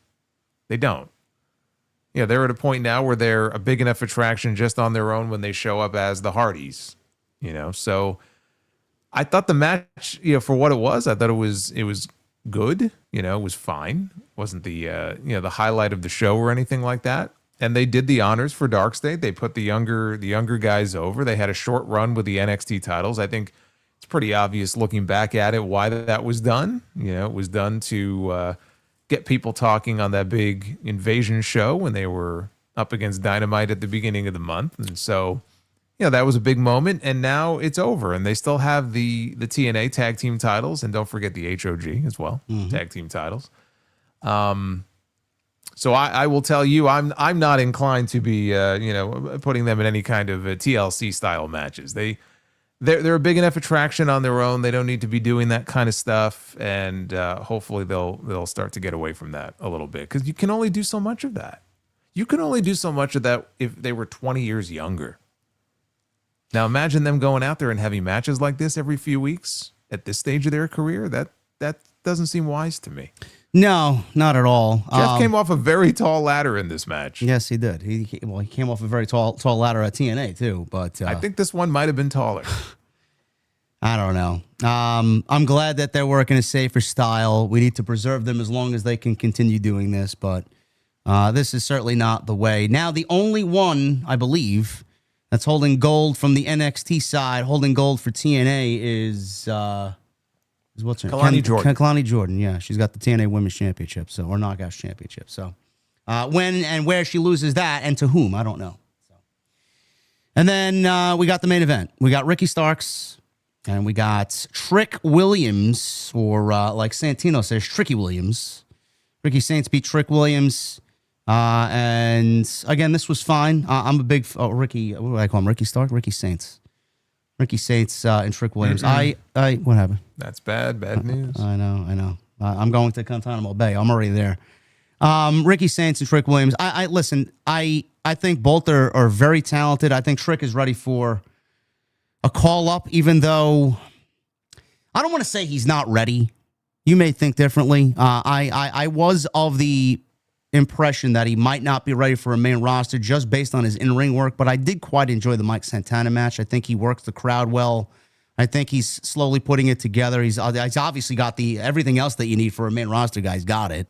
They don't. Yeah, they're at a point now where they're a big enough attraction just on their own when they show up as the Hardys, So I thought the match, for what it was, I thought it was good. You know, it was fine. Wasn't the the highlight of the show or anything like that. And they did the honors for Dark State. They put the younger guys over. They had a short run with the NXT titles. I think it's pretty obvious looking back at it why that was done. You know, it was done to get people talking on that big Invasion show when they were up against Dynamite at the beginning of the month. And so, that was a big moment. And now it's over. And they still have the TNA tag team titles. And don't forget the HOG as well, tag team titles. So I will tell you, I'm not inclined to be putting them in any kind of TLC style matches. They're a big enough attraction on their own. They don't need to be doing that kind of stuff, and hopefully they'll start to get away from that a little bit, because you can only do so much of that. You can only do so much of that if they were 20 years younger. Now imagine them going out there and having matches like this every few weeks at this stage of their career. That doesn't seem wise to me. No, not at all. Jeff came off a very tall ladder in this match. Yes, he did. He came off a very tall ladder at TNA too. But I think this one might have been taller. I don't know. I'm glad that they're working a safer style. We need to preserve them as long as they can continue doing this. But this is certainly not the way. Now, the only one, I believe, that's holding gold from the NXT side, holding gold for TNA is what's her name? Kalani Jordan. Yeah, she's got the TNA Women's Championship, or Knockouts Championship. So when and where she loses that, and to whom, I don't know. So, and then we got the main event. We got Ricky Starks, and we got Trick Williams, or like Santino says, Tricky Williams. Ricky Saints beat Trick Williams. And again, this was fine. I'm a big Ricky. What do I call him? Ricky Stark? Ricky Saints. Ricky Saints and Trick Williams. What happened? That's bad news. I know. I'm going to Guantanamo Bay. I'm already there. Ricky Saints and Trick Williams. Listen. I think both are very talented. I think Trick is ready for a call up, even though I don't want to say he's not ready. You may think differently. I was of the impression that he might not be ready for a main roster just based on his in-ring work, but I did quite enjoy the Mike Santana match. I think he works the crowd well. I think he's slowly putting it together. He's obviously got everything else that you need for a main roster guy. He's got it.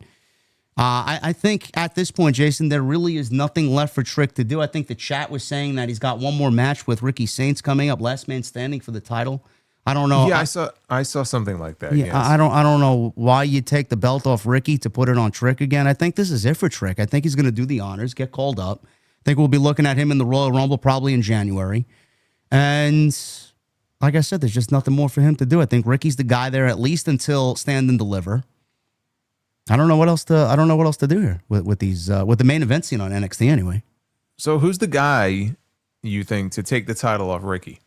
I think at this point, Jason, there really is nothing left for Trick to do. I think the chat was saying that he's got one more match with Ricky Saints coming up, last man standing for the title. I don't know. Yeah, I saw something like that. Yeah, yes. I don't know why you take the belt off Ricky to put it on Trick again. I think this is it for Trick. I think he's going to do the honors, get called up. I think we'll be looking at him in the Royal Rumble probably in January. And like I said, there's just nothing more for him to do. I think Ricky's the guy there at least until Stand and Deliver. I don't know what else to do here with the main event scene on NXT anyway. So who's the guy you think to take the title off Ricky?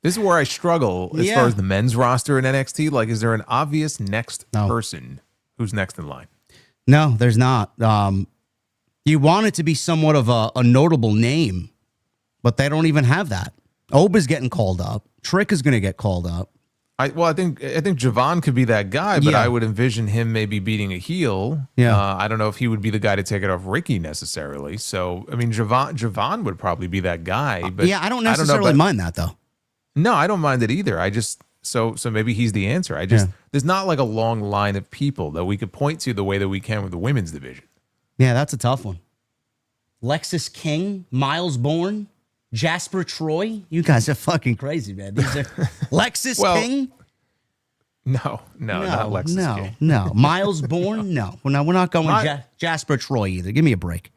This is where I struggle as far as the men's roster in NXT. Like, is there an obvious next person who's next in line? No, there's not. You want it to be somewhat of a notable name, but they don't even have that. Oba's getting called up. Trick is going to get called up. I think Javon could be that guy, but I would envision him maybe beating a heel. Yeah. I don't know if he would be the guy to take it off Ricky necessarily. So, I mean, Javon would probably be that guy. But I don't necessarily mind that, though. No, I don't mind it either. I just so maybe he's the answer. There's not like a long line of people that we could point to the way that we can with the women's division. Yeah, that's a tough one. Lexis King, Miles Bourne, Jasper Troy. You guys are fucking crazy, man. These are Lexis King. No, not Lexis King. No, Miles Bourne. No, we're not going Jasper Troy either. Give me a break.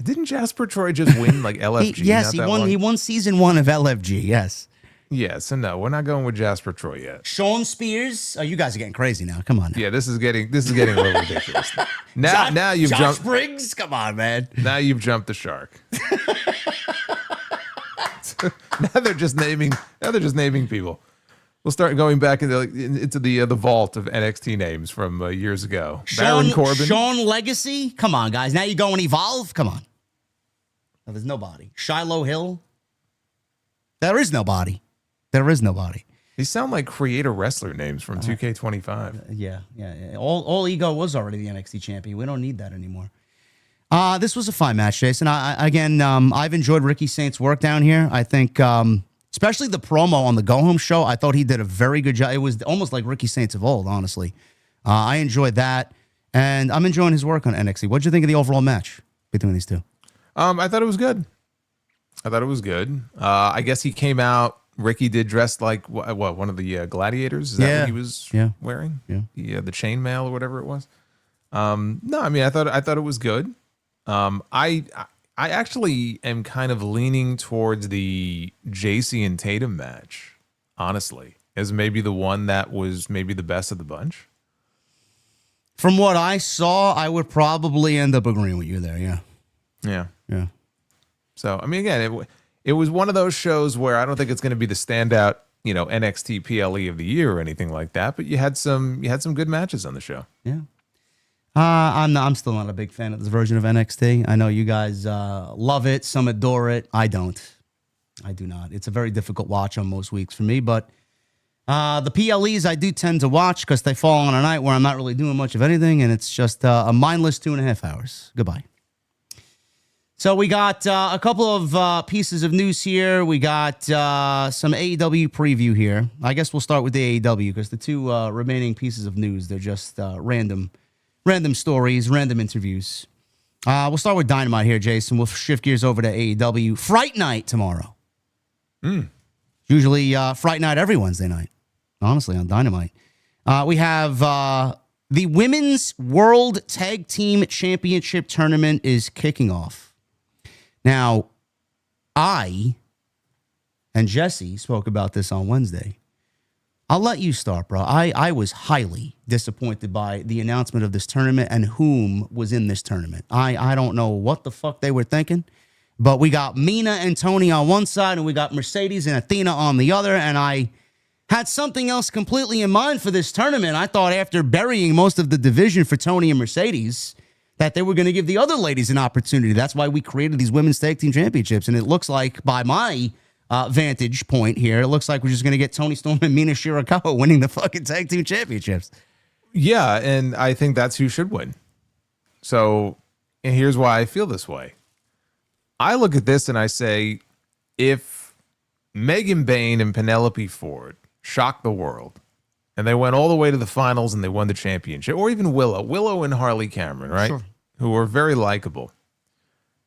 Didn't Jasper Troy just win like LFG? Yes, he won. He won season 1 of LFG. Yes. Yeah. So no, we're not going with Jasper Troy yet. Sean Spears. Oh, you guys are getting crazy now. Come on. Now. Yeah, this is getting a little ridiculous. Now you've jumped. Briggs. Come on, man. Now you've jumped the shark. Now they're just naming people. We'll start going back into the vault of NXT names from years ago. Baron Corbin. Sean Legacy. Come on, guys. Now you going Evolve? Come on. No, there's nobody. Shiloh Hill. There is nobody. These sound like creator wrestler names from 2K25. Yeah. All Ego was already the NXT champion. We don't need that anymore. This was a fine match, Jason. I've enjoyed Ricky Saints' work down here. I think Especially the promo on the Go Home show. I thought he did a very good job. It was almost like Ricky Saints of old, honestly. I enjoyed that. And I'm enjoying his work on NXT. What'd you think of the overall match between these two? I thought it was good. I guess he came out. Ricky did dress like one of the gladiators. Is that what he was wearing? Yeah, the chainmail or whatever it was. No, I mean, I thought it was good. I actually am kind of leaning towards the JC and Tatum match, honestly, as maybe the one that was maybe the best of the bunch. From what I saw, I would probably end up agreeing with you there. Yeah. So, I mean, again, it was one of those shows where I don't think it's going to be the standout, NXT PLE of the year or anything like that. But you had some good matches on the show. Yeah. I'm still not a big fan of this version of NXT. I know you guys love it. Some adore it. I don't. I do not. It's a very difficult watch on most weeks for me. But the PLEs I do tend to watch because they fall on a night where I'm not really doing much of anything. And it's just a mindless 2.5 hours. Goodbye. So we got a couple of pieces of news here. We got some AEW preview here. I guess we'll start with the AEW because the two remaining pieces of news, they're just random stories, random interviews. We'll start with Dynamite here, Jason. We'll shift gears over to AEW. Fright Night tomorrow. Usually Fright Night every Wednesday night, honestly, on Dynamite. We have the Women's World Tag Team Championship Tournament is kicking off. Now, I and Jesse spoke about this on Wednesday. I'll let you start, bro. I was highly disappointed by the announcement of this tournament and whom was in this tournament. I don't know what the fuck they were thinking, but we got Mina and Tony on one side and we got Mercedes and Athena on the other, and I had something else completely in mind for this tournament. I thought after burying most of the division for Tony and Mercedes that they were going to give the other ladies an opportunity. That's why we created these women's tag team championships, and it looks like by my vantage point here, it looks like we're just going to get Tony Storm and Mina Shirakawa winning the fucking tag team championships. Yeah, and I think that's who should win. So, and here's why I feel this way. I look at this and I say, if Megan Bayne and Penelope Ford shocked the world, and they went all the way to the finals and they won the championship, or even Willow and Harley Cameron, right? Sure. Who were very likable.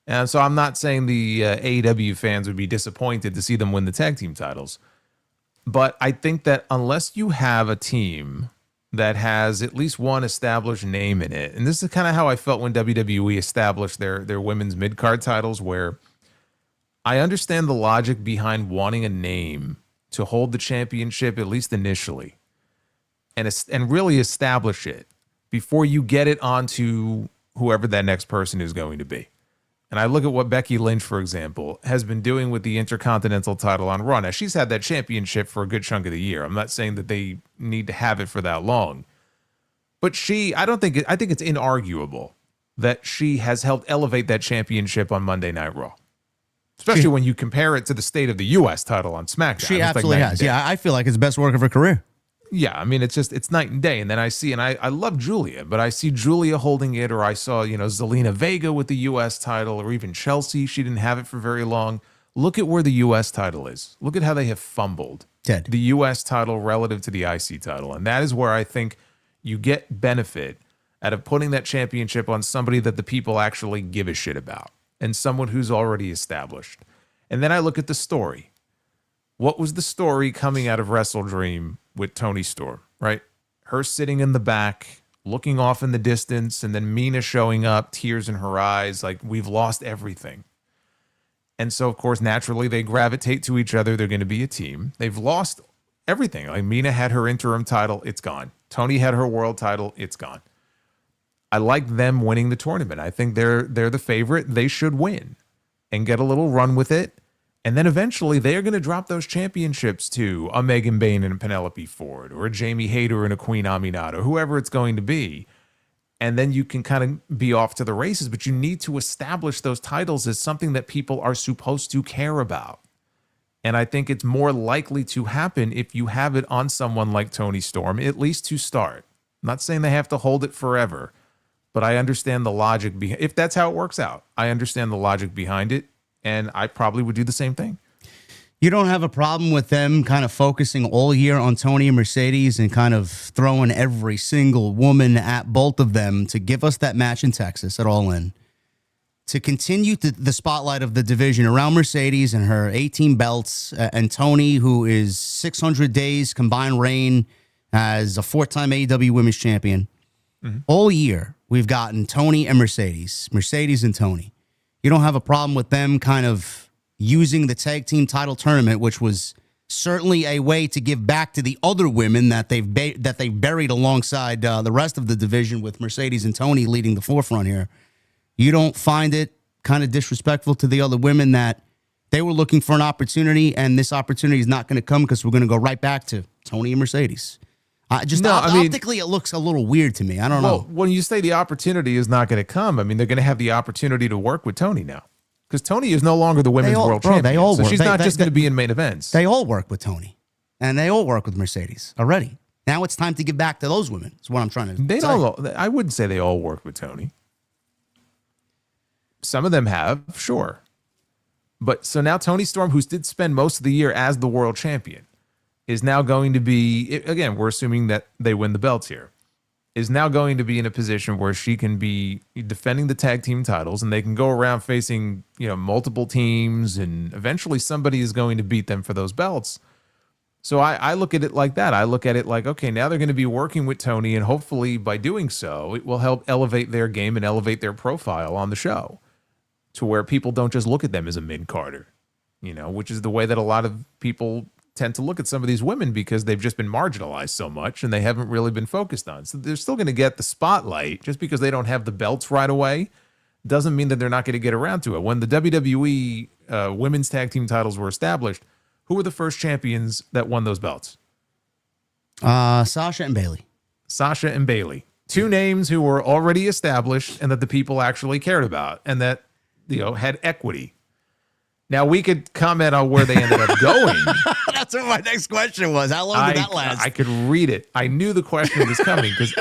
And so I'm not saying the AEW fans would be disappointed to see them win the tag team titles. But I think that unless you have a team that has at least one established name in it, and this is kind of how I felt when WWE established their women's mid-card titles, where I understand the logic behind wanting a name to hold the championship, at least initially, and really establish it before you get it onto whoever that next person is going to be. And I look at what Becky Lynch, for example, has been doing with the Intercontinental title on Raw. Now, she's had that championship for a good chunk of the year. I'm not saying that they need to have it for that long. But I think it's inarguable that she has helped elevate that championship on Monday Night Raw. Especially when you compare it to the state of the U.S. title on SmackDown. She absolutely has. Yeah, I feel like it's the best work of her career. Yeah, I mean, it's night and day. And then I see, and I love Julia, but I see Julia holding it, or I saw, Zelina Vega with the U.S. title, or even Chelsea. She didn't have it for very long. Look at where the U.S. title is. Look at how they have fumbled the U.S. title relative to the IC title. And that is where I think you get benefit out of putting that championship on somebody that the people actually give a shit about, and someone who's already established. And then I look at the story. What was the story coming out of Wrestle Dream with Toni Storm, right? Her sitting in the back, looking off in the distance, and then Mina showing up, tears in her eyes, like, we've lost everything. And so, of course, naturally, they gravitate to each other. They're going to be a team. They've lost everything. Like, Mina had her interim title. It's gone. Toni had her world title. It's gone. I like them winning the tournament. I think they're the favorite. They should win and get a little run with it. And then eventually they're going to drop those championships to a Megan Bayne and a Penelope Ford, or a Jamie Hayter and a Queen Aminata, whoever it's going to be. And then you can kind of be off to the races, but you need to establish those titles as something that people are supposed to care about. And I think it's more likely to happen if you have it on someone like Toni Storm, at least to start. I'm not saying they have to hold it forever, but I understand the logic if that's how it works out. I understand the logic behind it. And I probably would do the same thing. You don't have a problem with them kind of focusing all year on Tony and Mercedes and kind of throwing every single woman at both of them to give us that match in Texas at All In, to continue the spotlight of the division around Mercedes and her 18 belts, and Tony, who is 600 days combined reign as a 4-time AEW Women's Champion. Mm-hmm. All year, we've gotten Tony and Mercedes and Tony. You don't have a problem with them kind of using the tag team title tournament, which was certainly a way to give back to the other women that they've buried alongside the rest of the division, with Mercedes and Tony leading the forefront here. You don't find it kind of disrespectful to the other women that they were looking for an opportunity, and this opportunity is not going to come because we're going to go right back to Tony and Mercedes? Optically, it looks a little weird to me. I don't know. When you say the opportunity is not going to come, I mean, they're going to have the opportunity to work with Tony now. Because Tony is no longer the women's world champion. So she's not just going to be in main events. They all work with Tony. And they all work with Mercedes already. Now it's time to give back to those women. That's what I'm trying to say. I wouldn't say they all work with Tony. Some of them have, sure. But so now Tony Storm, who did spend most of the year as the world champion, is now going to be, again, we're assuming that they win the belts here, is now going to be in a position where she can be defending the tag team titles, and they can go around facing, multiple teams, and eventually somebody is going to beat them for those belts. So I look at it like that. I look at it like, okay, now they're going to be working with Tony, and hopefully by doing so, it will help elevate their game and elevate their profile on the show to where people don't just look at them as a mid-carder, which is the way that a lot of people tend to look at some of these women, because they've just been marginalized so much and they haven't really been focused on. So they're still going to get the spotlight. Just because they don't have the belts right away doesn't mean that they're not going to get around to it. When the WWE women's tag team titles were established, who were the first champions that won those belts? Sasha and Bayley. Sasha and Bayley. Two names who were already established and that the people actually cared about and that, had equity. Now, we could comment on where they ended up going. That's what my next question was. How long did that last? I could read it. I knew the question was coming because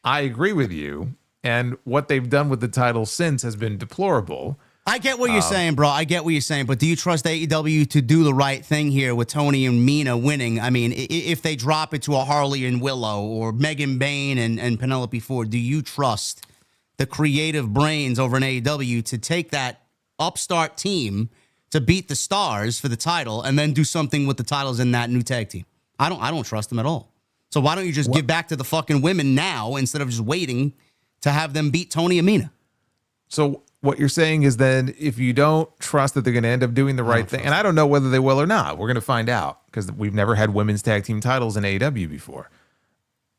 I agree with you. And what they've done with the title since has been deplorable. I get what you're saying, bro. I get what you're saying. But do you trust AEW to do the right thing here with Tony and Mina winning? I mean, if they drop it to a Harley and Willow or Megan Bain and Penelope Ford, do you trust the creative brains over in AEW to take that upstart team to beat the Stars for the title and then do something with the titles in that new tag team? I don't trust them at all. So why don't you just give back to the fucking women now instead of just waiting to have them beat Tony and Mina? So what you're saying is then if you don't trust that they're going to end up doing the right thing, and I don't know whether they will or not, we're going to find out because we've never had women's tag team titles in AEW before.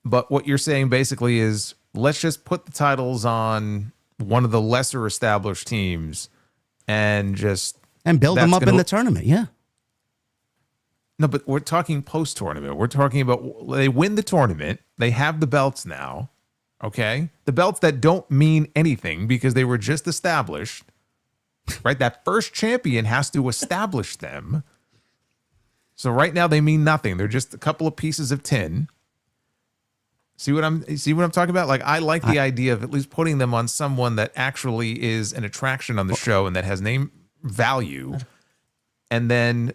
But what you're saying basically is let's just put the titles on one of the lesser established teams and build them up in the tournament, yeah. No, but we're talking post-tournament. We're talking about they win the tournament. They have the belts now, okay? The belts that don't mean anything because they were just established, right? That first champion has to establish them. So right now they mean nothing. They're just a couple of pieces of tin. See what I'm talking about? Like, I like the idea of at least putting them on someone that actually is an attraction on the show and that has name value, and then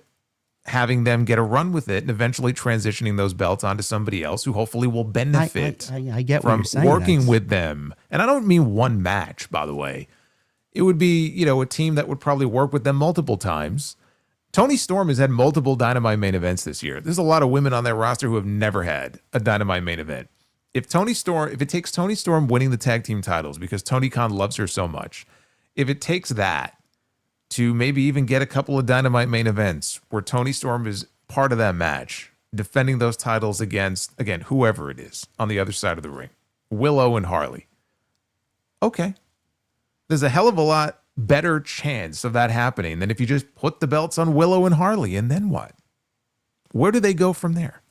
having them get a run with it and eventually transitioning those belts onto somebody else who hopefully will benefit I get what from you're saying, working with them. And I don't mean one match, by the way. It would be, a team that would probably work with them multiple times. Tony Storm has had multiple Dynamite main events this year. There's a lot of women on their roster who have never had a Dynamite main event. If it takes Tony Storm winning the tag team titles because Tony Khan loves her so much, if it takes that to maybe even get a couple of Dynamite main events where Tony Storm is part of that match, defending those titles against, again, whoever it is on the other side of the ring, Willow and Harley. Okay. There's a hell of a lot better chance of that happening than if you just put the belts on Willow and Harley, and then what? Where do they go from there?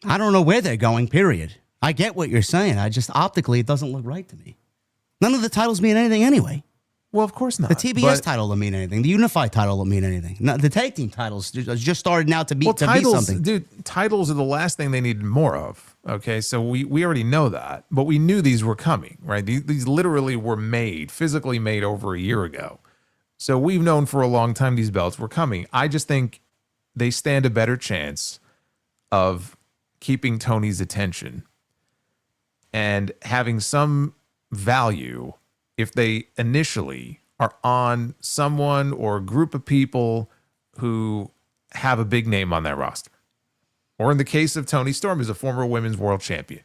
I don't know where they're going, period. I get what you're saying. I just optically, it doesn't look right to me. None of the titles mean anything anyway. Well, of course not. The TBS title don't mean anything. The Unified title don't mean anything. No, the tag team titles just started now to be something. Dude, titles are the last thing they need more of. Okay, so we already know that, but we knew these were coming, right? These literally were physically made over a year ago. So we've known for a long time these belts were coming. I just think they stand a better chance of keeping Tony's attention and having some value if they initially are on someone or a group of people who have a big name on that roster. Or in the case of Toni Storm, as a former women's world champion,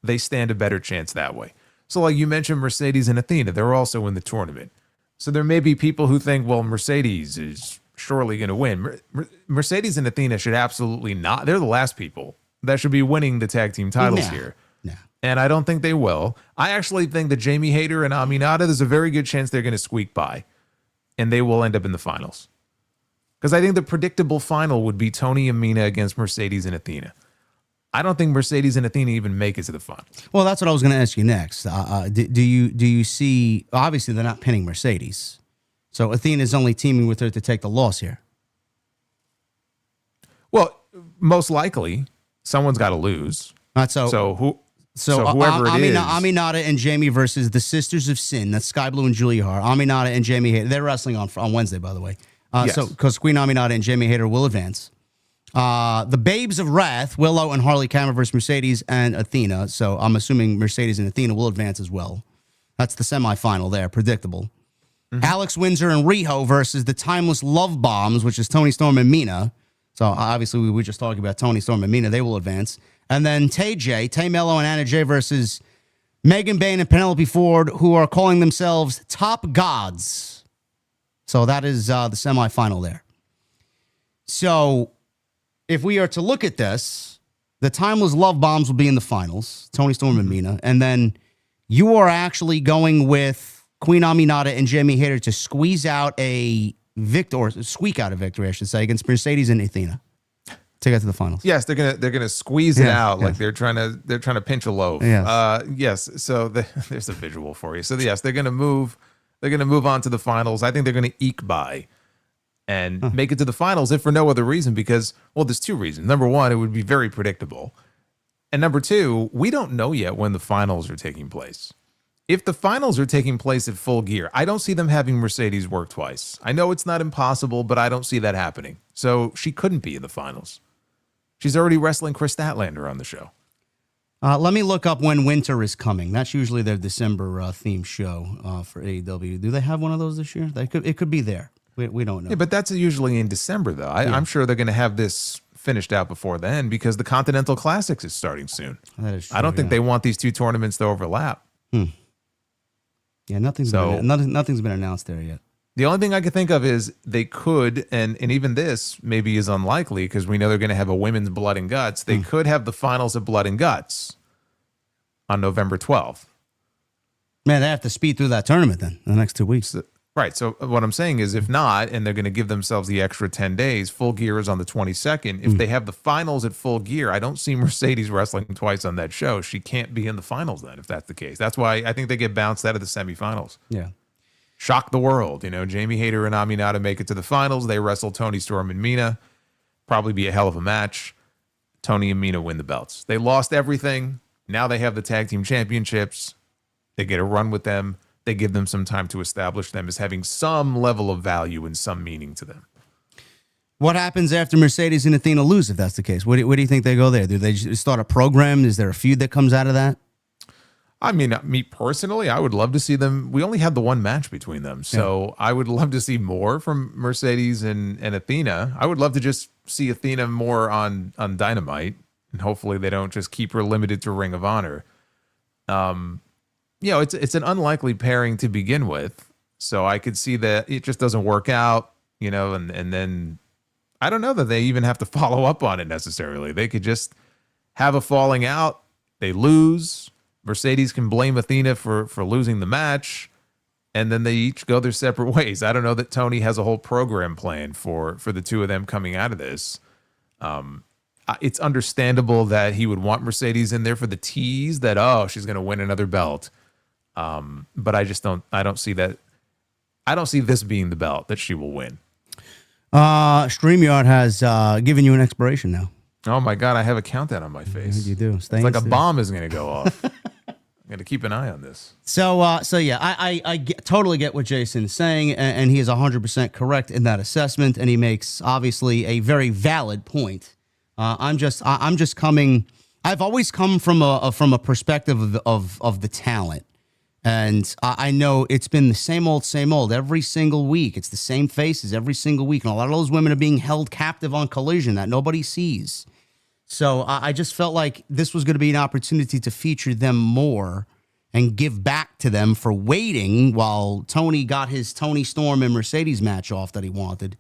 they stand a better chance that way. So like you mentioned, Mercedes and Athena, they're also in the tournament. So there may be people who think, well, Mercedes is surely going to win. Mercedes and Athena should absolutely not. They're the last people that should be winning the tag team titles here. No. And I don't think they will. I actually think that Jamie Hayter and Aminata, there's a very good chance they're going to squeak by. And they will end up in the finals. Because I think the predictable final would be Tony and Mina against Mercedes and Athena. I don't think Mercedes and Athena even make it to the final. Well, that's what I was going to ask you next. Do you see? Obviously, they're not pinning Mercedes, so Athena's only teaming with her to take the loss here. Well, most likely, someone's got to lose. So whoever it is, Aminata and Jamie versus the Sisters of Sin. That's Sky Blue and Julia Hart. Aminata and Jamie Hayter. They're wrestling on Wednesday, by the way. Yes. So because Queen Aminata and Jamie Hayter will advance. The Babes of Wrath, Willow and Harley Cameron versus Mercedes and Athena. So I'm assuming Mercedes and Athena will advance as well. That's the semifinal there, predictable. Mm-hmm. Alex Windsor and Riho versus the Timeless Love Bombs, which is Toni Storm and Mina. So obviously we were just talking about Toni Storm and Mina. They will advance. And then Tay Mello and Anna Jay versus Megan Bayne and Penelope Ford, who are calling themselves Top Gods. So that is the semifinal there. So if we are to look at this, the Timeless Love Bombs will be in the finals, Toni Storm and Mina. And then you are actually going with Queen Aminata and Jamie Hayter to squeak out a victory, I should say, against Mercedes and Athena to get to the finals. Yes, they're gonna squeeze it out like they're trying to pinch a loaf. Yes. Yes. So there's a visual for you. So yes, they're gonna move on to the finals. I think they're gonna eke by and make it to the finals, if for no other reason, because, well, there's two reasons. Number one, it would be very predictable. And number two, we don't know yet when the finals are taking place. If the finals are taking place at Full Gear, I don't see them having Mercedes work twice. I know it's not impossible, but I don't see that happening. So she couldn't be in the finals. She's already wrestling Chris Statlander on the show. Let me look up when Winter is coming. That's usually their December theme show for AEW. Do they have one of those this year? It could be there. We don't know. Yeah, but that's usually in December, though. I'm sure they're going to have this finished out before then because the Continental Classics is starting soon. That is true, I don't think they want these two tournaments to overlap. Yeah, nothing's been announced there yet. The only thing I could think of is they could, and even this maybe is unlikely because we know they're going to have a women's Blood and Guts. They could have the finals of Blood and Guts on November 12th. Man, they have to speed through that tournament then in the next 2 weeks. Right. So what I'm saying is if not, and they're going to give themselves the extra 10 days, Full Gear is on the 22nd. If they have the finals at Full Gear, I don't see Mercedes wrestling twice on that show. She can't be in the finals then, if that's the case. That's why I think they get bounced out of the semifinals. Yeah. Shock the world. Jamie Hayter and Aminata make it to the finals. They wrestle Toni Storm and Mina. Probably be a hell of a match. Tony and Mina win the belts. They lost everything. Now they have the tag team championships. They get a run with them. They give them some time to establish them as having some level of value and some meaning to them. What happens after Mercedes and Athena lose, if that's the case? Where do you think they go there? Do they just start a program? Is there a feud that comes out of that? I mean, me personally, I would love to see them. We only had the one match between them. So I would love to see more from Mercedes and Athena. I would love to just see Athena more on Dynamite. And hopefully they don't just keep her limited to Ring of Honor. It's an unlikely pairing to begin with. So I could see that it just doesn't work out, and then I don't know that they even have to follow up on it necessarily. They could just have a falling out. They lose. Mercedes can blame Athena for losing the match, and then they each go their separate ways. I don't know that Tony has a whole program plan for the two of them coming out of this. It's understandable that he would want Mercedes in there for the tease that, she's going to win another belt. But I don't see that. I don't see this being the belt that she will win. StreamYard has given you an expiration now. Oh my God, I have a countdown on my face. You do. It's like a bomb is going to go off. Got to keep an eye on this. So yeah, totally get what Jason is saying, and he is 100% correct in that assessment, and he makes obviously a very valid point. I'm just coming. I've always come from a perspective of the talent, and I know it's been the same old every single week. It's the same faces every single week, and a lot of those women are being held captive on Collision that nobody sees. So I just felt like this was going to be an opportunity to feature them more and give back to them for waiting while Tony got his Tony Storm and Mercedes match off that he wanted.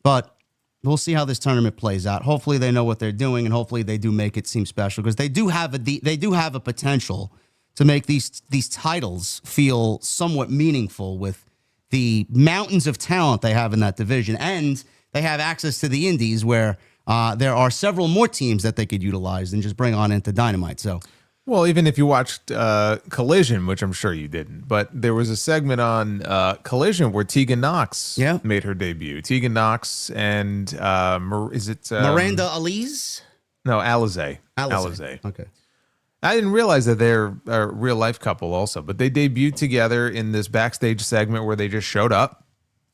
But we'll see how this tournament plays out. Hopefully they know what they're doing, and hopefully they do make it seem special, because they do have a potential to make these titles feel somewhat meaningful with the mountains of talent they have in that division, and they have access to the indies where there are several more teams that they could utilize and just bring on into Dynamite. So, well, even if you watched Collision, which I'm sure you didn't, but there was a segment on Collision where Tegan Knox made her debut. Tegan Knox and Miranda Alize? No, Alize. Alize. Okay. I didn't realize that they're a real life couple also, but they debuted together in this backstage segment where they just showed up.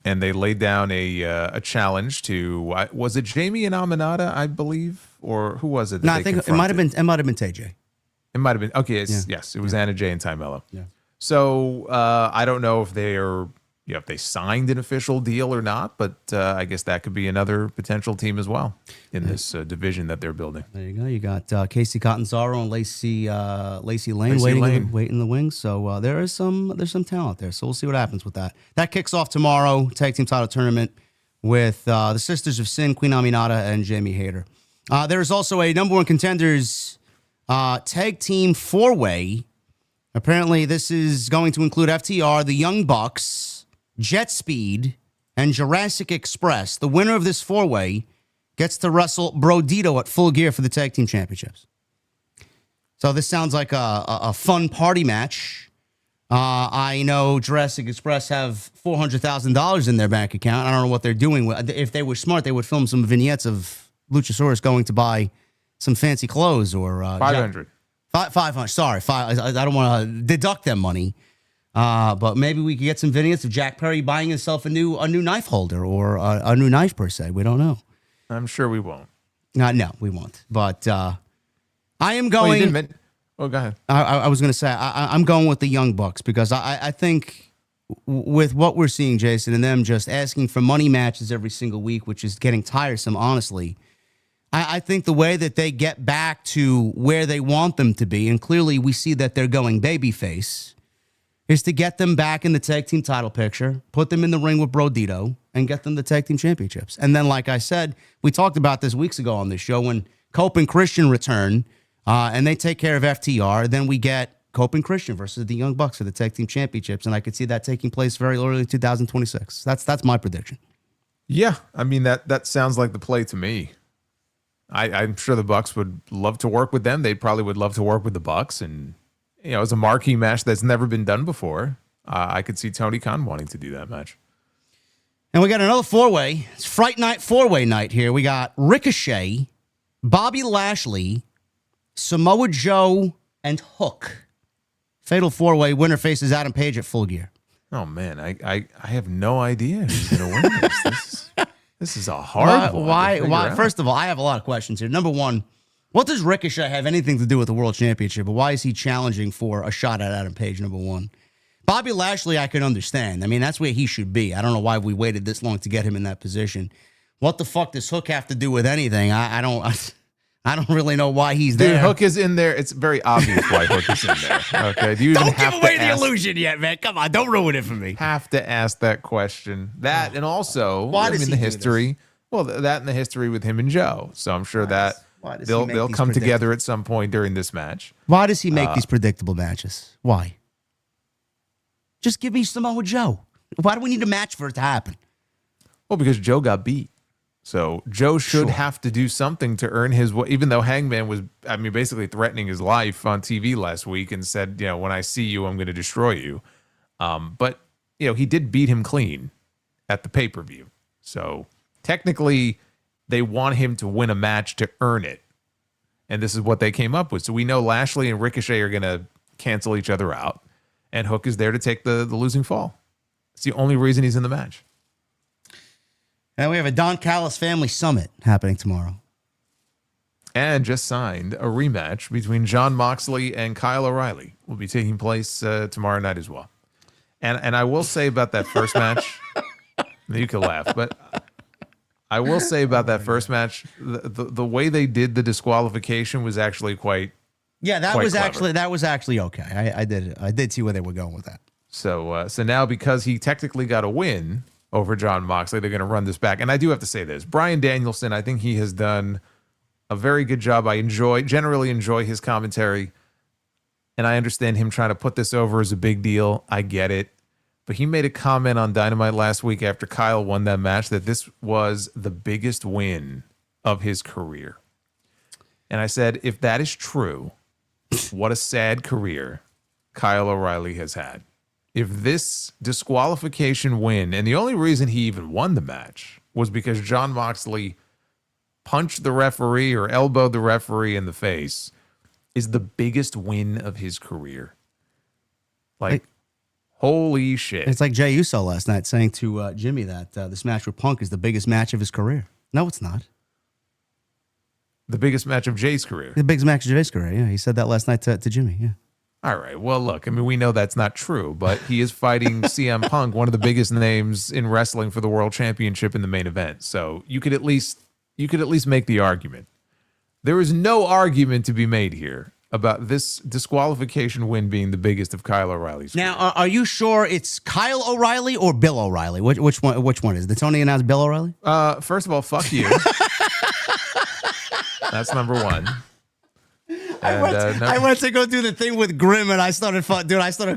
And they laid down a challenge to, was it Jamie and Aminata, I believe, or who was it? No, I think it might have been TJ. It might have been. Okay, yes, it was Anna Jay and Ty Mello. Yeah. So I don't know if if they signed an official deal or not, but I guess that could be another potential team as well in this division that they're building. There you go. You got Casey Catanzaro and Lacey Lane waiting in the wings. So there's some talent there. So we'll see what happens with that. That kicks off tomorrow, tag team title tournament with the Sisters of Sin, Queen Aminata, and Jamie Hayter. There is also a number one contenders tag team four-way. Apparently, this is going to include FTR, the Young Bucks, Jet Speed, and Jurassic Express. The winner of this four-way gets to wrestle Brodito at Full Gear for the tag team championships. So this sounds like a fun party match. I know Jurassic Express have $400,000 in their bank account. I don't know what they're doing. If they were smart, they would film some vignettes of Luchasaurus going to buy some fancy clothes or 500. 500. Sorry, I don't want to deduct them money. But maybe we could get some vignettes of Jack Perry buying himself a new knife holder or a new knife per se. We don't know. I'm sure we won't. No, we won't. But I am going. Go ahead. I was going to say I'm going with the Young Bucks because I think with what we're seeing, Jason, and them just asking for money matches every single week, which is getting tiresome, honestly. I think the way that they get back to where they want them to be, and clearly we see that they're going babyface, is to get them back in the tag team title picture, put them in the ring with Brodito, and get them the tag team championships. And then, like I said, we talked about this weeks ago on this show, when Cope and Christian return, and they take care of FTR, then we get Cope and Christian versus the Young Bucks for the tag team championships, and I could see that taking place very early 2026. That's my prediction. Yeah, I mean, that sounds like the play to me. I'm sure the Bucks would love to work with them. They probably would love to work with the Bucks, and it's a marquee match that's never been done before. I could see Tony Khan wanting to do that match. And we got another four-way. It's Fright Night four-way night here. We got Ricochet, Bobby Lashley, Samoa Joe, and Hook. Fatal four-way. Winner faces Adam Page at Full Gear. Oh, man. I have no idea who's going to win this. This is a hard one. Why? First of all, I have a lot of questions here. Number one, what does Ricochet have anything to do with the World Championship? But why is he challenging for a shot at Adam Page, number one? Bobby Lashley, I can understand. I mean, that's where he should be. I don't know why we waited this long to get him in that position. What the fuck does Hook have to do with anything? I don't really know why he's there. Dude, Hook is in there. It's very obvious why Hook is in there. Okay, do you even don't give away the illusion yet, man. Come on, don't ruin it for me. Have to ask that question. That and also why does in the history. Well, that and the history with him and Joe. So I'm sure that they'll come together at some point during this match. Why does he make these predictable matches? Why? Just give me Samoa Joe. Why do we need a match for it to happen? Well, because Joe got beat. So Joe should have to do something to earn his way, even though Hangman was, basically threatening his life on TV last week and said, when I see you, I'm going to destroy you. But he did beat him clean at the pay-per-view. So technically, they want him to win a match to earn it. And this is what they came up with. So we know Lashley and Ricochet are going to cancel each other out. And Hook is there to take the losing fall. It's the only reason he's in the match. And we have a Don Callis Family Summit happening tomorrow. And just signed a rematch between Jon Moxley and Kyle O'Reilly. Will be taking place tomorrow night as well. And I will say about that first match, you can laugh, but I will say about that first match, the way they did the disqualification was actually quite that was clever. actually okay. I did see where they were going with that. So now because he technically got a win over Jon Moxley, they're going to run this back. And I do have to say this, Bryan Danielson, I think he has done a very good job. I generally enjoy his commentary, and I understand him trying to put this over as a big deal. I get it. But he made a comment on Dynamite last week after Kyle won that match that this was the biggest win of his career. And I said, if that is true, what a sad career Kyle O'Reilly has had. If this disqualification win, and the only reason he even won the match was because Jon Moxley punched the referee or elbowed the referee in the face, is the biggest win of his career. Like holy shit. It's like Jey Uso last night saying to Jimmy that this match with Punk is the biggest match of his career. No, it's not. The biggest match of Jay's career. The biggest match of Jay's career, yeah. He said that last night to Jimmy, yeah. All right. Well, look, I mean, we know that's not true, but he is fighting CM Punk, one of the biggest names in wrestling for the World Championship in the main event. So you could at least make the argument. There is no argument to be made here about this disqualification win being the biggest of Kyle O'Reilly's career. Now, are you sure it's Kyle O'Reilly or Bill O'Reilly? Which one is it? Did Tony announce Bill O'Reilly? First of all, fuck you. That's number one. And, I went to go do the thing with Grimm, and I started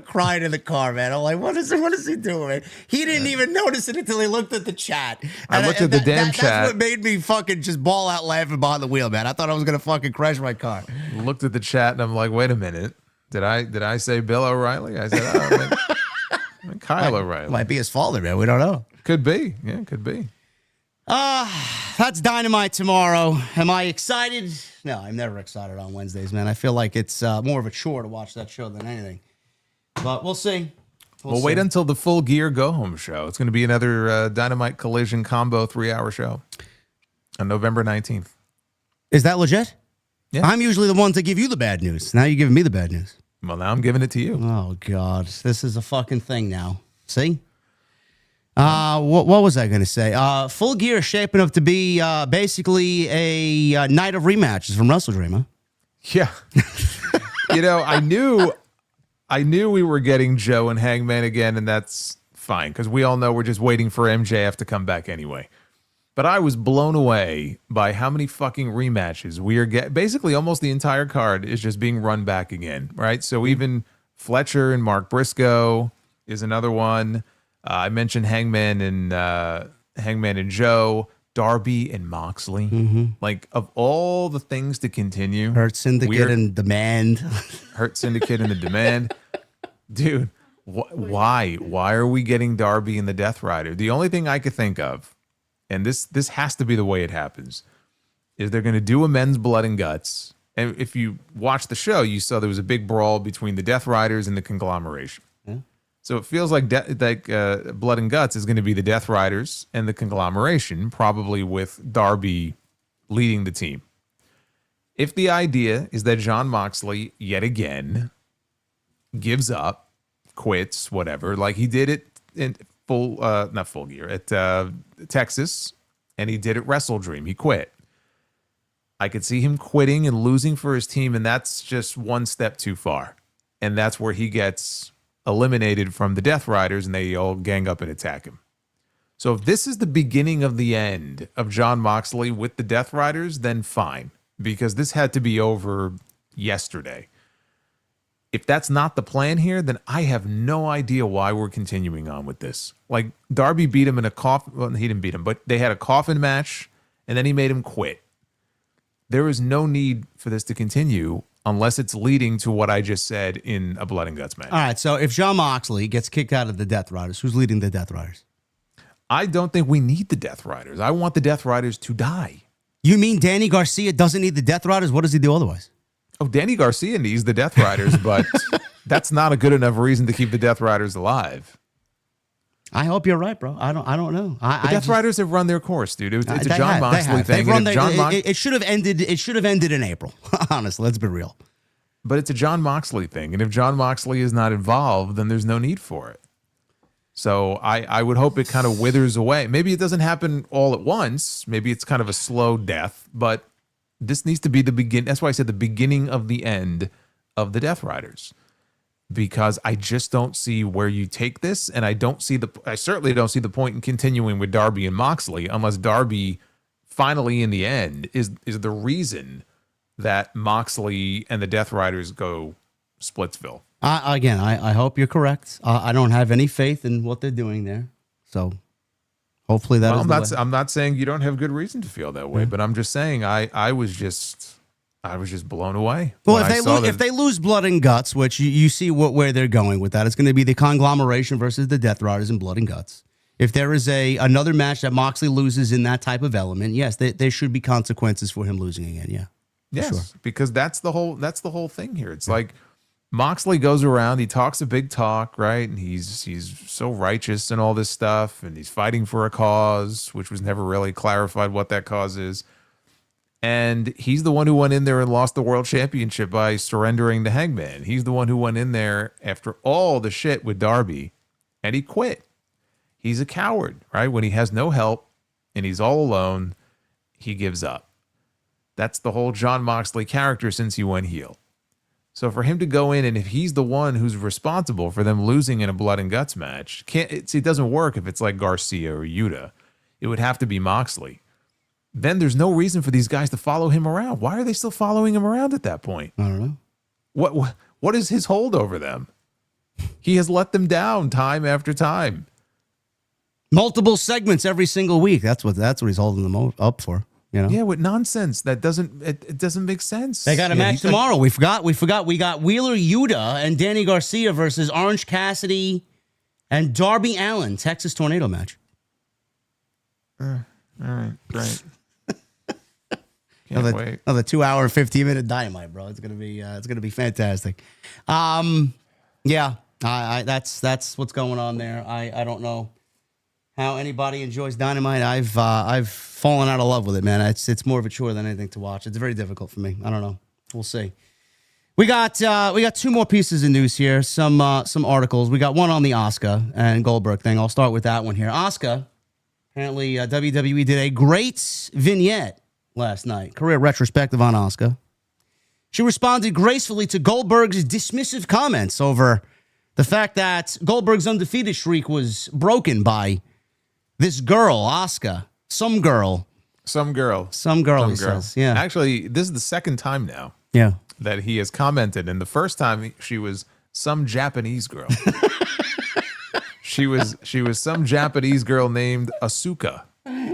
crying in the car, man. I'm like, what is he doing, man? He didn't even notice it until he looked at the chat. I looked at the damn chat. That's what made me fucking just ball out laughing behind the wheel, man. I thought I was gonna fucking crash my car. Looked at the chat, and I'm like, wait a minute. Did I say Bill O'Reilly? I said, I meant Kyle O'Reilly. Might be his father, man. We don't know. Could be. Yeah, could be. That's Dynamite tomorrow. Am I excited? No, I'm never excited on Wednesdays, man. I feel like it's more of a chore to watch that show than anything. But we'll see. We'll wait until the Full Gear Go Home show. It's going to be another Dynamite Collision combo 3-hour show on November 19th. Is that legit? Yeah. I'm usually the one to give you the bad news. Now you're giving me the bad news. Well, now I'm giving it to you. Oh, God. This is a fucking thing now. See? What was I going to say? Full Gear is shaping up to be basically a night of rematches from WrestleDream, huh? Yeah. I knew we were getting Joe and Hangman again, and that's fine, because we all know we're just waiting for MJF to come back anyway. But I was blown away by how many fucking rematches we are getting. Basically, almost the entire card is just being run back again, right? So even Fletcher and Mark Briscoe is another one. I mentioned Hangman and Joe, Darby and Moxley. Mm-hmm. Like, of all the things to continue, Hurt Syndicate and Demand. Hurt Syndicate and the Demand. Dude, why? Why are we getting Darby and the Death Rider? The only thing I could think of, and this has to be the way it happens, is they're going to do a men's Blood and Guts. And if you watch the show, you saw there was a big brawl between the Death Riders and the Conglomeration. Yeah. So it feels like Blood and Guts is going to be the Death Riders and the Conglomeration, probably with Darby leading the team. If the idea is that Jon Moxley, yet again, gives up, quits, whatever, like he did it in not Full Gear, at Texas, and he did at WrestleDream, he quit. I could see him quitting and losing for his team, and that's just one step too far. And that's where he gets eliminated from the Death Riders, and they all gang up and attack him. So if this is the beginning of the end of Jon Moxley with the Death Riders, then fine, because this had to be over yesterday. If that's not the plan here, then I have no idea why we're continuing on with this. Like, Darby beat him in a coffin. Well, he didn't beat him, but they had a coffin match, and then he made him quit. There is no need for this to continue unless it's leading to what I just said in a Blood and Guts match. All right, so if Jon Moxley gets kicked out of the Death Riders, who's leading the Death Riders? I don't think we need the Death Riders. I want the Death Riders to die. You mean Danny Garcia doesn't need the Death Riders? What does he do otherwise? Oh, Danny Garcia needs the Death Riders, but that's not a good enough reason to keep the Death Riders alive. I hope you're right, bro. I don't know. The Death Riders have run their course, dude. It's a John Moxley thing. It should have ended. It should have ended in April. Honestly, let's be real. But it's a John Moxley thing, and if John Moxley is not involved, then there's no need for it. So I would hope it kind of withers away. Maybe it doesn't happen all at once. Maybe it's kind of a slow death, but this needs to be the begin. That's why I said the beginning of the end of the Death Riders, because I just don't see where you take this, and I certainly don't see the point in continuing with Darby and Moxley unless Darby finally in the end is the reason that Moxley and the Death Riders go Splitsville. Again, I hope you're correct. I don't have any faith in what they're doing there. So hopefully that is I'm not saying you don't have good reason to feel that way, but I'm just saying I was just blown away. Well, if they lose blood and guts, which you see where they're going with that, it's going to be the conglomeration versus the Death Riders and blood and guts. If there is another match that Moxley loses in that type of element, yes, there should be consequences for him losing again. Yeah. Yes, sure. Because that's the whole thing here. It's like Moxley goes around, he talks a big talk, right? And he's so righteous and all this stuff, and he's fighting for a cause, which was never really clarified what that cause is. And he's the one who went in there and lost the world championship by surrendering to Hangman. He's the one who went in there after all the shit with Darby, and he quit. He's a coward, right? When he has no help and he's all alone, he gives up. That's the whole John Moxley character since he went heel. So for him to go in, and if he's the one who's responsible for them losing in a blood and guts match, it doesn't work if it's like Garcia or Yuta. It would have to be Moxley. Then there's no reason for these guys to follow him around. Why are they still following him around at that point? I don't know. What is his hold over them? He has let them down time after time. Multiple segments every single week. That's what he's holding them up for. You know? Yeah, with nonsense that doesn't make sense. They got a match tomorrow. We forgot. We got Wheeler Yuta and Danny Garcia versus Orange Cassidy and Darby Allin, Texas Tornado match. All right, great. Can't wait. Another 2 hour, 15-minute Dynamite, bro. It's gonna be fantastic. Yeah, that's what's going on there. I don't know how anybody enjoys Dynamite. I've fallen out of love with it, man. It's more of a chore than anything to watch. It's very difficult for me. I don't know. We'll see. We got two more pieces of news here. Some articles. We got one on the Asuka and Goldberg thing. I'll start with that one here. Asuka, apparently WWE did a great vignette last night, career retrospective on Asuka. She responded gracefully to Goldberg's dismissive comments over the fact that Goldberg's undefeated streak was broken by this girl, Asuka. Some girl, he says. Yeah. Actually, this is the second time now that he has commented. And the first time she was some Japanese girl. She was some Japanese girl named Asuka.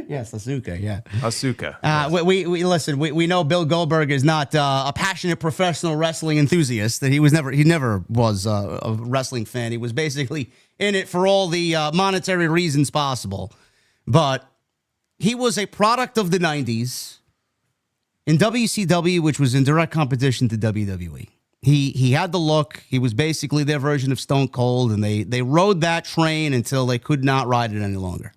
Yes, Asuka, yeah. Asuka. We listen, we know Bill Goldberg is not a passionate professional wrestling enthusiast. That he never was a wrestling fan. He was basically in it for all the monetary reasons possible. But he was a product of the 90s in WCW, which was in direct competition to WWE. He had the look. He was basically their version of Stone Cold, and they rode that train until they could not ride it any longer.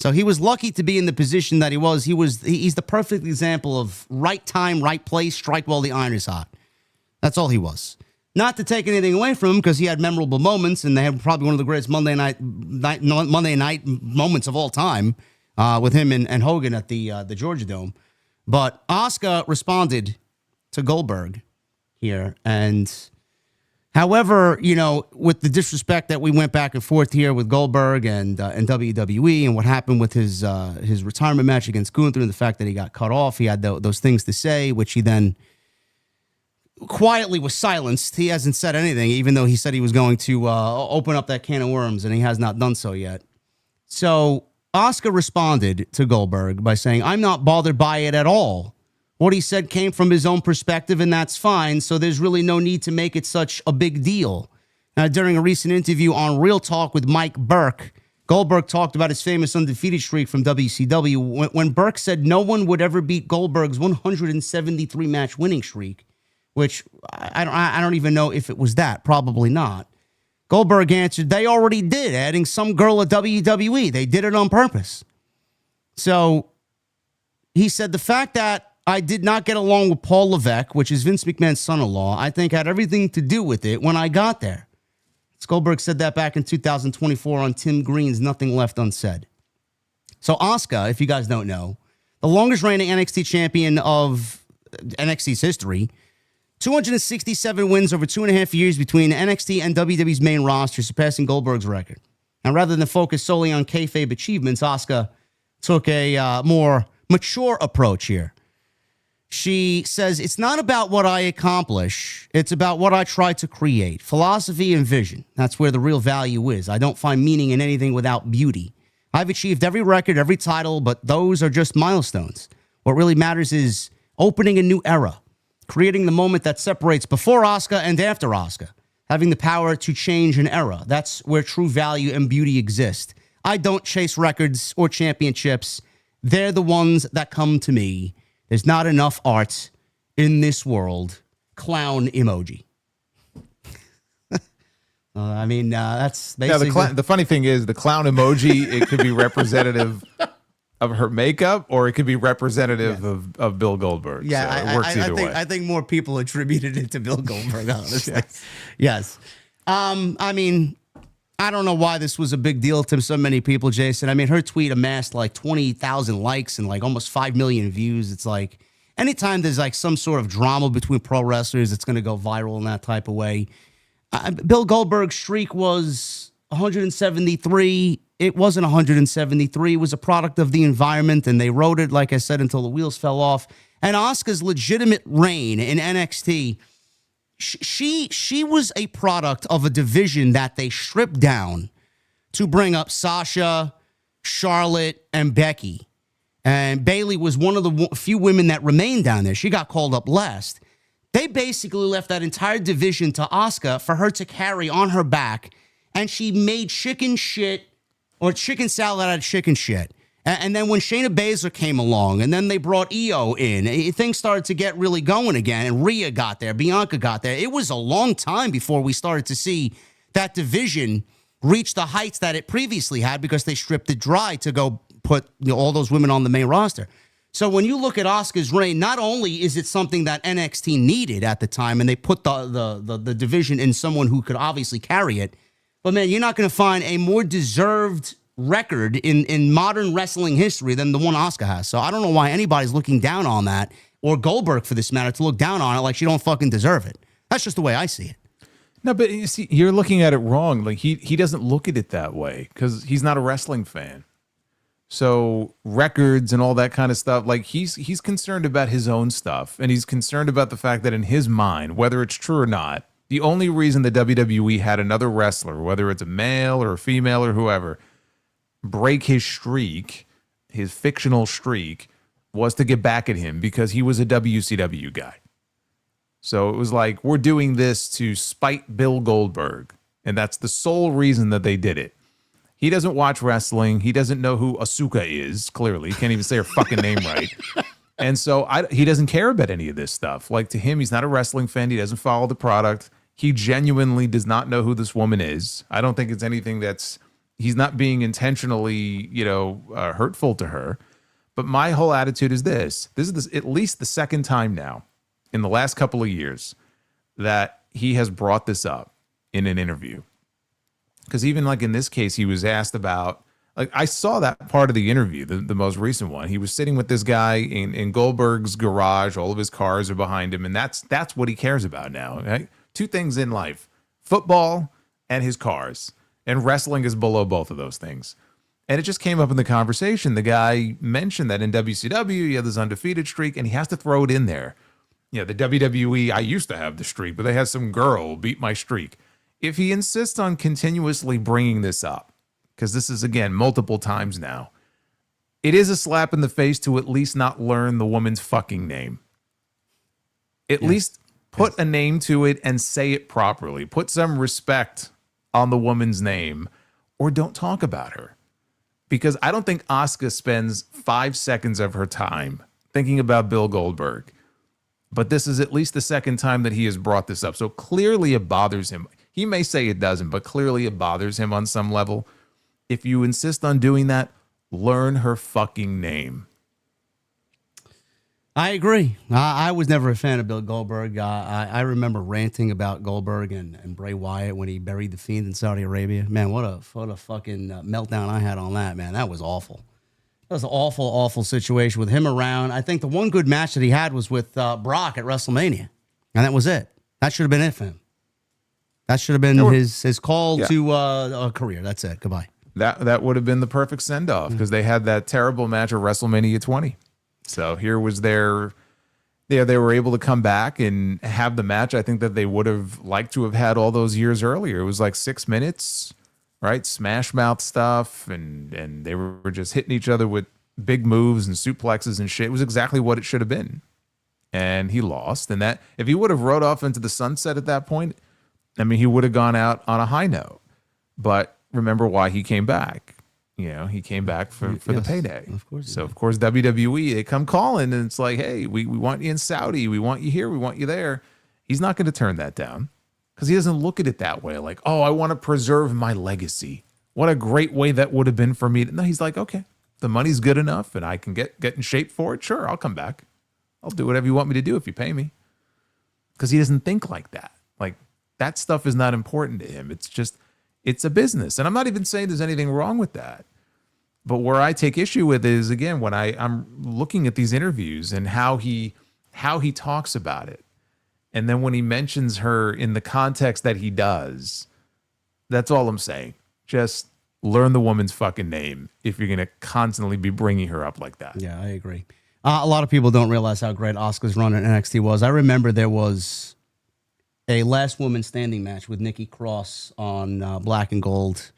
So he was lucky to be in the position that he was. He's the perfect example of right time, right place, strike while the iron is hot. That's all he was. Not to take anything away from him, because he had memorable moments, and they had probably one of the greatest Monday night moments of all time with him and Hogan at the Georgia Dome. But Asuka responded to Goldberg here, and however, with the disrespect that we went back and forth here with Goldberg and WWE and what happened with his retirement match against Gunther and the fact that he got cut off, he had those things to say, which he then quietly was silenced. He hasn't said anything, even though he said he was going to open up that can of worms, and he has not done so yet. So Asuka responded to Goldberg by saying, "I'm not bothered by it at all. What he said came from his own perspective, and that's fine, so there's really no need to make it such a big deal." During a recent interview on Real Talk with Mike Burke, Goldberg talked about his famous undefeated streak from WCW when Burke said no one would ever beat Goldberg's 173-match winning streak, which I don't even know if it was that. Probably not. Goldberg answered, they already did, adding some girl at WWE. They did it on purpose. So he said the fact that I did not get along with Paul Levesque, which is Vince McMahon's son-in-law, I think had everything to do with it when I got there. Goldberg said that back in 2024 on Tim Green's Nothing Left Unsaid. So Asuka, if you guys don't know, the longest reigning NXT champion of NXT's history, 267 wins over 2.5 years between NXT and WWE's main roster, surpassing Goldberg's record. And rather than focus solely on kayfabe achievements, Asuka took a more mature approach here. She says, it's not about what I accomplish. It's about what I try to create. Philosophy and vision. That's where the real value is. I don't find meaning in anything without beauty. I've achieved every record, every title, but those are just milestones. What really matters is opening a new era, creating the moment that separates before Asuka and after Asuka, having the power to change an era. That's where true value and beauty exist. I don't chase records or championships. They're the ones that come to me. There's not enough art in this world. Clown emoji. That's basically... Now, the funny thing is, the clown emoji, it could be representative of her makeup, or it could be representative of Bill Goldberg. Yeah, so it works either way. I think more people attributed it to Bill Goldberg, honestly. Yes. I don't know why this was a big deal to so many people, Jason. I mean, her tweet amassed like 20,000 likes and like almost 5 million views. It's like anytime there's like some sort of drama between pro wrestlers, it's going to go viral in that type of way. Bill Goldberg's streak was 173. It wasn't 173. It was a product of the environment, and they wrote it, like I said, until the wheels fell off. And Asuka's legitimate reign in NXT, she was a product of a division that they stripped down to bring up Sasha, Charlotte, and Becky. And Bayley was one of the few women that remained down there. She got called up last. They basically left that entire division to Asuka for her to carry on her back, and she made chicken salad out of chicken shit. And then when Shayna Baszler came along, and then they brought Io in, things started to get really going again, and Rhea got there, Bianca got there. It was a long time before we started to see that division reach the heights that it previously had, because they stripped it dry to go put all those women on the main roster. So when you look at Asuka's reign, not only is it something that NXT needed at the time, and they put the division in someone who could obviously carry it, but man, you're not going to find a more deserved record in modern wrestling history than the one Asuka has. So I don't know why anybody's looking down on that, or Goldberg for this matter, to look down on it like she don't fucking deserve it. That's just the way I see it. No, but you see, you're looking at it wrong. Like he doesn't look at it that way because he's not a wrestling fan. So records and all that kind of stuff, like he's concerned about his own stuff, and he's concerned about the fact that in his mind, whether it's true or not, the only reason the WWE had another wrestler, whether it's a male or a female or whoever, break his streak, his fictional streak, was to get back at him because he was a WCW guy. So it was like, we're doing this to spite Bill Goldberg, and that's the sole reason that they did it. He doesn't watch wrestling. He doesn't know who Asuka is, clearly. He can't even say her fucking name right. And so he doesn't care about any of this stuff. Like, to him, he's not a wrestling fan. He doesn't follow the product. He genuinely does not know who this woman is. I don't think it's anything he's not being intentionally, hurtful to her. But my whole attitude is this. This is at least the second time now in the last couple of years that he has brought this up in an interview. Because even like in this case, he was asked about, like, I saw that part of the interview, the most recent one. He was sitting with this guy in Goldberg's garage. All of his cars are behind him. And that's what he cares about now. Right? Two things in life, football and his cars. And wrestling is below both of those things. And it just came up in the conversation. The guy mentioned that in WCW, you have this undefeated streak, and he has to throw it in there. The WWE, I used to have the streak, but they had some girl beat my streak. If he insists on continuously bringing this up, because this is, again, multiple times now, it is a slap in the face to at least not learn the woman's fucking name. At least put a name to it and say it properly. Put some respect on the woman's name, or don't talk about her. Because I don't think Asuka spends 5 seconds of her time thinking about Bill Goldberg. But this is at least the second time that he has brought this up. So clearly it bothers him. He may say it doesn't, but clearly it bothers him on some level. If you insist on doing that, learn her fucking name. I agree. I was never a fan of Bill Goldberg. I remember ranting about Goldberg and Bray Wyatt when he buried the Fiend in Saudi Arabia. Man, what a fucking meltdown I had on that, man. That was awful. That was an awful, awful situation with him around. I think the one good match that he had was with Brock at WrestleMania, and that was it. That should have been it for him. That should have been his call to a career. That's it. Goodbye. That would have been the perfect send-off because they had that terrible match at WrestleMania 20. So here was they were able to come back and have the match I think that they would have liked to have had all those years earlier. It was like 6 minutes, right? Smash mouth stuff, and they were just hitting each other with big moves and suplexes and shit. It was exactly what it should have been. And he lost. And that if he would have rode off into the sunset at that point, I mean, he would have gone out on a high note. But remember why he came back. You know, he came back for the payday. Of course. So, of course, WWE, they come calling, and it's like, hey, we want you in Saudi. We want you here. We want you there. He's not going to turn that down because he doesn't look at it that way. Like, oh, I want to preserve my legacy. What a great way that would have been for me. No, he's like, okay, the money's good enough, and I can get in shape for it. Sure, I'll come back. I'll do whatever you want me to do if you pay me. Because he doesn't think like that. Like, that stuff is not important to him. It's just, it's a business. And I'm not even saying there's anything wrong with that. But where I take issue with it is, again, when I'm looking at these interviews and how he talks about it. And then when he mentions her in the context that he does, that's all I'm saying. Just learn the woman's fucking name if you're going to constantly be bringing her up like that. Yeah, I agree. A lot of people don't realize how great Asuka's run at NXT was. I remember there was a last woman standing match with Nikki Cross on Black and Gold.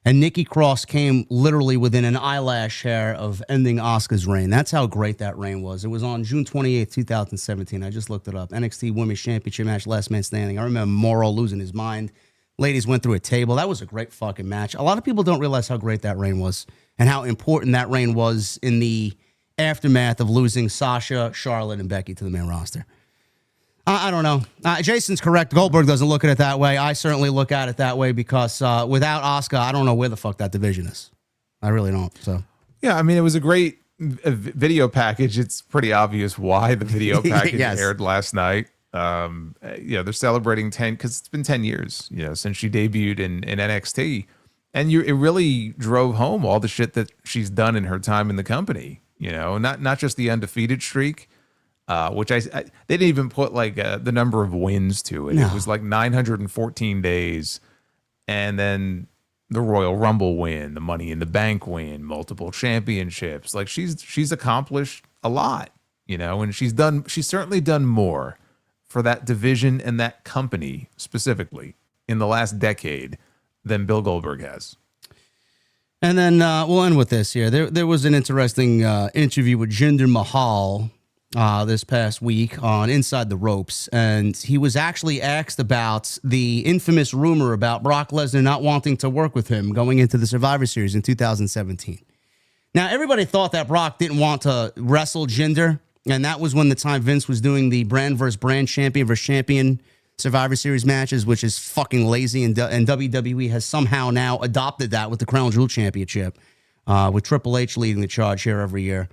And Nikki Cross came literally within an eyelash hair of ending Asuka's reign. That's how great that reign was. It was on June 28th, 2017. I just looked it up. NXT Women's Championship match, last man standing. I remember Morrow losing his mind. Ladies went through a table. That was a great fucking match. A lot of people don't realize how great that reign was and how important that reign was in the aftermath of losing Sasha, Charlotte, and Becky to the main roster. I don't know. Jason's correct. Goldberg doesn't look at it that way. I certainly look at it that way because without Asuka, I don't know where the fuck that division is. I really don't. So yeah, I mean, it was a great video package. It's pretty obvious why the video package aired last night. They're celebrating 10 because it's been 10 years, since she debuted in NXT, and it really drove home all the shit that she's done in her time in the company. Not just the undefeated streak. Which they didn't even put like the number of wins to it. No. It was like 914 days. And then the Royal Rumble win, the Money in the Bank win, multiple championships. Like she's accomplished a lot, and she's certainly done more for that division and that company specifically in the last decade than Bill Goldberg has. And then we'll end with this here. There was an interesting interview with Jinder Mahal this past week on Inside the Ropes, and he was actually asked about the infamous rumor about Brock Lesnar not wanting to work with him going into the Survivor Series in 2017. Now, everybody thought that Brock didn't want to wrestle Jinder, and that was when the time Vince was doing the brand versus brand, champion versus champion Survivor Series matches, which is fucking lazy, and WWE has somehow now adopted that with the Crown Jewel Championship, with Triple H leading the charge here every year.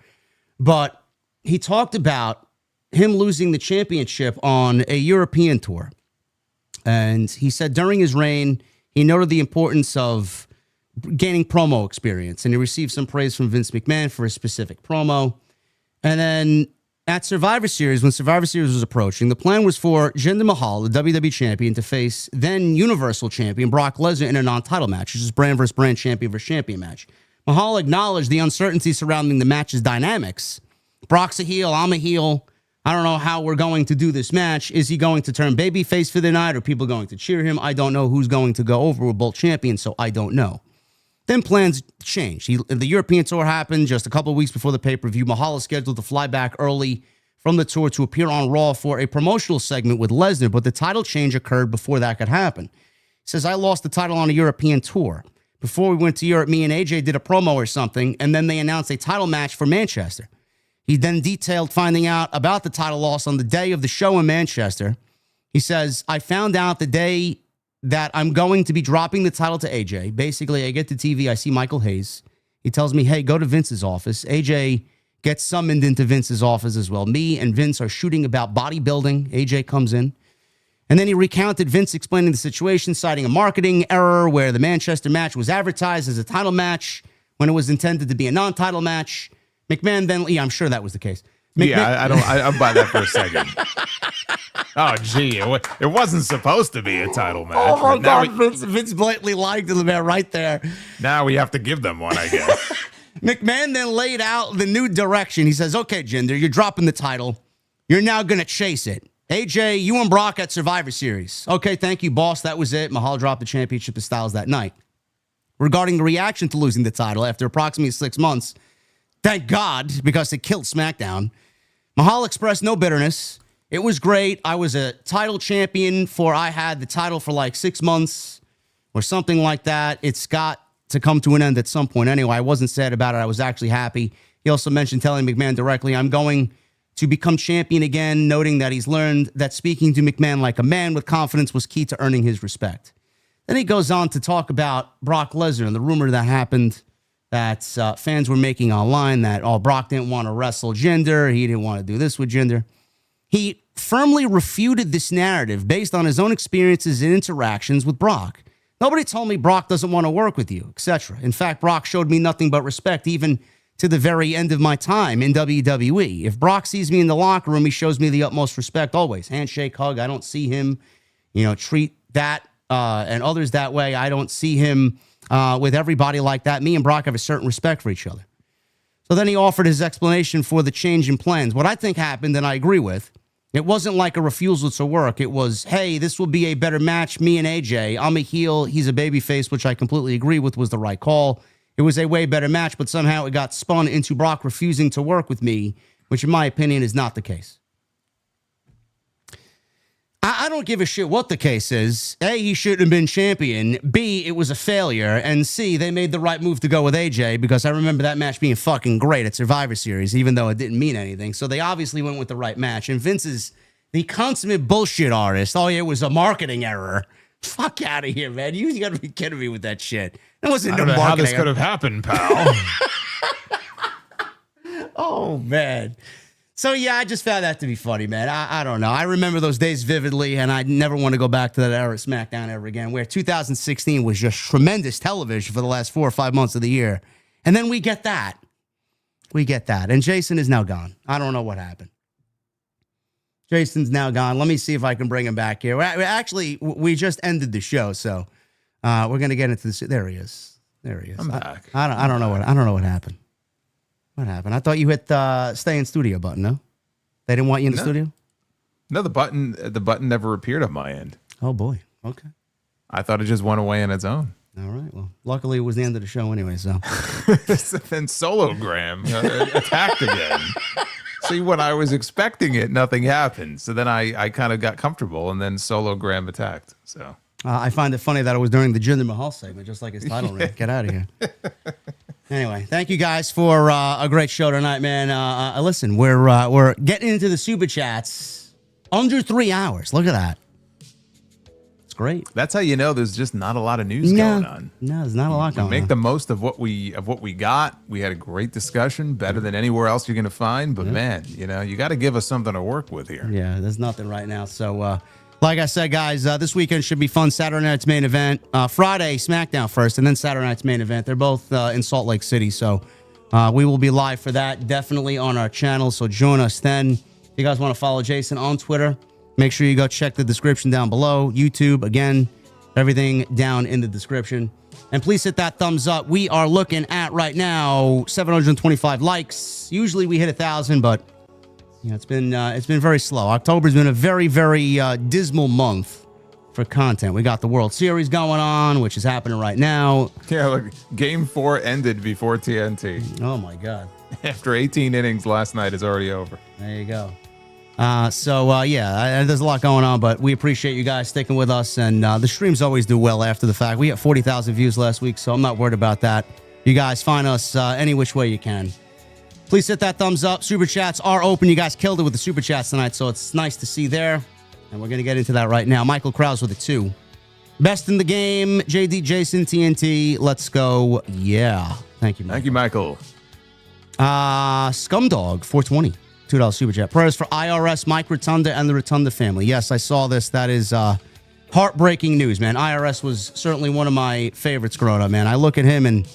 But he talked about him losing the championship on a European tour. And he said during his reign, he noted the importance of gaining promo experience. And he received some praise from Vince McMahon for a specific promo. And then at Survivor Series, when Survivor Series was approaching, the plan was for Jinder Mahal, the WWE champion, to face then Universal champion Brock Lesnar in a non-title match, which is brand versus brand, champion versus champion match. Mahal acknowledged the uncertainty surrounding the match's dynamics. Brock's a heel, I'm a heel. I don't know how we're going to do this match. Is he going to turn babyface for the night? Or people going to cheer him? I don't know who's going to go over. We're both champions, so I don't know. Then plans changed. The European tour happened just a couple of weeks before the pay-per-view. Mahal is scheduled to fly back early from the tour to appear on Raw for a promotional segment with Lesnar, but the title change occurred before that could happen. He says, I lost the title on a European tour. Before we went to Europe, me and AJ did a promo or something, and then they announced a title match for Manchester. He then detailed finding out about the title loss on the day of the show in Manchester. He says, I found out the day that I'm going to be dropping the title to AJ. Basically, I get to TV, I see Michael Hayes. He tells me, hey, go to Vince's office. AJ gets summoned into Vince's office as well. Me and Vince are shooting about bodybuilding. AJ comes in. And then he recounted Vince explaining the situation, citing a marketing error where the Manchester match was advertised as a title match when it was intended to be a non-title match. McMahon then, yeah, I'm sure that was the case. I'll buy that for a second. Oh, gee, it wasn't supposed to be a title match. Oh, my God, Vince blatantly lied to the man right there. Now we have to give them one, I guess. McMahon then laid out the new direction. He says, okay, Jinder, you're dropping the title. You're now going to chase it. AJ, you and Brock at Survivor Series. Okay, thank you, boss. That was it. Mahal dropped the championship to Styles that night. Regarding the reaction to losing the title after approximately 6 months, thank God, because it killed SmackDown, Mahal expressed no bitterness. It was great. I was a title champion I had the title for like 6 months or something like that. It's got to come to an end at some point anyway. I wasn't sad about it. I was actually happy. He also mentioned telling McMahon directly, I'm going to become champion again, noting that he's learned that speaking to McMahon like a man with confidence was key to earning his respect. Then he goes on to talk about Brock Lesnar and the rumor that happened that fans were making online that, Brock didn't want to wrestle Jinder. He didn't want to do this with Jinder. He firmly refuted this narrative based on his own experiences and interactions with Brock. Nobody told me Brock doesn't want to work with you, etc. In fact, Brock showed me nothing but respect, even to the very end of my time in WWE. If Brock sees me in the locker room, he shows me the utmost respect always. Handshake, hug. I don't see him, treat that and others that way. I don't see him with everybody like that. Me and Brock have a certain respect for each other. So then he offered his explanation for the change in plans. What I think happened, and I agree with, it wasn't like a refusal to work. It was, hey, this will be a better match, me and AJ. I'm a heel. He's a babyface, which I completely agree with was the right call. It was a way better match, but somehow it got spun into Brock refusing to work with me, which in my opinion is not the case. I don't give a shit what the case is. A, he shouldn't have been champion. B, it was a failure. And C, they made the right move to go with AJ because I remember that match being fucking great at Survivor Series, even though it didn't mean anything. So they obviously went with the right match. And Vince is the consummate bullshit artist. Oh, yeah, it was a marketing error. Fuck out of here, man. You got to be kidding me with that shit. That wasn't I don't know how this could have happened, pal. Oh, man. So, yeah, I just found that to be funny, man. I don't know. I remember those days vividly, and I never want to go back to that era of SmackDown ever again, where 2016 was just tremendous television for the last 4 or 5 months of the year. And then we get that. And Jason is now gone. I don't know what happened. Jason's now gone. Let me see if I can bring him back here. Actually, we just ended the show, so we're going to get into this. There he is. I'm back. I don't know what happened. What happened? I thought you hit the stay in studio button, no? They didn't want you in the studio? No, the button never appeared on my end. Oh, boy. Okay. I thought it just went away on its own. All right. Well, luckily it was the end of the show anyway, so. Then Sologram attacked again. See, when I was expecting it, nothing happened. So then I kind of got comfortable, and then Sologram attacked. So I find it funny that it was during the Jinder Mahal segment, just like his title ring. Get out of here. Anyway, thank you guys for a great show tonight, man. Listen, we're getting into the super chats under 3 hours. Look at that. It's great. That's how you know there's just not a lot of news going on. No, there's not a lot going on. Make the most of what we got. We had a great discussion, better than anywhere else you're going to find. But man, you got to give us something to work with here. Yeah, there's nothing right now. So, like I said, guys, this weekend should be fun. Saturday night's main event. Friday, SmackDown first, and then Saturday night's main event. They're both in Salt Lake City, so we will be live for that, definitely on our channel, so join us then. If you guys want to follow Jason on Twitter, make sure you go check the description down below. YouTube, again, everything down in the description. And please hit that thumbs up. We are looking at, right now, 725 likes. Usually we hit 1,000, but it's been very slow. October's been a very, very dismal month for content. We got the World Series going on, which is happening right now. Yeah, look, Game 4 ended before TNT. Oh, my God. After 18 innings last night is already over. There you go. There's a lot going on, but we appreciate you guys sticking with us, and the streams always do well after the fact. We got 40,000 views last week, so I'm not worried about that. You guys find us any which way you can. Please hit that thumbs up. Super chats are open. You guys killed it with the super chats tonight, so it's nice to see there. And we're going to get into that right now. Michael Krause with a 2. Best in the game, JD Jason TNT. Let's go. Yeah. Thank you, Michael. Thank you, Michael. Scumdog 420. $2 super chat. Prayers for IRS, Mike Rotunda, and the Rotunda family. Yes, I saw this. That is heartbreaking news, man. IRS was certainly one of my favorites growing up, man. I look at him and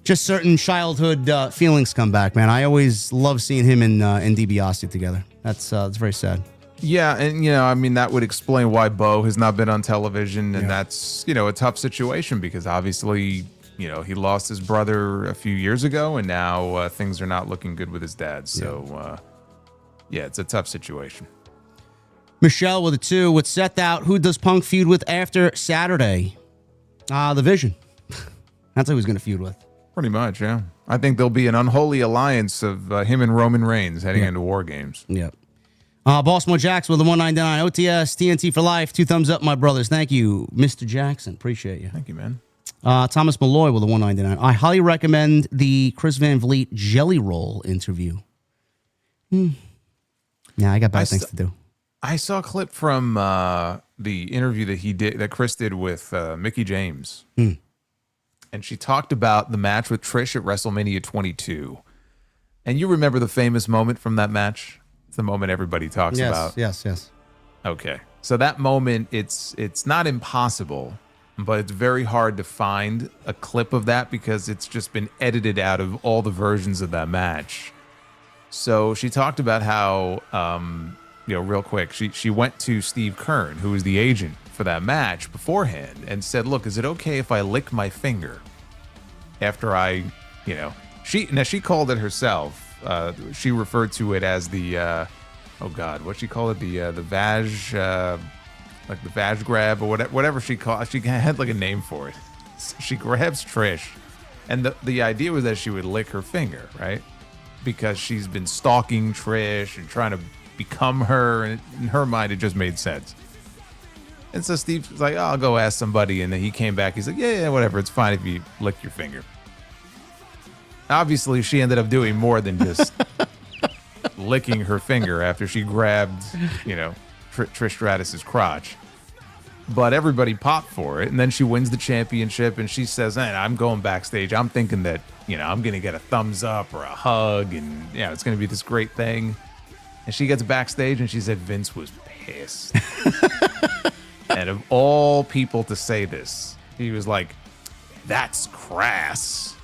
just certain childhood feelings come back, man. I always love seeing him and DiBiase together. That's very sad. Yeah, and I mean, that would explain why Bo has not been on television, and that's a tough situation because obviously he lost his brother a few years ago, and now things are not looking good with his dad. So it's a tough situation. Michelle with a 2. With Seth out, who does Punk feud with after Saturday? The Vision. That's who he's going to feud with. Pretty much, yeah. I think there'll be an unholy alliance of him and Roman Reigns heading into War Games. Yep. Baltimore Jacks with a 199. OTS, TNT for life. 2 thumbs up, my brothers. Thank you, Mr. Jackson. Appreciate you. Thank you, man. Thomas Malloy with a 199. I highly recommend the Chris Van Vliet Jelly Roll interview. Yeah, I got better things to do. I saw a clip from the interview that Chris did with Mickie James. And she talked about the match with Trish at WrestleMania42. And you remember the famous moment from that match? It's the moment everybody talks about. Yes. Okay. So that moment, it's not impossible, but it's very hard to find a clip of that because it's just been edited out of all the versions of that match. So she talked about how, real quick, she went to Steve Kern, who was the agent for that match beforehand, and said, look, is it okay if I lick my finger after she called it herself. She referred to it as the, what she called it? The vag, like the vag grab or whatever she called. She had like a name for it. So she grabs Trish, and the idea was that she would lick her finger, right? Because she's been stalking Trish and trying to become her, and in her mind, it just made sense. And so Steve's like, I'll go ask somebody, and then he came back. He's like, yeah, whatever. It's fine if you lick your finger. Obviously, she ended up doing more than just licking her finger after she grabbed, Trish Stratus's crotch. But everybody popped for it, and then she wins the championship, and she says, I'm going backstage. I'm thinking that, I'm going to get a thumbs up or a hug, and, it's going to be this great thing. And she gets backstage, and she said Vince was pissed. And of all people to say this, he was like, that's crass.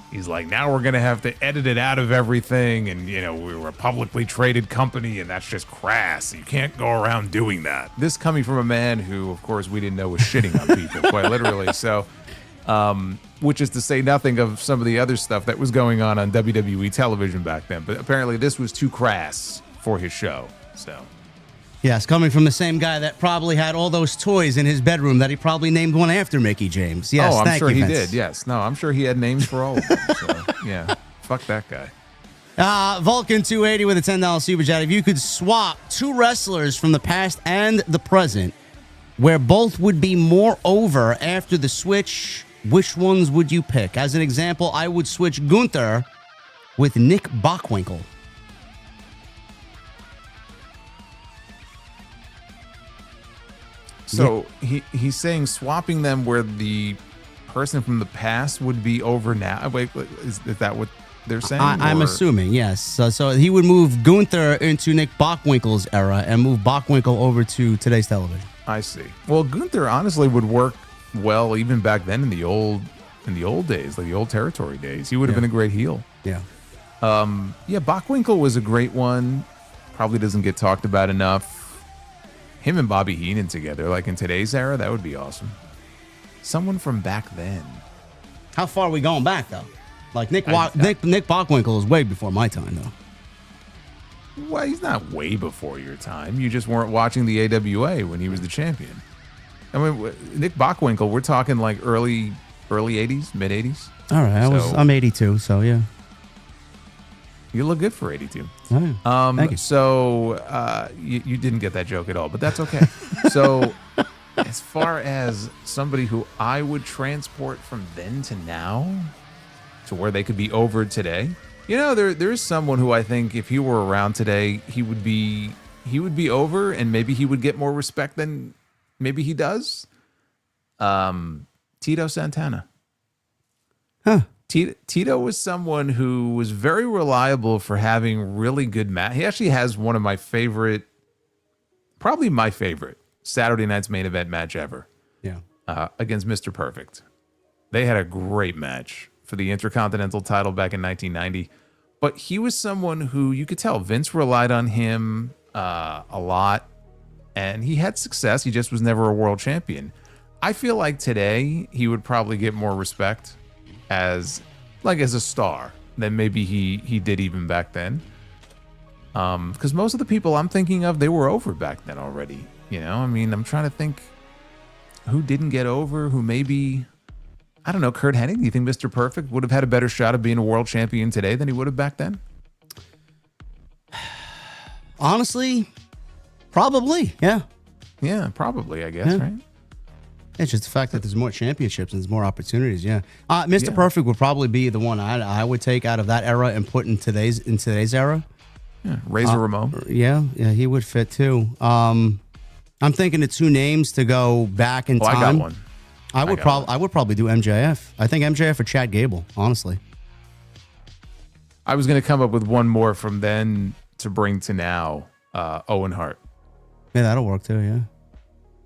He's like, now we're going to have to edit it out of everything. And, we were a publicly traded company, and that's just crass. You can't go around doing that. This coming from a man who, of course, we didn't know was shitting on people, quite literally. So, which is to say nothing of some of the other stuff that was going on WWE television back then. But apparently this was too crass for his show. So, yes, coming from the same guy that probably had all those toys in his bedroom that he probably named one after Mickie James. Yes, I'm sure he Vince. did. Yes. No, I'm sure he had names for all of them. So, yeah, fuck that guy. Vulcan 280 with a $10 super chat. If you could swap 2 wrestlers from the past and the present, where both would be more over after the switch, which ones would you pick? As an example, I would switch Gunther with Nick Bockwinkel. So he's saying swapping them where the person from the past would be over now. Wait, is that what they're saying? I'm assuming, yes. So he would move Gunther into Nick Bockwinkel's era and move Bockwinkel over to today's television. I see. Well, Gunther honestly would work well even back then in the old days, like the old territory days. He would have been a great heel. Yeah. Bockwinkel was a great one. Probably doesn't get talked about enough. Him and Bobby Heenan together, like in today's era, that would be awesome. Someone from back then. How far are we going back, though? Like Nick Bockwinkel is way before my time, though. Well, he's not way before your time. You just weren't watching the AWA when he was the champion. I mean, Nick Bockwinkel, we're talking like early 80s, mid 80s. All right, I'm 82, so yeah. You look good for 82. Oh, thank you. So you didn't get that joke at all, but that's okay. So as far as somebody who I would transport from then to now to where they could be over today, there is someone who I think if he were around today, he would be over, and maybe he would get more respect than maybe he does. Tito Santana. Huh. Tito was someone who was very reliable for having really good match. He actually has one of my favorite, probably my favorite Saturday night's main event match ever. Yeah. Against Mr. Perfect. They had a great match for the Intercontinental title back in 1990. But he was someone who you could tell Vince relied on him a lot, and he had success. He just was never a world champion. I feel like today he would probably get more respect as a star than maybe he did even back then. Because most of the people I'm thinking of, they were over back then already. I mean, I'm trying to think who didn't get over, who maybe, I don't know, Kurt Hennig. Do you think Mr. Perfect would have had a better shot of being a world champion today than he would have back then? Honestly, probably, yeah. Yeah, probably, I guess, right? It's just the fact that there's more championships and there's more opportunities. Yeah, Mr. Perfect would probably be the one I would take out of that era and put in today's era. Yeah, Razor Ramon. Yeah, he would fit too. I'm thinking of two names to go back in time. I got one. I would probably do MJF. I think MJF or Chad Gable. Honestly, I was going to come up with one more from then to bring to now. Owen Hart. Yeah, that'll work too. Yeah.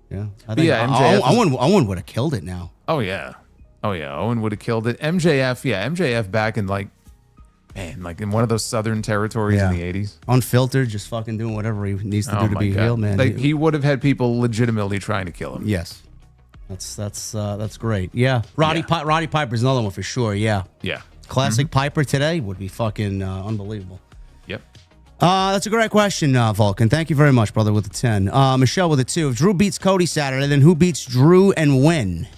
Yeah, I think MJF Owen would have killed it now. Oh yeah, Owen would have killed it. MJF back in in one of those Southern territories in the 80s. Unfiltered, just fucking doing whatever he needs to do to be healed, man. He would have had people legitimately trying to kill him. Yes, that's great. Yeah, Roddy Piper's another one for sure. Yeah, classic Piper today would be fucking unbelievable. Yep. That's a great question, Vulcan. Thank you very much, brother, with the 10. Michelle with a 2. If Drew beats Cody Saturday, then who beats Drew and when?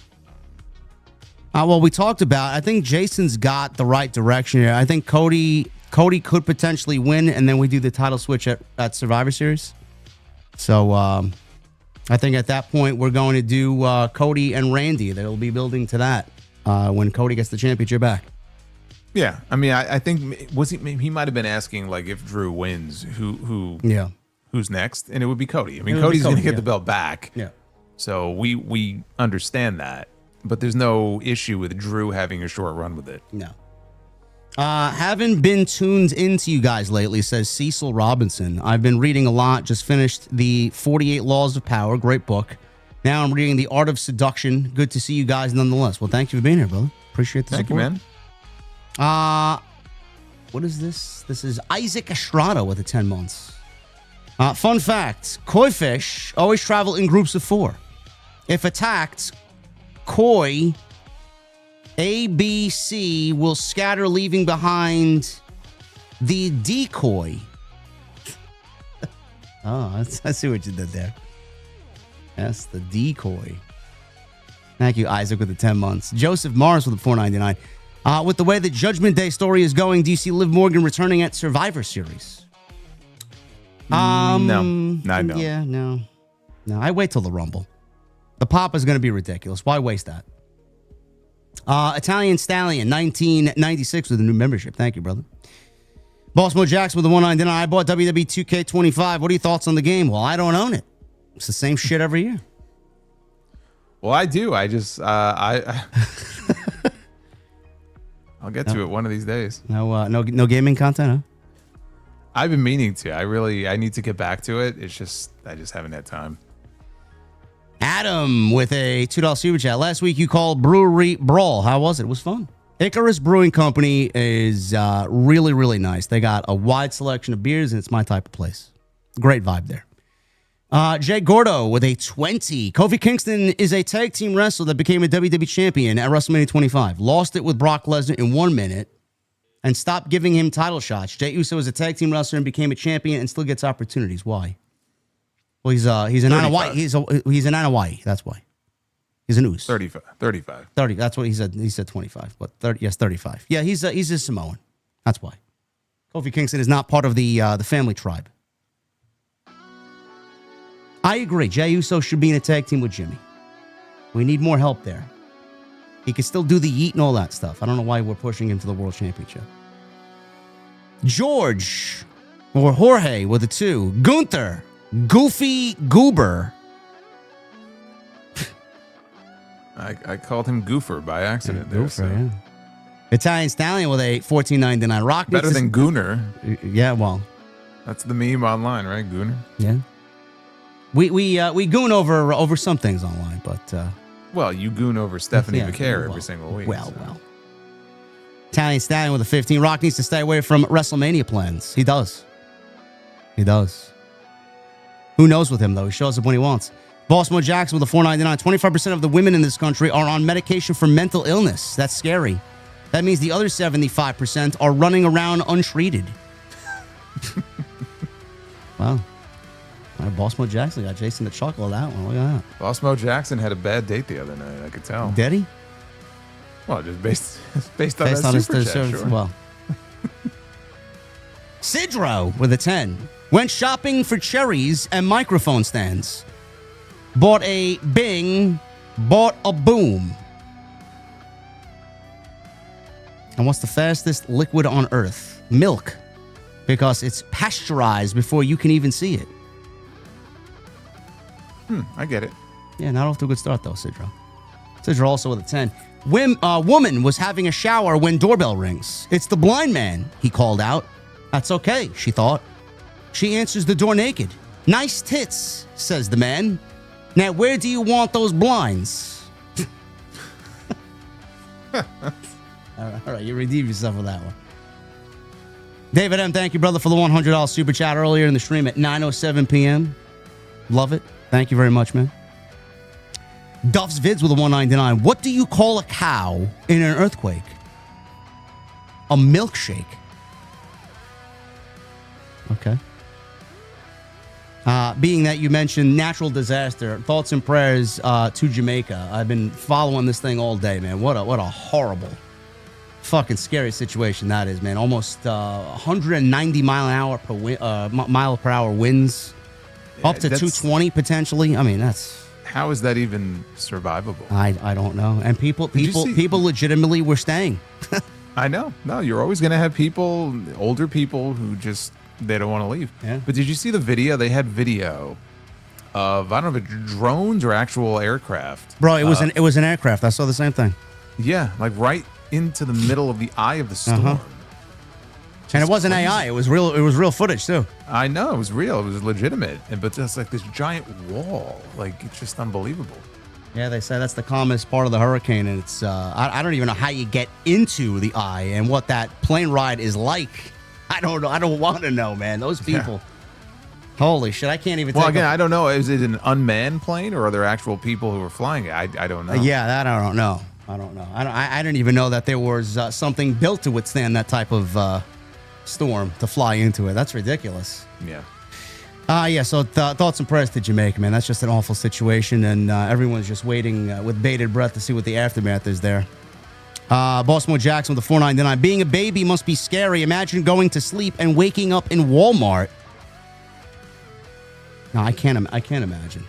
Well, we talked about, I think Jason's got the right direction here. I think Cody could potentially win, and then we do the title switch at Survivor Series. So I think at that point, we're going to do Cody and Randy. They'll be building to that when Cody gets the championship back. Yeah, I mean, I think he might have been asking if Drew wins, who's next, and it would be Cody. I mean, Cody's going to get the belt back. Yeah. So we understand that, but there's no issue with Drew having a short run with it. No. Haven't been tuned into you guys lately, says Cecil Robinson. I've been reading a lot. Just finished the 48 Laws of Power, great book. Now I'm reading The Art of Seduction. Good to see you guys nonetheless. Well, thank you for being here, brother. Appreciate the support. Thank you, man. What is this? This is Isaac Estrada with 10 months. Fun fact, koi fish always travel in groups of 4. If attacked, koi A, B, C will scatter, leaving behind the decoy. I see what you did there. That's the decoy. Thank you, Isaac, with the 10 months. Joseph Morris with the $4.99. With the way the Judgment Day story is going, do you see Liv Morgan returning at Survivor Series? No, I don't. Yeah, no. I wait till the Rumble. The pop is going to be ridiculous. Why waste that? Italian Stallion, 1996 with a new membership. Thank you, brother. Baltimore Jackson with the $1.99. I bought WWE 2K25. What are your thoughts on the game? Well, I don't own it. It's the same shit every year. Well, I do. I just I'll get to it one of these days. No gaming content, huh? I've been meaning to. I need to get back to it. It's just I just haven't had time. Adam with a $2 super chat. Last week you called Brewery Brawl. How was it? It was fun. Icarus Brewing Company is really, really nice. They got a wide selection of beers, and it's my type of place. Great vibe there. Jay Gordo with a 20. Kofi Kingston is a tag team wrestler that became a WWE champion at WrestleMania 25. Lost it with Brock Lesnar in 1 minute and stopped giving him title shots. Jey Uso is a tag team wrestler and became a champion and still gets opportunities. Why? Well, he's an Anawai. He's an Anawai. That's why. He's an Uso. 35. 30. That's what he said. He said 25, but 30. Yes, 35. Yeah, he's a Samoan. That's why. Kofi Kingston is not part of the family tribe. I agree. Jey Uso should be in a tag team with Jimmy. We need more help there. He can still do the yeet and all that stuff. I don't know why we're pushing him to the World Championship. George, or Jorge with a 2. Gunther, Goofy Goober. I called him Goofer by accident. Yeah. Italian Stallion with a $14.99. Rock better than Gooner. Yeah, well, that's the meme online, right? Gooner. Yeah. We goon over some things online, but well, you goon over Stephanie McCare every single week. Well. Italian Stallion with a 15. Rock needs to stay away from WrestleMania plans. He does. Who knows with him though? He shows up when he wants. Baltimore Jackson with a $4.99. 25% of the women in this country are on medication for mental illness. That's scary. That means the other 75% are running around untreated. Wow. All right, Baltimore Jackson got Jason to chuckle at that one. Look at that. Baltimore Jackson had a bad date the other night. I could tell. Did he? Well, just based on that super chat, sure. Well. Sidro with a 10. Went shopping for cherries and microphone stands. Bought a Bing. Bought a Boom. And what's the fastest liquid on earth? Milk. Because it's pasteurized before you can even see it. I get it. Yeah, not off to a good start, though, Sidro. Sidro also with a 10. Woman was having a shower when doorbell rings. It's the blind man, he called out. That's okay, she thought. She answers the door naked. Nice tits, says the man. Now, where do you want those blinds? All right, you redeem yourself with that one. David M., thank you, brother, for the $100 super chat earlier in the stream at 9:07 p.m. Love it. Thank you very much, man. Duff's Vids with a $1.99. What do you call a cow in an earthquake? A milkshake. Okay. Being that you mentioned natural disaster, thoughts and prayers to Jamaica. I've been following this thing all day, man. What a horrible, fucking scary situation that is, man. Almost 190 mile per hour winds, up to 220 potentially. I mean, that's. How is that even survivable? I don't know. And people legitimately were staying. I know. No, you're always going to have people, older people who just, they don't want to leave. Yeah. But did you see the video? They had video of, I don't know if it's drones or actual aircraft. Bro, it was an aircraft. I saw the same thing. Yeah, like right into the middle of the eye of the storm. Uh-huh. And it wasn't AI. It was real footage too. I know, it was real. It was legitimate. But just like this giant wall, like it's just unbelievable. Yeah, they say that's the calmest part of the hurricane, and it's I don't even know how you get into the eye and what that plane ride is like. I don't know. I don't want to know, man. Those people. Yeah. Holy shit! I can't even. Well, again, I don't know. Is it an unmanned plane or are there actual people who are flying it? I don't know. Yeah, that I don't know. I didn't even know that there was something built to withstand that type of storm to fly into it. That's ridiculous. Yeah. Yeah, so thoughts and prayers to Jamaica, man. That's just an awful situation, and everyone's just waiting with bated breath to see what the aftermath is there. Baltimore Jackson with the $4.99. Being a baby must be scary. Imagine going to sleep and waking up in Walmart. No, I can't imagine.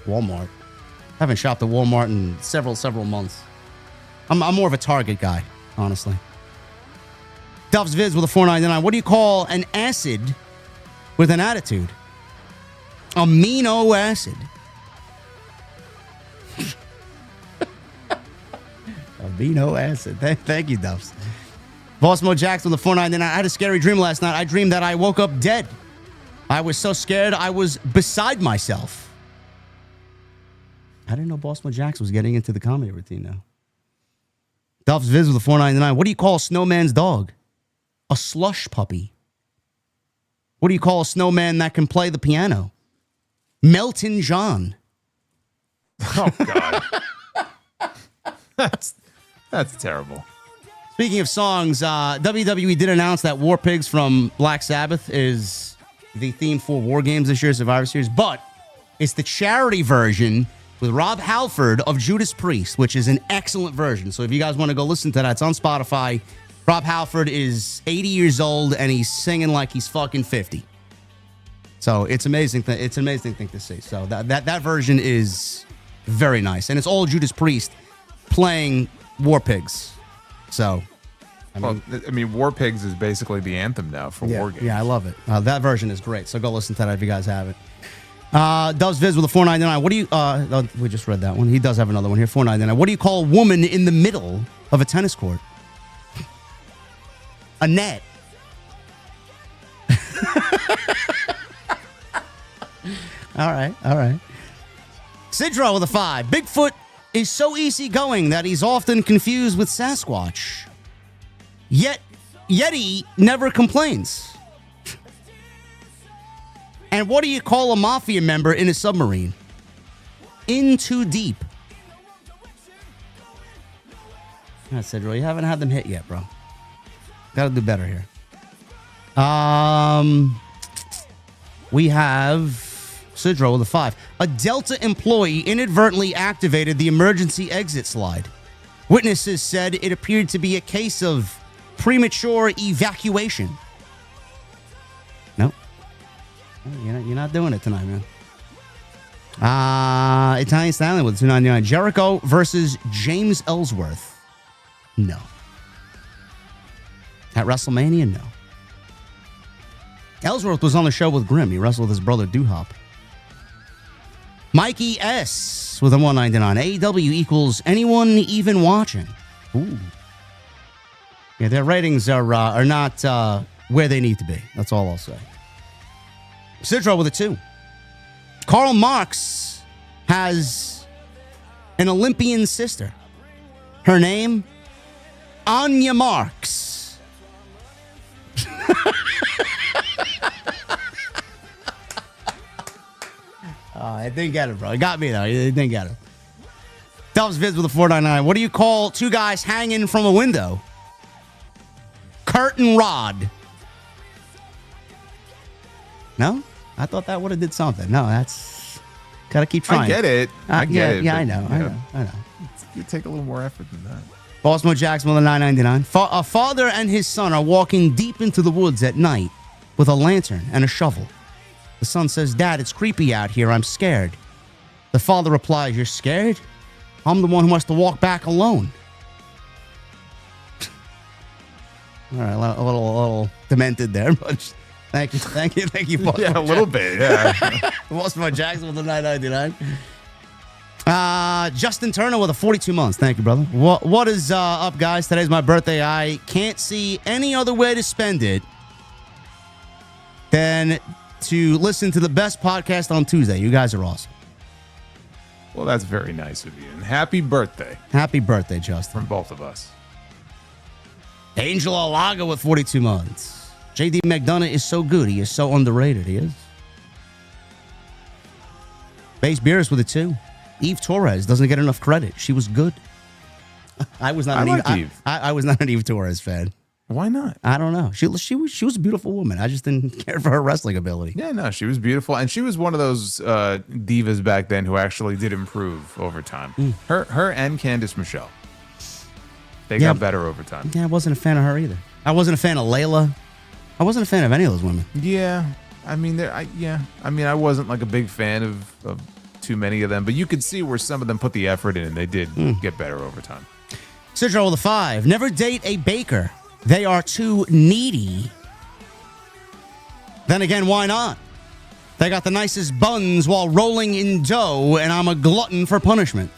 Walmart. I haven't shopped at Walmart in several months. I'm more of a Target guy, honestly. Duff's Vids with a $4.99. What do you call an acid with an attitude? Amino acid. Amino acid. Thank you, Duffs. Baltimore Jackson with a $4.99. I had a scary dream last night. I dreamed that I woke up dead. I was so scared I was beside myself. I didn't know Baltimore Jackson was getting into the comedy routine now. Duff's Vids with a $4.99. What do you call a snowman's dog? A slush puppy. What do you call a snowman that can play the piano? Melton John. Oh, God. That's terrible. Speaking of songs, WWE did announce that War Pigs from Black Sabbath is the theme for War Games this year, Survivor Series, but it's the charity version with Rob Halford of Judas Priest, which is an excellent version. So if you guys want to go listen to that, it's on Spotify. Rob Halford is 80 years old, and he's singing like he's fucking 50. So it's amazing. It's an amazing thing to see. So that version is very nice, and it's all Judas Priest playing War Pigs. So I mean, War Pigs is basically the anthem now for War Games. Yeah, I love it. That version is great. So go listen to that if you guys haven't. Doves Viz with a $4.99. What do you? We just read that one. He does have another one here. $4.99. What do you call a woman in the middle of a tennis court? A net. All right. Sidro with a 5. Bigfoot is so easygoing that he's often confused with Sasquatch. Yet Yeti never complains. And what do you call a mafia member in a submarine? In too deep. That's it, bro. You haven't had them hit yet, bro. Got to do better here. We have Sidro with a 5. A Delta employee inadvertently activated the emergency exit slide. Witnesses said it appeared to be a case of premature evacuation. No. You're not doing it tonight, man. Italian Styling with $2.99. Jericho versus James Ellsworth. No. At WrestleMania, no. Ellsworth was on the show with Grimm. He wrestled with his brother Duhop. Mikey S with a $1.99. AEW equals anyone even watching. Ooh. Yeah, their ratings are not where they need to be. That's all I'll say. Sidro with a 2. Karl Marx has an Olympian sister. Her name, Anya Marx. I didn't get it, bro. It got me, though. You didn't get it. Dubs Viz with a $4.99. What do you call two guys hanging from a window? Curtain rod. No? I thought that would have did something. No, that's... Gotta keep trying. I get it. I get it. Yeah, I know. You take a little more effort than that. Bossmo Jackson with a $9.99. A father and his son are walking deep into the woods at night with a lantern and a shovel. The son says, "Dad, it's creepy out here. I'm scared." The father replies, "You're scared? I'm the one who has to walk back alone." All right, a little demented there, but thank you, Bossmo. Yeah, a little bit, yeah. Bossmo Jackson with a $9.99. Justin Turner with a 42 months. Thank you, brother. What is up, guys? Today's my birthday. I can't see any other way to spend it than to listen to the best podcast on Tuesday. You guys are awesome. Well, that's very nice of you. And happy birthday. Happy birthday, Justin. From both of us. Angel Alaga with 42 months. JD McDonough is so good. He is so underrated. He is. Base Beers with a 2. Eve Torres doesn't get enough credit. She was good. I was not an Eve Torres fan. Why not? I don't know. She was a beautiful woman. I just didn't care for her wrestling ability. Yeah, no, she was beautiful, and she was one of those divas back then who actually did improve over time. Her and Candice Michelle, they got better over time. Yeah, I wasn't a fan of her either. I wasn't a fan of Layla. I wasn't a fan of any of those women. Yeah, I mean, I wasn't like a big fan of too many of them, but you could see where some of them put the effort in, and they did get better over time. Sidro with a 5. Never date a baker. They are too needy. Then again, why not? They got the nicest buns while rolling in dough, and I'm a glutton for punishment.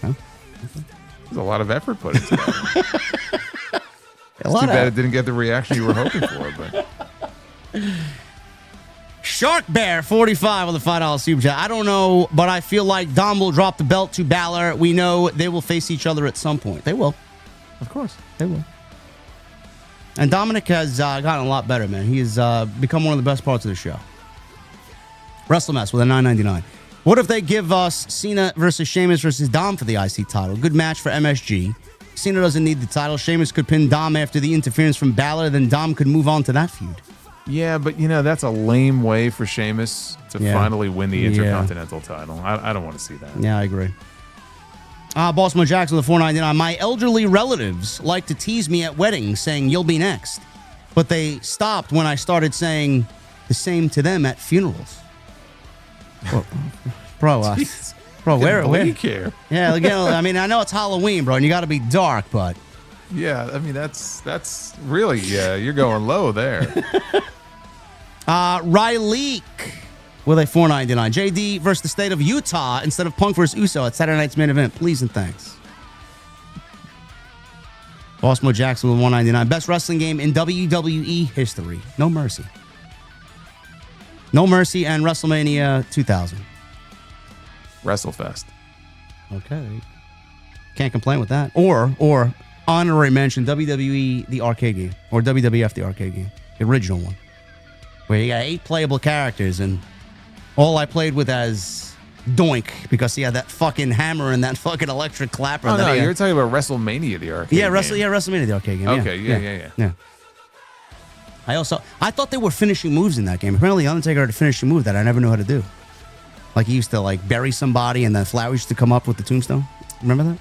Huh? There's a lot of effort put into that. It's too bad it didn't get the reaction you were hoping for, but... Shark Bear 45 with a $5 super chat. I don't know, but I feel like Dom will drop the belt to Balor. We know they will face each other at some point. They will. Of course. They will. And Dominic has gotten a lot better, man. He has become one of the best parts of the show. WrestleMess with a $9.99. What if they give us Cena versus Sheamus versus Dom for the IC title? Good match for MSG. Cena doesn't need the title. Sheamus could pin Dom after the interference from Balor. Then Dom could move on to that feud. Yeah, but, that's a lame way for Sheamus to finally win the Intercontinental title. I don't want to see that. Yeah, I agree. Bossmo Jackson with a $4.99. My elderly relatives like to tease me at weddings saying, "You'll be next." But they stopped when I started saying the same to them at funerals. Bro, where do you care? Yeah, again, I mean, I know it's Halloween, bro, and you got to be dark, but Yeah, I mean that's really you're going low there. Riley with a $4.99. JD versus the state of Utah instead of Punk versus Uso at Saturday night's main event. Please and thanks. Baltimore Jackson with $1.99. Best wrestling game in WWE history. No Mercy. No Mercy and WrestleMania 2000. WrestleFest. Okay. Can't complain with that. Or honorary mention WWE the arcade game or WWF the arcade game, the original one, where you got 8 playable characters and all I played with as Doink because he had that fucking hammer and that fucking electric clapper. Oh no, you're talking about WrestleMania the arcade. Yeah, game. WrestleMania the arcade game. Okay, yeah. I thought they were finishing moves in that game. Apparently, the Undertaker had a finishing move that I never knew how to do. Like he used to like bury somebody and then flowers used to come up with the tombstone. Remember that?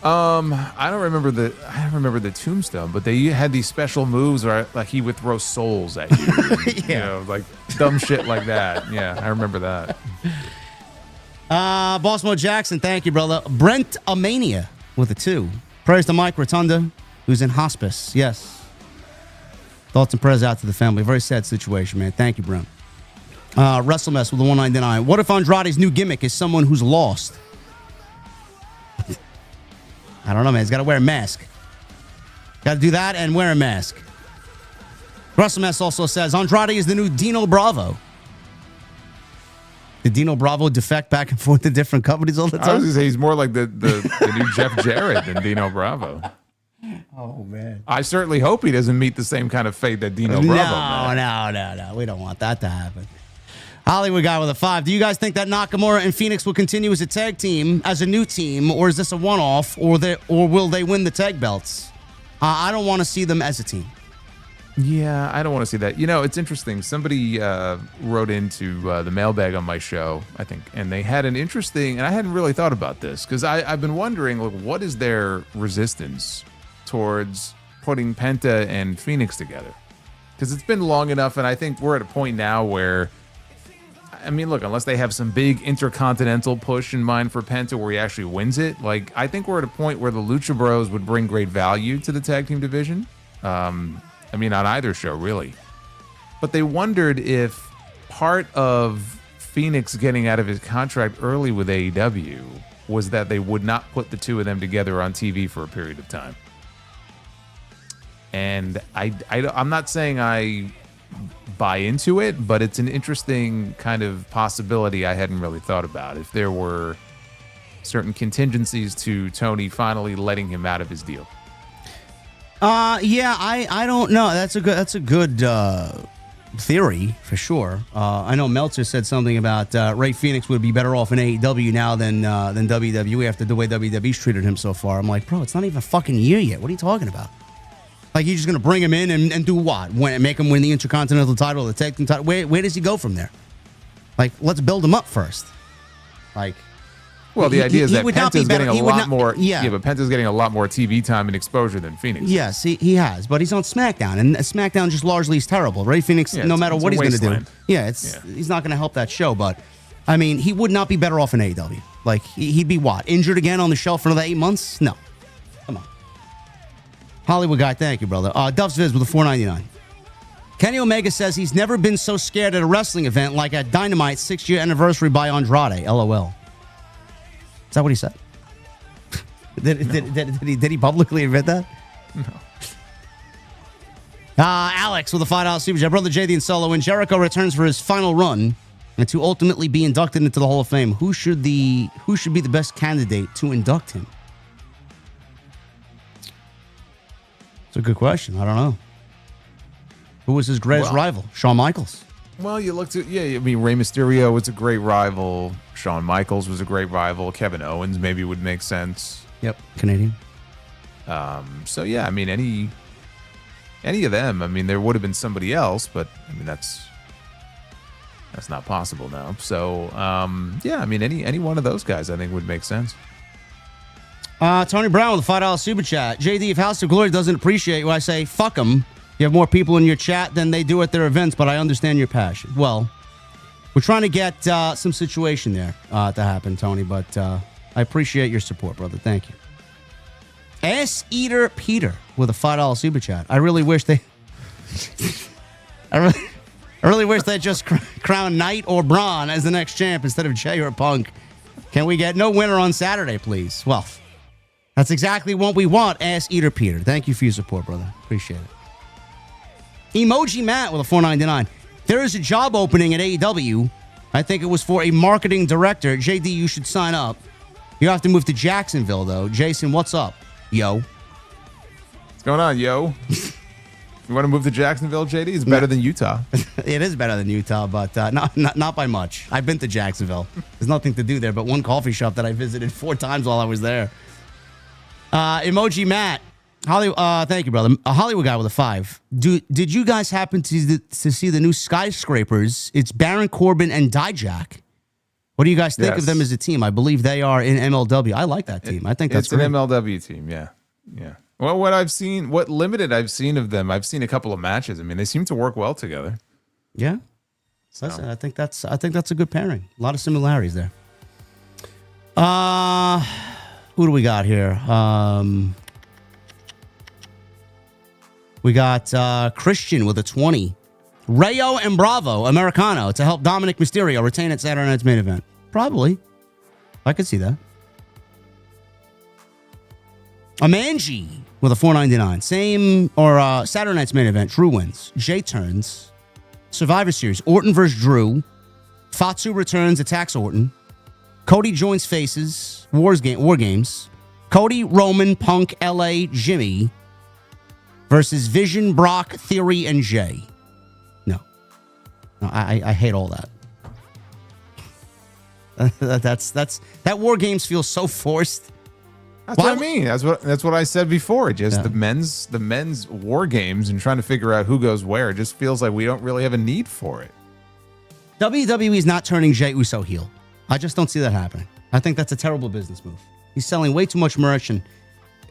I don't remember the tombstone, but they had these special moves where like he would throw souls at you. And, Yeah. You know, like dumb shit like that. Yeah, I remember that. Baltimore Jackson, thank you, brother. Brent Amania with a 2. Prayers to Mike Rotunda, who's in hospice. Yes. Thoughts and prayers out to the family. Very sad situation, man. Thank you, Brent. WrestleMess with a $1.99. What if Andrade's new gimmick is someone who's lost? I don't know, man. He's got to wear a mask. Got to do that and wear a mask. WrestleMess also says Andrade is the new Dino Bravo. Did Dino Bravo defect back and forth to different companies all the time? I was gonna say he's more like the new Jeff Jarrett than Dino Bravo. Oh, man. I certainly hope he doesn't meet the same kind of fate that Dino Bravo met. No. We don't want that to happen. Hollywood guy with a 5. Do you guys think that Nakamura and Phoenix will continue as a tag team, as a new team, or is this a one-off, or will they win the tag belts? I don't want to see them as a team. Yeah, I don't want to see that. You know, it's interesting. Somebody wrote into the mailbag on my show, I think, and they had an interesting, and I hadn't really thought about this, because I've been wondering, like, what is their resistance towards putting Penta and Phoenix together? Because it's been long enough, and I think we're at a point now where, I mean, look, unless they have some big intercontinental push in mind for Penta where he actually wins it, like, I think we're at a point where the Lucha Bros would bring great value to the tag team division. I mean, on either show, really. But they wondered if part of Phoenix getting out of his contract early with AEW was that they would not put the two of them together on TV for a period of time. And I'm not saying I buy into it, but it's an interesting kind of possibility I hadn't really thought about. If there were certain contingencies to Tony finally letting him out of his deal. Yeah, I don't know. That's a good theory for sure. I know Meltzer said something about Ray Phoenix would be better off in AEW now than WWE after the way WWE's treated him so far. I'm like, bro, it's not even a fucking year yet. What are you talking about? Like, you're just gonna bring him in and do what? Make him win the Intercontinental title, the tag team title? Where does he go from there? Like, let's build him up first. Like. Well, the idea is that Penta's getting a lot more. Yeah, but Penta's getting a lot more TV time and exposure than Phoenix. Yes, he has, but he's on SmackDown, and SmackDown just largely is terrible. Ray Phoenix, no matter what he's going to do, he's not going to help that show. But I mean, he would not be better off in AEW. Like, he'd be what, injured again on the shelf for another 8 months? No, come on. Hollywood guy, thank you, brother. Duff's Viz with a $4.99. Kenny Omega says he's never been so scared at a wrestling event like at Dynamite's 6-year anniversary by Andrade. LOL. Is that what he said? Did he publicly admit that? No. Alex with a $5 super chat. Brother JD and Solo, when Jericho returns for his final run and to ultimately be inducted into the Hall of Fame, who should be the best candidate to induct him? It's a good question. I don't know. Who was his greatest rival? Shawn Michaels. Well, you looked at, I mean, Rey Mysterio was a great rival. Shawn Michaels was a great rival. Kevin Owens maybe would make sense. Yep, Canadian. So, yeah, I mean, any of them. I mean, there would have been somebody else, but, I mean, that's not possible now. So, yeah, I mean, any one of those guys I think would make sense. Tony Brown with a $5 super chat. JD, if House of Glory doesn't appreciate you, I say, fuck them. You have more people in your chat than they do at their events, but I understand your passion. Well, we're trying to get some situation there to happen, Tony, but I appreciate your support, brother. Thank you. Ass Eater Peter with a $5 super chat. I really wish they. I really wish they just crown Knight or Braun as the next champ instead of Jay or Punk. Can we get no winner on Saturday, please? Well, that's exactly what we want, Ass Eater Peter. Thank you for your support, brother. Appreciate it. Emoji Matt with a $4.99. There is a job opening at AEW. I think it was for a marketing director. JD, you should sign up. You have to move to Jacksonville, though. Jason, what's up, yo? What's going on, yo? You want to move to Jacksonville, JD? It's better than Utah. It is better than Utah, but not by much. I've been to Jacksonville. There's nothing to do there but one coffee shop that I visited 4 times while I was there. Emoji Matt. Thank you, brother. A Hollywood guy with a 5. Did you guys happen to see the new Skyscrapers? It's Baron Corbin and Dijak. What do you guys think of them as a team? I believe they are in MLW. I like that team. I think that's great. It's an MLW team, yeah. Well, what limited I've seen of them, I've seen a couple of matches. I mean, they seem to work well together. Yeah. So. Listen, I think that's a good pairing. A lot of similarities there. Who do we got here? We got Christian with a 20. Rayo and Bravo, Americano, to help Dominic Mysterio retain at Saturday Night's main event. Probably. I could see that. Amanji with a $4.99. Saturday Night's main event. Drew wins. Jay turns. Survivor Series. Orton versus Drew. Fatu returns, attacks Orton. Cody joins Faces. War Games. Cody, Roman, Punk, LA, Jimmy versus Vision, Brock, Theory, and Jay. No, I hate all that. That War Games feels so forced. That's what I mean. That's what I said before. The men's War Games and trying to figure out who goes where. It just feels like we don't really have a need for it. WWE is not turning Jey Uso heel. I just don't see that happening. I think that's a terrible business move. He's selling way too much merch and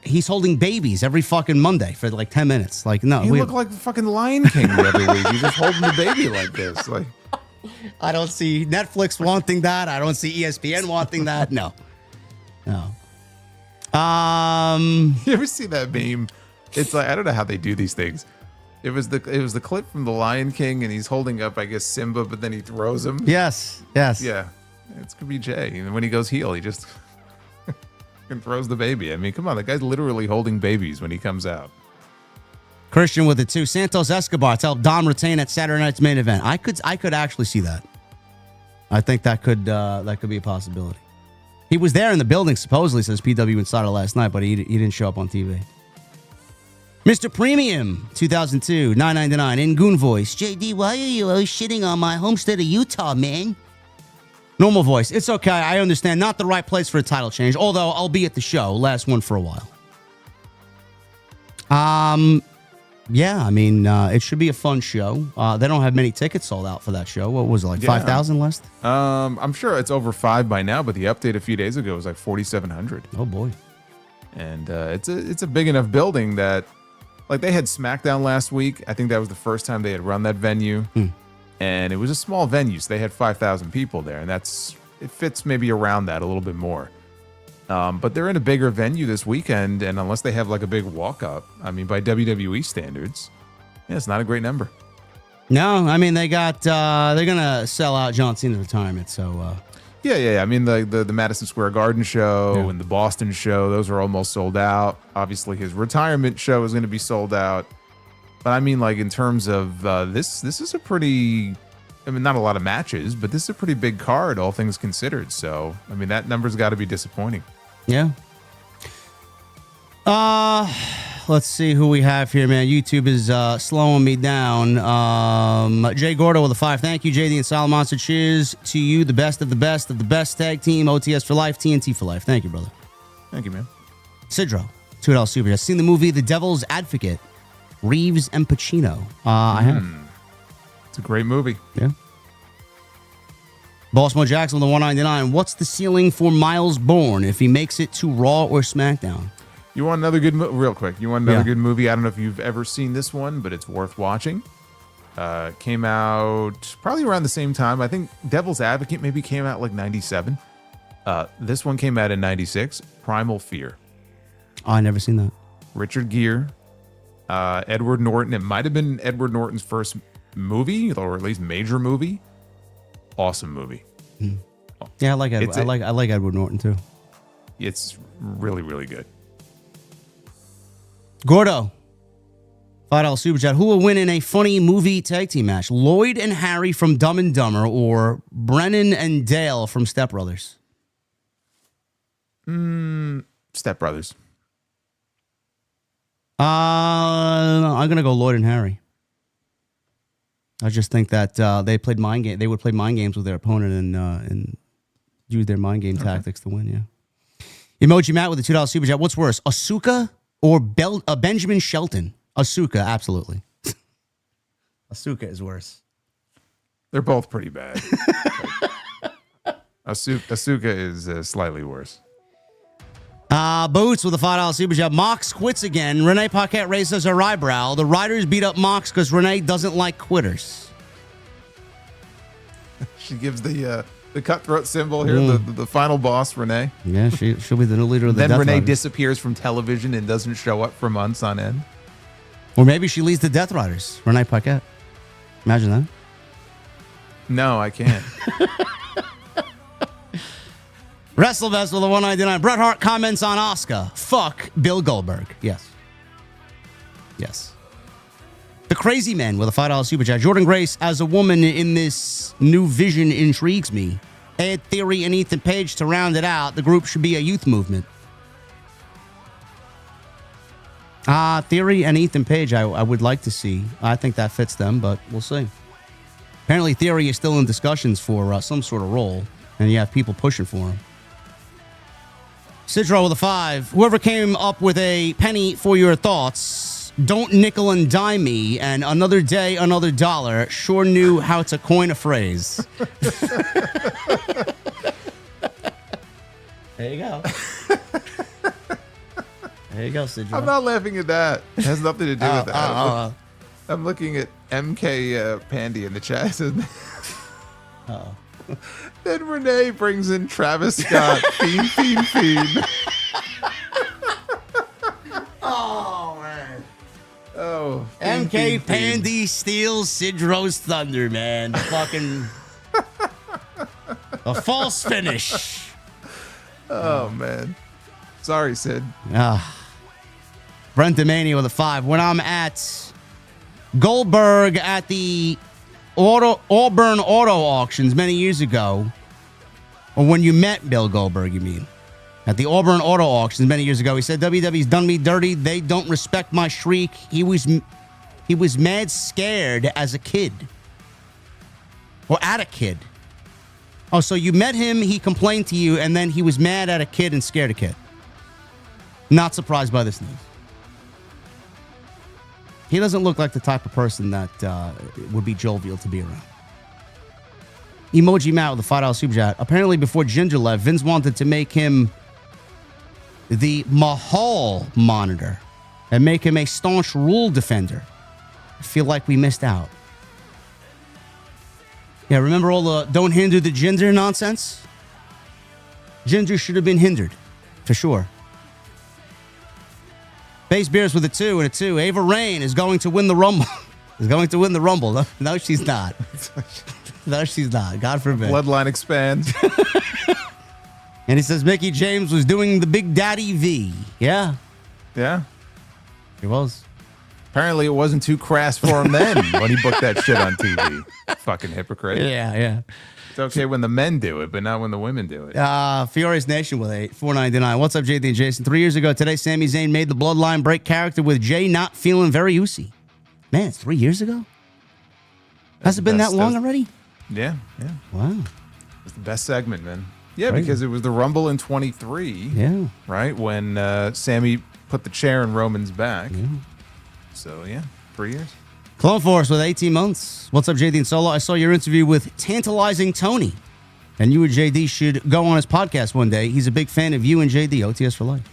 he's holding babies every fucking Monday for like 10 minutes. Like, no. You look like the fucking Lion King every week. You're just holding the baby like this. Like, I don't see Netflix wanting that. I don't see ESPN wanting that. No. You ever see that meme? It's like, I don't know how they do these things. It was the clip from the Lion King and he's holding up, I guess, Simba, but then he throws him. Yes. Yeah. It's gonna be Jay. And when he goes heel, he just throws the baby. I mean, come on, the guy's literally holding babies when he comes out. Christian with it too. Santos Escobar to help Dom retain at Saturday Night's main event. I could actually see that. I think that could be a possibility. He was there in the building, supposedly, says PW Insider last night, but he didn't show up on TV. Mr. Premium 2002 $9.99 in Goon voice. JD, why are you always shitting on my home state of Utah, man? Normal voice. It's okay. I understand. Not the right place for a title change. Although I'll be at the show. Last one for a while. Yeah, I mean, it should be a fun show. They don't have many tickets sold out for that show. What was it, like 5,000 list? I'm sure it's over 5 by now, but the update a few days ago was like 4,700. Oh boy. And it's a big enough building that, like, they had SmackDown last week. I think that was the first time they had run that venue. And it was a small venue, so they had 5,000 people there, and it fits maybe around that a little bit more. But they're in a bigger venue this weekend, and unless they have like a big walk-up, I mean, by WWE standards, yeah, it's not a great number. No, I mean, they're gonna sell out John Cena's retirement, so. Yeah. I mean, the Madison Square Garden show and the Boston show, those are almost sold out. Obviously, his retirement show is going to be sold out. But I mean, like, in terms of this is a pretty, I mean, not a lot of matches, but this is a pretty big card, all things considered. So, I mean, that number's got to be disappointing. Yeah. Let's see who we have here, man. YouTube is slowing me down. Jay Gordo with a 5. Thank you, JD and Solomonster. Cheers to you, the best of the best of the best tag team, OTS for life, TNT for life. Thank you, brother. Thank you, man. Sidro, $2 super. I've seen the movie The Devil's Advocate. Reeves and Pacino. I have. It's a great movie. Yeah. Bossmo Jackson with the $1.99. What's the ceiling for Miles Bourne if he makes it to Raw or SmackDown? You want another good movie? Real quick. You want another good movie? I don't know if you've ever seen this one, but it's worth watching. Came out probably around the same time. I think Devil's Advocate maybe came out like 97. This one came out in 96. Primal Fear. Oh, I never seen that. Richard Gere, Edward Norton. It might have been Edward Norton's first movie, or at least major movie. Awesome movie. Yeah, I like I like Edward Norton too. It's really, really good. Gordo, $5 super chat. Who will win in a funny movie tag team match? Lloyd and Harry from Dumb and Dumber, or Brennan and Dale from Step Brothers? Step Brothers. I'm gonna go Lloyd and Harry. I just think that they played mind game. They would play mind games with their opponent and use their mind game tactics to win. Yeah. Emoji Matt with the $2 super chat. What's worse, Asuka or Benjamin Shelton? Asuka, absolutely. Asuka is worse. They're both pretty bad. Asuka is slightly worse. Boots with a $5 super chat. Mox quits again. Renee Paquette raises her eyebrow. The writers beat up Mox because Renee doesn't like quitters. She gives the cutthroat symbol here, the final boss, Renee. Yeah, she'll be the new leader of the Then Death Renee Riders. disappears from television and doesn't show up for months on end. Or maybe she leads the Death Riders. Renee Paquette. Imagine that. No, I can't. WrestleVest with a 199. Bret Hart comments on Asuka. Fuck Bill Goldberg. Yes. Yes. The Crazy Man with a $5 super chat. Jordan Grace, as a woman in this new vision, intrigues me. Add Theory and Ethan Page to round it out. The group should be a youth movement. Theory and Ethan Page, I would like to see. I think that fits them, but we'll see. Apparently, Theory is still in discussions for some sort of role, and you have people pushing for him. Sidro with a 5. Whoever came up with a penny for your thoughts, don't nickel and dime me, and another day, another dollar, sure knew how to coin a phrase. There you go. There you go, Sidro. I'm not laughing at that. It has nothing to do with that. I'm looking at MK Pandy in the chat. Then Renee brings in Travis Scott. Fiend. Oh, man. Oh. MK Pandy steals Sidro's thunder, man. Fucking a false finish. Oh, man. Sorry, Sid. Brent Demania with a 5. When I'm at Goldberg at the Auburn Auto Auctions many years ago, or when you met Bill Goldberg, you mean, at the Auburn Auto Auctions many years ago, he said, WWE's done me dirty. They don't respect my shriek. He was mad scared as a kid. Or at a kid. Oh, so you met him, he complained to you, and then he was mad at a kid and scared a kid. Not surprised by this news. He doesn't look like the type of person that would be jovial to be around. Emoji Matt with a $5 super chat. Apparently, before Jinder left, Vince wanted to make him the Mahal monitor and make him a staunch rule defender. I feel like we missed out. Yeah, remember all the don't hinder the Jinder nonsense? Jinder should have been hindered, for sure. Base Beers with a 2 and a 2. Ava Rain is going to win the Rumble. Is going to win the Rumble. No, she's not. No, she's not. God forbid. Bloodline expands. And he says Mickey James was doing the Big Daddy V. Yeah. Yeah. He was. Apparently, it wasn't too crass for him then when he booked that shit on TV. Fucking hypocrite. Yeah. It's okay when the men do it, but not when the women do it. Furious Nation with a 499. What's up, JD and Jason? 3 years ago today, Sami Zayn made the Bloodline break character with Jay not feeling very oozy. Man, it's 3 years ago? Has it been that long already? Yeah. Wow. It's the best segment, man. Yeah, Crazy. because it was the Rumble in 23. Yeah. Right? When Sammy put the chair in Roman's back. Yeah. So, yeah, 3 years. Clone Force with 18 months. What's up, JD and Solo? I saw your interview with Tantalizing Tony. And you and JD should go on his podcast one day. He's a big fan of you and JD, OTS for life.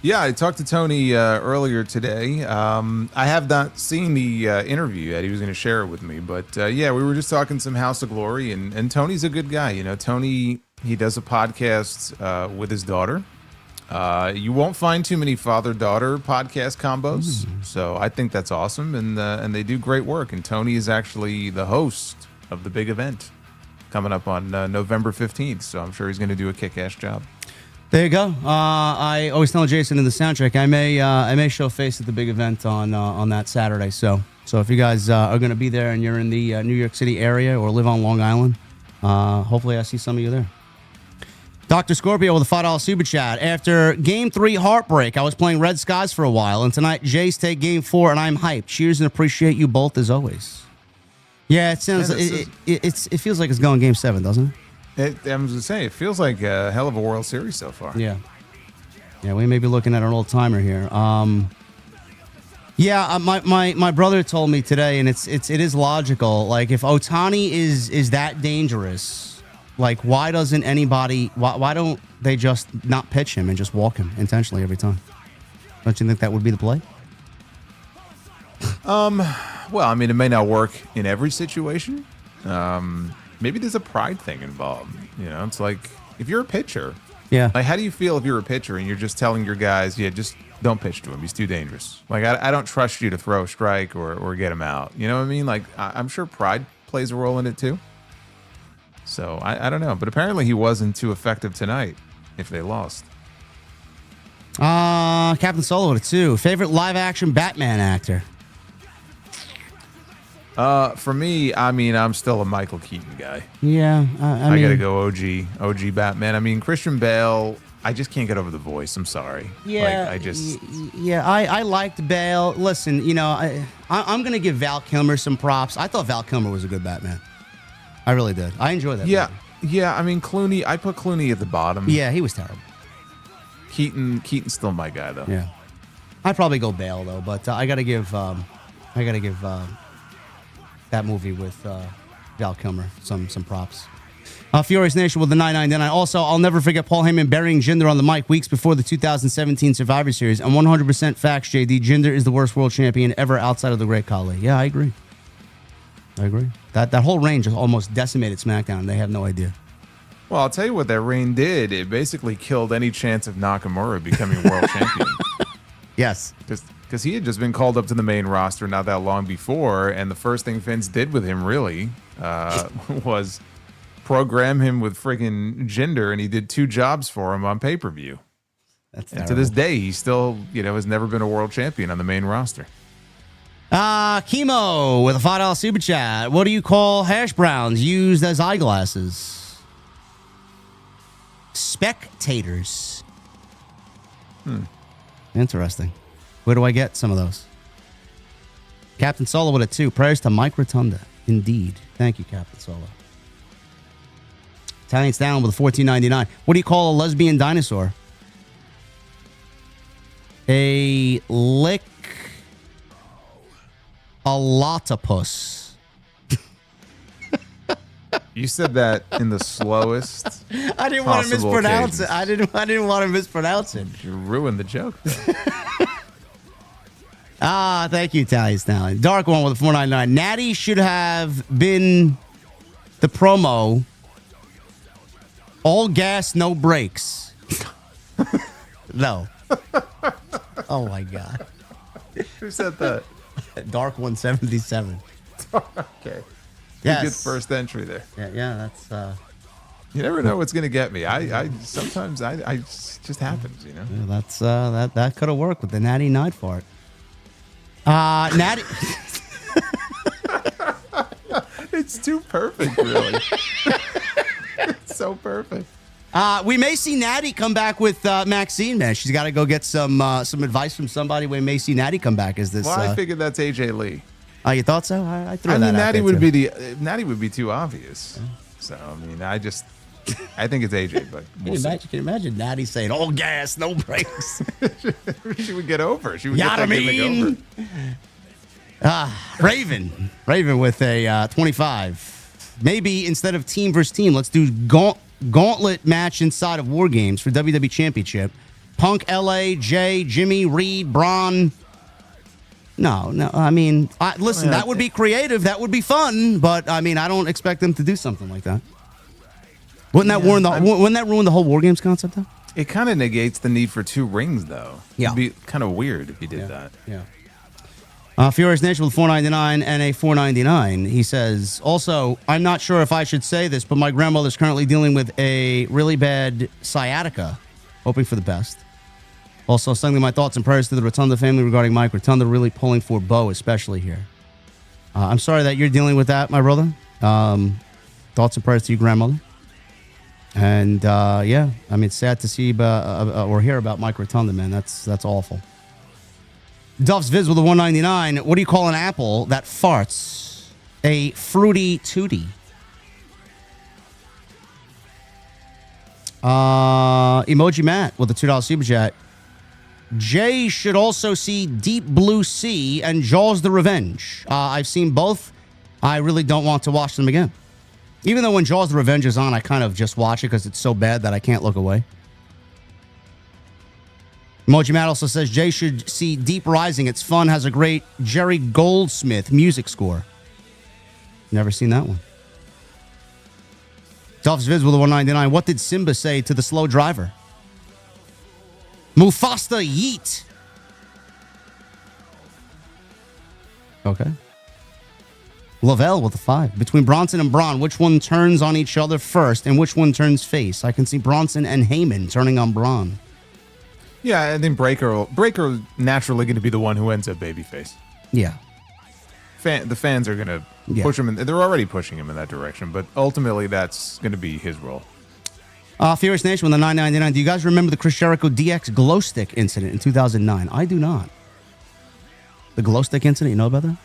Yeah, I talked to Tony earlier today. I have not seen the interview yet. He was going to share it with me. But, yeah, we were just talking some House of Glory. And Tony's a good guy. You know, Tony, he does a podcast with his daughter. You won't find too many father-daughter podcast combos, so I think that's awesome, and they do great work. And Tony is actually the host of the big event coming up on November 15th, so I'm sure he's going to do a kick-ass job. There you go. I always tell Jason in the soundtrack I may show face at the big event on that Saturday. So if you guys are going to be there and you're in the New York City area or live on Long Island, hopefully I see some of you there. Dr. Scorpio with a $5 super chat. After Game 3 heartbreak, I was playing Red Skies for a while, and tonight Jays take Game 4, and I'm hyped. Cheers and appreciate you both as always. Yeah, it sounds it feels like it's going Game 7, doesn't it? I was going to say, it feels like a hell of a World Series so far. Yeah, we may be looking at an old timer here. My brother told me today, and it is logical. Like, if Ohtani is that dangerous, like, why doesn't anybody? Why don't they just not pitch him and just walk him intentionally every time? Don't you think that would be the play? Well, I mean, it may not work in every situation. Maybe there's a pride thing involved. You know, it's like if you're a pitcher. Yeah. Like, how do you feel if you're a pitcher and you're just telling your guys, just don't pitch to him. He's too dangerous. Like, I don't trust you to throw a strike or get him out. You know what I mean? Like, I'm sure pride plays a role in it too. So I don't know, but apparently he wasn't too effective tonight if they lost. Captain Solo with a 2. Favorite live action Batman actor? For me, I mean, I'm still a Michael Keaton guy. Yeah, I gotta go OG Batman. I mean, Christian Bale, I just can't get over the voice. I'm sorry. Yeah, I liked Bale. Listen, you know, I'm gonna give Val Kilmer some props. I thought Val Kilmer was a good Batman. I really did. I enjoyed that. Yeah. I mean, Clooney. I put Clooney at the bottom. Yeah, he was terrible. Keaton's still my guy though. Yeah, I'd probably go Bale though, but I gotta give that movie with Val Kilmer some props. Furious Nation with the 999. Also, I'll never forget Paul Heyman burying Jinder on the mic weeks before the 2017 Survivor Series. And 100% facts, JD. Jinder is the worst world champion ever outside of the Great Khali. Yeah, I agree. That whole reign just almost decimated SmackDown. They have no idea. Well, I'll tell you what that reign did. It basically killed any chance of Nakamura becoming world champion. Yes. Because he had just been called up to the main roster not that long before, and the first thing Vince did with him, really, was program him with friggin' Jinder, and he did 2 jobs for him on pay-per-view. And to this day, he still, has never been a world champion on the main roster. Chemo with a $5 super chat. What do you call hash browns used as eyeglasses? Spectators. Interesting. Where do I get some of those? Captain Solo with a 2. Prayers to Mike Rotunda. Indeed. Thank you, Captain Solo. Italian's down with a $14.99. What do you call a lesbian dinosaur? A lick. A lotopus. You said that in the slowest. I didn't want to mispronounce it. I didn't want to mispronounce it. You ruined the joke. Thank you, Italian Stallion. Dark one with a $4.99. Natty should have been the promo. All gas, no brakes. No. Oh my God. Who said that? Dark 177. Okay. Yes. Good first entry there. Yeah, that's you never know what's gonna get me. I sometimes it just happens, Yeah, that's that could have worked with the Natty Night fart. Natty. It's too perfect, really. It's so perfect. We may see Natty come back with Maxine, man. She's got to go get some advice from somebody. We may see Natty come back as this. Well, I figured that's AJ Lee. Oh, you thought so? I threw that out Natty there would too. be Natty would be too obvious. So I mean, I think it's AJ, but Can you imagine Natty saying all gas, no brakes? She would get over. She would Yeah, get that gimmick over. Raven with a 25. Maybe instead of team versus team, let's do gauntlet match inside of War Games for WWE Championship. Punk, LA, Jay, Jimmy, Reed, Braun. No. I mean, listen, that would be creative. That would be fun. But I mean, I don't expect them to do something like that. Wouldn't that ruin the whole War Games concept though? It kind of negates the need for 2 rings, though. Yeah. It'd be kind of weird if you did that. Yeah. Furious Nation with $4.99 and a $4.99. He says, also, I'm not sure if I should say this, but my grandmother's currently dealing with a really bad sciatica. Hoping for the best. Also, sending my thoughts and prayers to the Rotunda family regarding Mike Rotunda really pulling for Bo, especially here. I'm sorry that you're dealing with that, my brother. Thoughts and prayers to your grandmother. And, yeah, I mean, it's sad to see or hear about Mike Rotunda, man. That's awful. Duff's Viz with a $1.99. What do you call an apple that farts? A fruity tootie. Emoji Matt with a $2 super chat. Jay should also see Deep Blue Sea and Jaws the Revenge. I've seen both. I really don't want to watch them again. Even though when Jaws the Revenge is on, I kind of just watch it because it's so bad that I can't look away. Emoji Matt also says Jay should see Deep Rising. It's fun. Has a great Jerry Goldsmith music score. Never seen that one. Duff's Viz with a $1.99. What did Simba say to the slow driver? Mufasa yeet. Okay. Lavelle with a 5. Between Bronson and Braun, which one turns on each other first and which one turns face? I can see Bronson and Heyman turning on Braun. Yeah, I think Breaker naturally going to be the one who ends up babyface. Yeah. The fans are going to push him. They're already pushing him in that direction, but ultimately that's going to be his role. Furious Nation with the $9.99. Do you guys remember the Chris Jericho DX glow stick incident in 2009? I do not. The glow stick incident, you know about that?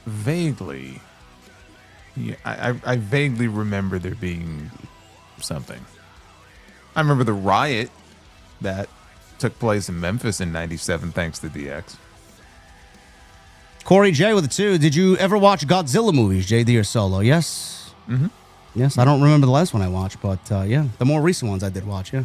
Vaguely. Yeah, I vaguely remember there being something. I remember the riot that took place in Memphis in 97 thanks to DX. Corey J with a 2. Did you ever watch Godzilla movies, JD or Solo? Yes. Mm-hmm. Yes, I don't remember the last one I watched, but yeah, the more recent ones I did watch, yeah.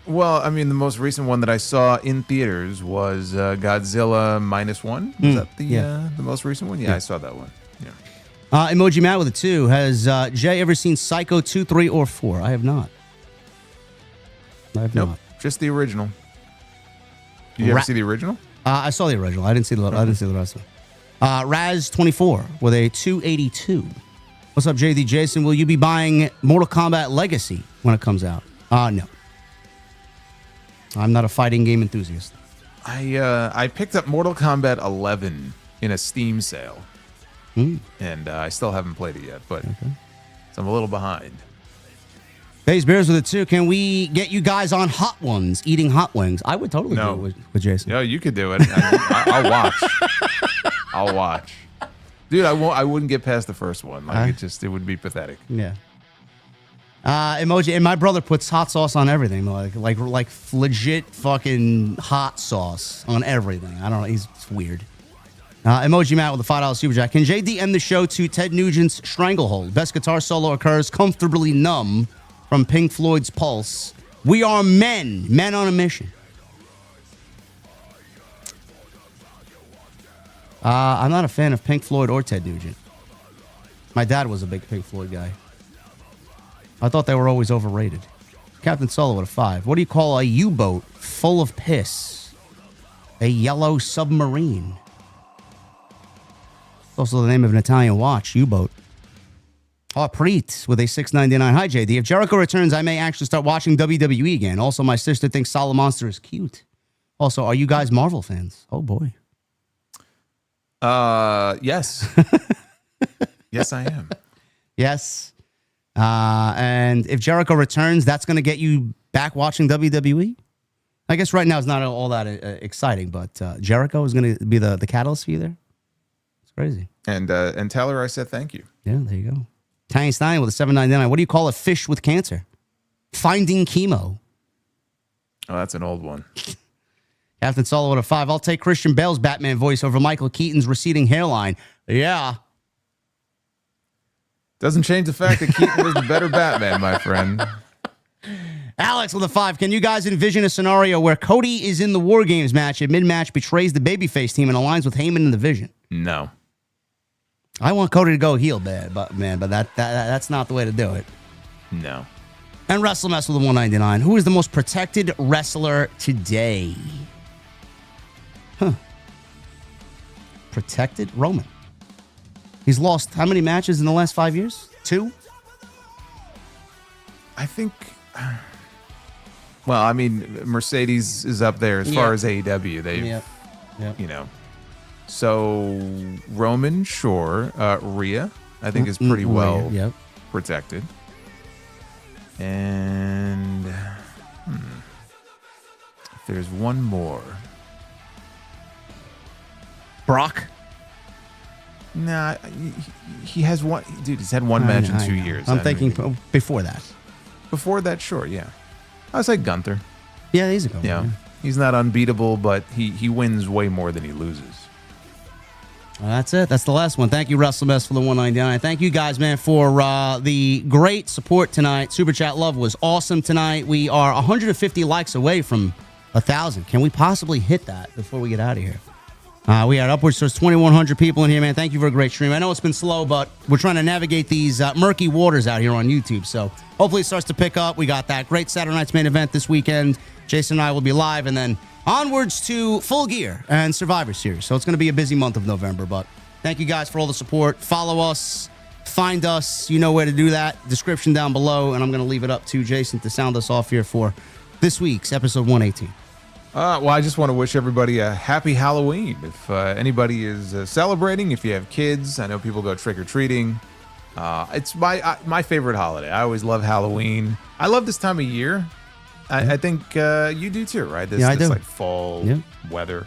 Well, I mean, the most recent one that I saw in theaters was Godzilla -1. Was that the most recent one? Yeah, I saw that one. Yeah. Emoji Matt with a 2. Has Jay ever seen Psycho 2, 3, or 4? I have not. Nope, just the original. Did you ever see the original? I saw the original. I didn't see the rest of it. Raz24 with a 282. What's up, JD Jason? Will you be buying Mortal Kombat Legacy when it comes out? No. I'm not a fighting game enthusiast. I picked up Mortal Kombat 11 in a Steam sale, and I still haven't played it yet, but so I'm a little behind. Bays Bears with a 2. Can we get you guys on Hot Ones eating hot wings? I would totally do it with Jason. Yeah, you could do it. I'll watch. I'll watch. Dude, I wouldn't get past the first one. Like it would be pathetic. Yeah. Emoji, and my brother puts hot sauce on everything, like legit fucking hot sauce on everything. I don't know. He's weird. Emoji Matt with a $5 super chat. Can JD end the show to Ted Nugent's Stranglehold? Best guitar solo occurs comfortably numb from Pink Floyd's Pulse. We are men on a mission. I'm not a fan of Pink Floyd or Ted Nugent. My dad was a big Pink Floyd guy. I thought they were always overrated. Captain Solo with a 5. What do you call a U-boat full of piss? A yellow submarine. It's also the name of an Italian watch, U-boat. Preet with a $6.99. Hi, JD. If Jericho returns, I may actually start watching WWE again. Also, my sister thinks Solomonster is cute. Also, are you guys Marvel fans? Oh, boy. Yes. Yes, I am. Yes. And if Jericho returns, that's going to get you back watching WWE? I guess right now it's not all that exciting, but Jericho is going to be the catalyst for you there? It's crazy. And tell her I said thank you. Yeah, there you go. Tiny Stein with a $7.99. What do you call a fish with cancer? Finding chemo. Oh, that's an old one. Captain Solo with a 5. I'll take Christian Bale's Batman voice over Michael Keaton's receding hairline. Yeah. Doesn't change the fact that Keaton was the better Batman, my friend. Alex with a 5. Can you guys envision a scenario where Cody is in the War Games match and mid-match betrays the babyface team and aligns with Heyman in the Vision? No. I want Cody to go heel bad, but that's not the way to do it. No. And WrestleMess with the 199. Who is the most protected wrestler today? Protected? Roman. He's lost how many matches in the last 5 years? 2? I think. Well, I mean, Mercedes is up there as far as AEW. They've, you know. So Roman, sure. Rhea, I think, is pretty well protected. And if there's one more. Brock? Nah, he has one. Dude, he's had one match in 2 years. I'm thinking before that. Before that, sure, yeah. I would say Gunther. Yeah, he's a good one. Yeah. He's not unbeatable, but he wins way more than he loses. Well, that's it. That's the last one. Thank you, WrestleMess, for the 199. Thank you guys, man, for the great support tonight. Super Chat Love was awesome tonight. We are 150 likes away from 1,000. Can we possibly hit that before we get out of here? We had upwards to 2,100 people in here, man. Thank you for a great stream. I know it's been slow, but we're trying to navigate these murky waters out here on YouTube. So hopefully it starts to pick up. We got that great Saturday Night's Main Event this weekend. Jason and I will be live, and then onwards to Full Gear and Survivor Series. So it's going to be a busy month of November, but thank you guys for all the support. Follow us, find us. You know where to do that. Description down below, and I'm going to leave it up to Jason to sound us off here for this week's episode 118. Well, I just want to wish everybody a happy Halloween. If anybody is celebrating, if you have kids, I know people go trick-or-treating. It's my favorite holiday. I always love Halloween. I love this time of year. I think you do too, right? This like fall weather.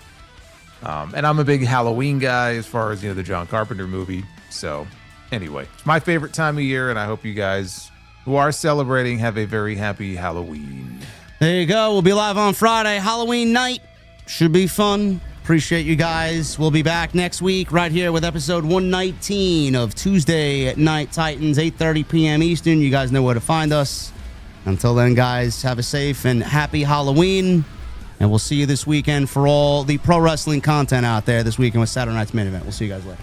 And I'm a big Halloween guy as far as, the John Carpenter movie. So anyway, it's my favorite time of year, and I hope you guys who are celebrating have a very happy Halloween. There you go. We'll be live on Friday, Halloween night. Should be fun. Appreciate you guys. We'll be back next week right here with episode 119 of Tuesday Night Titans, 8:30 p.m. Eastern. You guys know where to find us. Until then, guys, have a safe and happy Halloween. And we'll see you this weekend for all the pro wrestling content out there this weekend with Saturday Night's Main Event. We'll see you guys later.